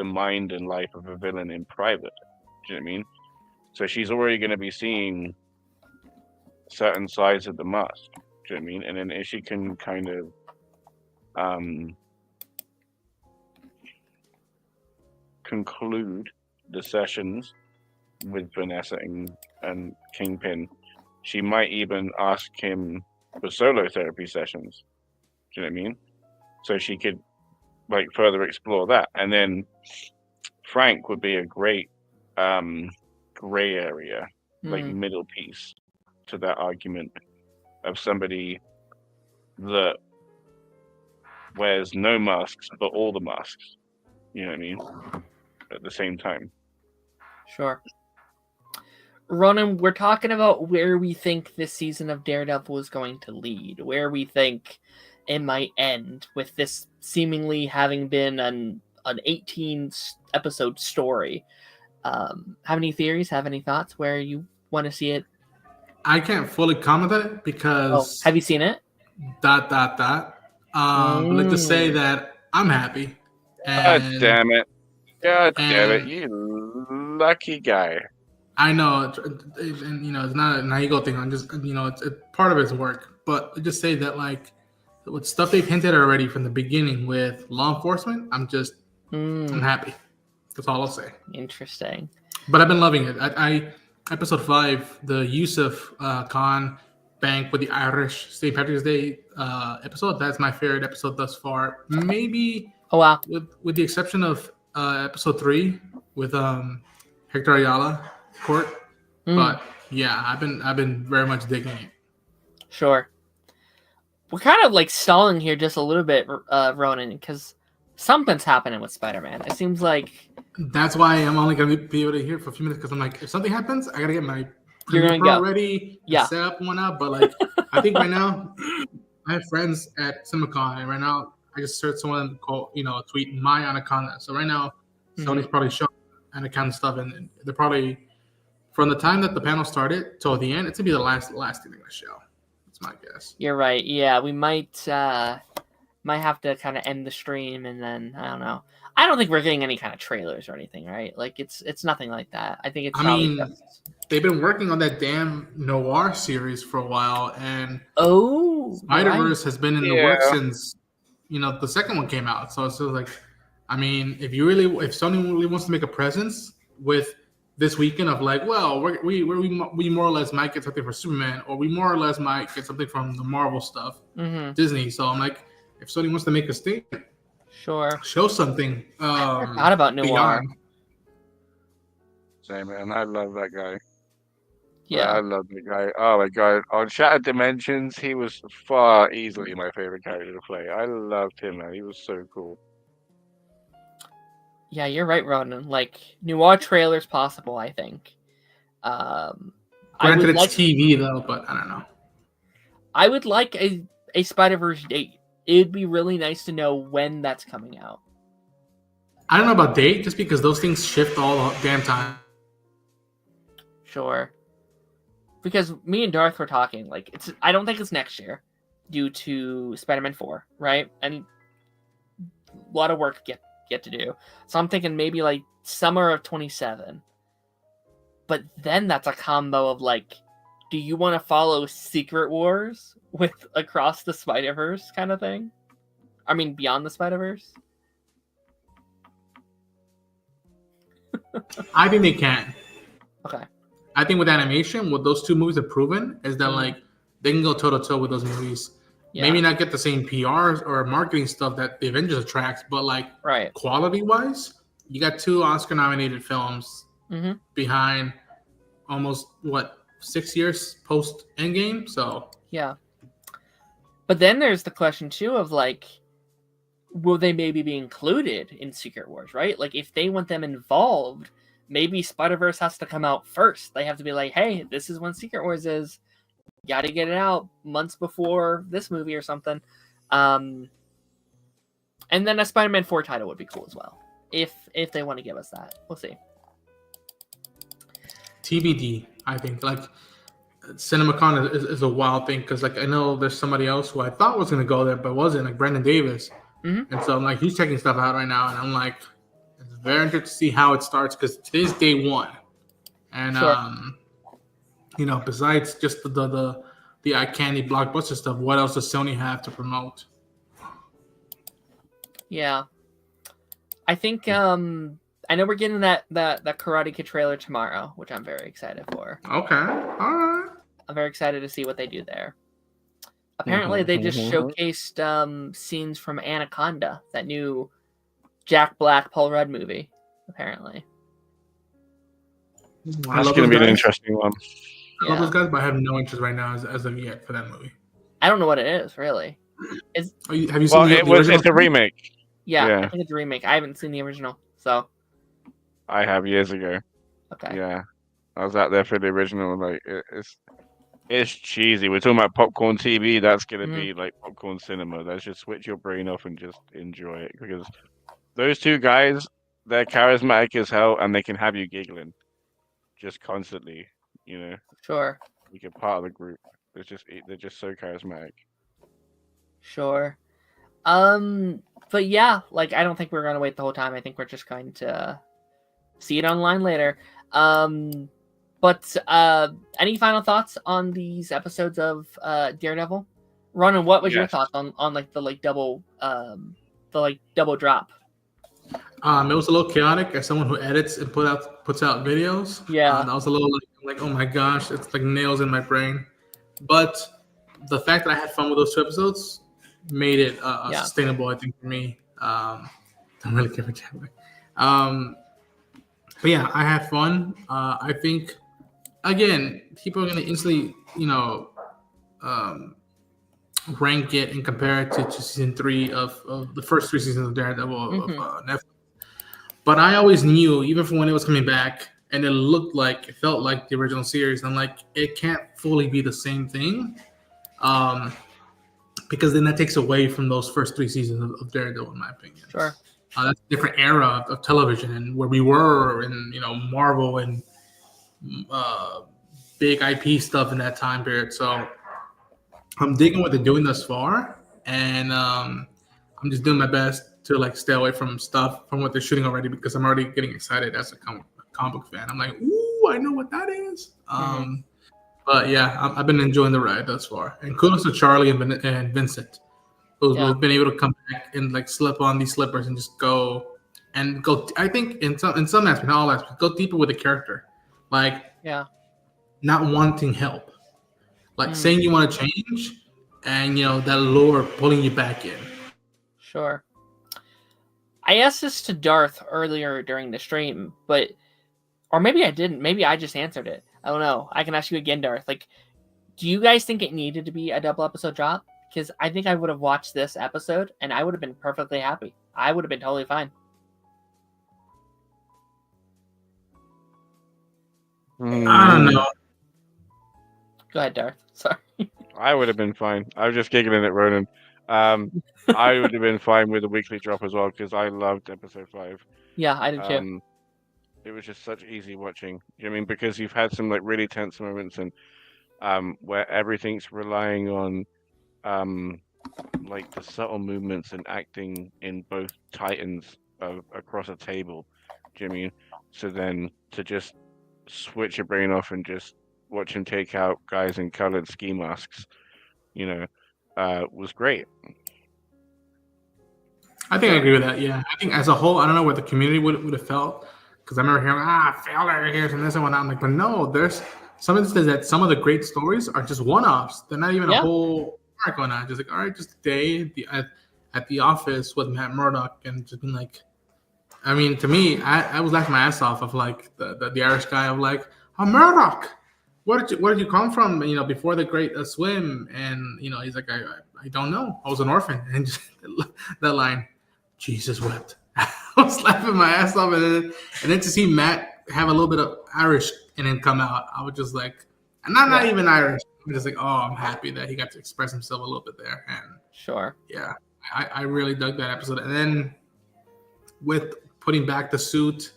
mind and life of a villain in private. Do you know what I mean? So she's already going to be seeing certain sides of the mask. Do you know what I mean? And then if she can kind of conclude the sessions with Vanessa and Kingpin, she might even ask him for solo therapy sessions. Do you know what I mean? So she could like further explore that. And then Frank would be a great gray area, like middle piece to that argument of somebody that wears no masks but all the masks. You know what I mean? At the same time. Sure. Ronan, we're talking about where we think this season of Daredevil is going to lead, where we think it might end with this seemingly having been an 18 episode story. Have any theories? Have any thoughts where you want to see it? I can't fully comment on it because have you seen it? But let's just say that I'm happy. God damn it! God damn it! You lucky guy. I know, and it's not an ego thing. I'm just, it's part of it's work. But just say that, like, with stuff they've hinted already from the beginning with law enforcement, I'm happy. That's all I'll say. Interesting. But I've been loving it. I episode 5, the Yusuf Khan bank with the Irish St. Patrick's Day episode. That's my favorite episode thus far. Maybe. Oh wow. With the exception of episode 3 with Hector Ayala Court. But yeah, I've been very much digging it. Sure. We're kind of like stalling here just a little bit, Ronan, because something's happening with Spider-Man. It seems like that's why I'm only gonna be able to hear for a few minutes because I'm like, if something happens, I gotta get my Premiere Pro ready, set up one up. But like, I think right now, I have friends at CinemaCon, and right now I just heard someone tweet my Anaconda. So right now, Sony's probably showing Anaconda stuff, and they're probably from the time that the panel started till the end, it's gonna be the last thing they're gonna show. That's my guess. You're right. Yeah, we might have to kind of end the stream, and then I don't know. I don't think we're getting any kind of trailers or anything, right? Like it's nothing like that. I think it's. They've been working on that damn noir series for a while, and Spider-Verse has been in the works since the second one came out. So it's like, I mean, if Sony really wants to make a presence with this weekend of like, well, we more or less might get something for Superman, or we more or less might get something from the Marvel stuff, Disney. So I'm like, if Sony wants to make a statement, sure, show something. Not about noir. Beyond. Same, man. I love that guy. Yeah, I love the guy. Oh my god! On Shattered Dimensions, he was far easily my favorite character to play. I loved him, man. He was so cool. Yeah, you're right, Ronan. Like noir trailers possible, I think. I Granted, it's TV though, but I don't know. I would like a Spider-Verse date. It'd be really nice to know when that's coming out. I don't know about date, just because those things shift all the damn time. Sure. Because me and Darth were talking, like, I don't think it's next year, due to Spider-Man 4, right? And a lot of work get to do. So I'm thinking maybe like summer of 27. But then that's a combo of like, do you want to follow Secret Wars with Across the Spider-Verse kind of thing? I mean, Beyond the Spider-Verse? I think they can. Okay. I think with animation, what those two movies have proven is that like they can go toe to toe with those movies. Yeah. Maybe not get the same PRs or marketing stuff that the Avengers attracts, but like quality wise, you got 2 Oscar nominated films behind almost 6 years post Endgame. So yeah. But then there's the question too of like, will they maybe be included in Secret Wars, right? Like if they want them involved, maybe Spider-Verse has to come out first. They have to be like, hey, this is when Secret Wars is. Got to get it out months before this movie or something. And then a Spider-Man 4 title would be cool as well. If they want to give us that. We'll see. TBD, I think. Like, CinemaCon is a wild thing because, like, I know there's somebody else who I thought was going to go there but wasn't, like Brandon Davis. And so I'm like, he's checking stuff out right now. And I'm like, it's very interesting to see how it starts because today's day 1. And, you know, besides just the eye candy blockbuster stuff, what else does Sony have to promote? Yeah, I think I know we're getting that Karate Kid trailer tomorrow, which I'm very excited for. Okay, all right. I'm very excited to see what they do there. Apparently, they just showcased scenes from Anaconda, that new Jack Black, Paul Rudd movie. Apparently, that's going to be an interesting one. I love those guys, but I have no interest right now as of yet for that movie. I don't know what it is, really. Have you seen the original? It's a remake. Yeah, I think it's a remake. I haven't seen the original, so. I have years ago. Okay. Yeah, I was out there for the original. Like it's cheesy. We're talking about popcorn TV. That's gonna be like popcorn cinema. Let's just switch your brain off and just enjoy it because those 2 guys, they're charismatic as hell, and they can have you giggling just constantly. You know. Sure. You get part of the group. They're just so charismatic. Sure. But yeah, like I don't think we're gonna wait the whole time. I think we're just going to see it online later. But any final thoughts on these episodes of Daredevil? Ronan, what was your thoughts on like the double drop? It was a little chaotic as someone who edits and puts out videos. Yeah. That was a little like, oh my gosh, it's like nails in my brain. But the fact that I had fun with those 2 episodes made it sustainable, I think, for me. Don't really care for Jack. But yeah, I had fun. I think, again, people are going to instantly, rank it and compare it to season 3 of the first 3 seasons of Daredevil of Netflix. But I always knew, even from when it was coming back, and it felt like the original series. I'm like, it can't fully be the same thing, because then that takes away from those first 3 seasons of Daredevil, in my opinion. Sure. That's a different era of television and where we were, and Marvel and big IP stuff in that time period. So I'm digging what they're doing thus far, and I'm just doing my best to like stay away from stuff from what they're shooting already because I'm already getting excited as a comic book fan. I'm like, ooh, I know what that is. But yeah, I've been enjoying the ride thus far, and kudos to Charlie and Vincent, who've been able to come back and like slip on these slippers and just go. I think in some aspects, not all aspects, go deeper with the character, like not wanting help, like saying you want to change, and that lure pulling you back in. Sure. I asked this to Darth earlier during the stream, or maybe I didn't. Maybe I just answered it. I don't know. I can ask you again, Darth. Like, do you guys think it needed to be a double episode drop? Because I think I would have watched this episode and I would have been perfectly happy. I would have been totally fine. I don't know. Go ahead, Darth. Sorry. I would have been fine. I was just giggling at Ronan. I would have been fine with a weekly drop as well because I loved episode 5. Yeah, I did too. It was just such easy watching. You know what I mean? Because you've had some like really tense moments and where everything's relying on like the subtle movements and acting in both Titans across a table. Do you know what I mean? So then to just switch your brain off and just watch him take out guys in colored ski masks, you know, was great. I think I agree with that. Yeah, I think as a whole, I don't know what the community would have felt because I remember hearing failure here's and this and whatnot. I'm like, but no, there's some instances that some of the great stories are just one-offs. They're not even a whole arc going on. Just like, all right, just a day at the office with Matt Murdock and just being like, I mean, to me, I was laughing my ass off of like the Irish guy of like, Murdoch, where did you come from? You know, before the Great Swim, and you know, he's like, I don't know, I was an orphan, and just that line, Jesus wept. I was laughing my ass off, and then to see Matt have a little bit of Irish and then come out, I was just like, and I'm not even Irish. I'm just like, oh, I'm happy that he got to express himself a little bit there, and yeah, I really dug that episode, and then with putting back the suit,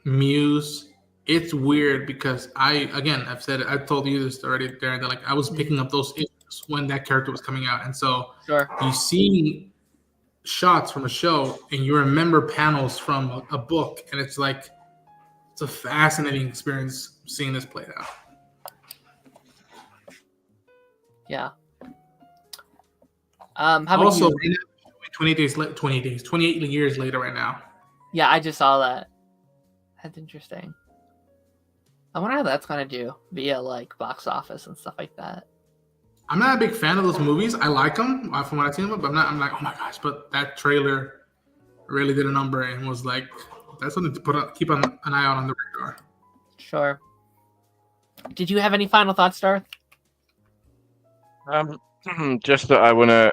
Muse. It's weird because I've told you this already, Darren, that like I was picking up those issues when that character was coming out, and so you see shots from a show and you remember panels from a book, and it's like it's a fascinating experience seeing this played out. Yeah. How about also, you? 28 years later right now. Yeah, I just saw that. That's interesting. I wonder how that's gonna do via like box office and stuff like that. I'm not a big fan of those movies. I like them from what I've seen, but I'm like, oh my gosh! But that trailer really did a number and was like, that's something to keep an eye out on the radar. Sure. Did you have any final thoughts, Darth? Just that I want to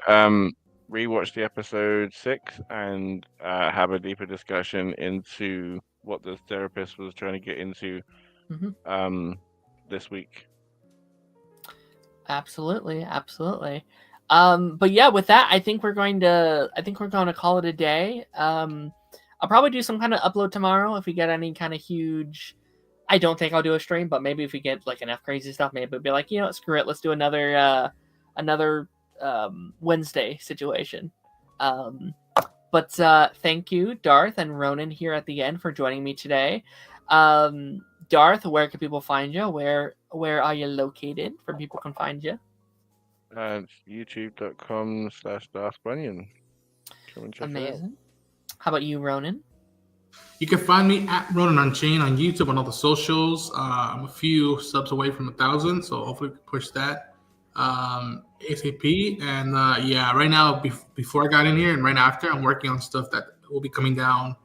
rewatch the episode 6 and have a deeper discussion into what the therapist was trying to get into this week. Absolutely. But yeah, with that, I think we're going to call it a day. I'll probably do some kind of upload tomorrow if we get any kind of huge. I don't think I'll do a stream, but maybe if we get like enough crazy stuff, maybe it'll be like, you know, screw it, let's do another Wednesday situation. But thank you, Darth and Ronan here at the end for joining me today. Darth, where can people find you? Where are you located? Where people can find you? It's youtube.com/DarthBunyan. Come and check Amazing. it out. How about you, Ronan? You can find me at Ronan Unchained on YouTube on all the socials. I'm a few subs away from 1,000, so hopefully we can push that ASAP. And right now, before I got in here and right after, I'm working on stuff that will be coming down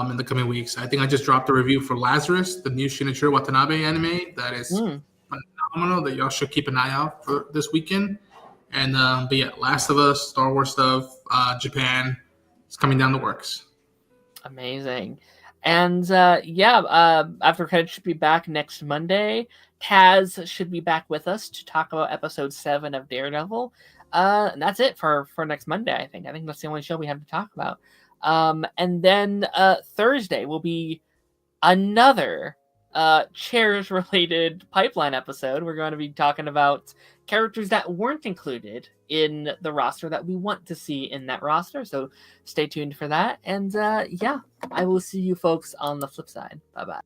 in the coming weeks. I think I just dropped a review for Lazarus, the new Shinichiro Watanabe anime that is phenomenal, that y'all should keep an eye out for this weekend. And but yeah, Last of Us, Star Wars stuff, Japan, it's coming down the works. Amazing. And After Credit should be back next Monday. Kaz should be back with us to talk about episode 7 of Daredevil. And that's it for next Monday, I think. I think that's the only show we have to talk about. And then Thursday will be another Chairs-related pipeline episode. We're going to be talking about characters that weren't included in the roster that we want to see in that roster. So stay tuned for that. And I will see you folks on the flip side. Bye-bye.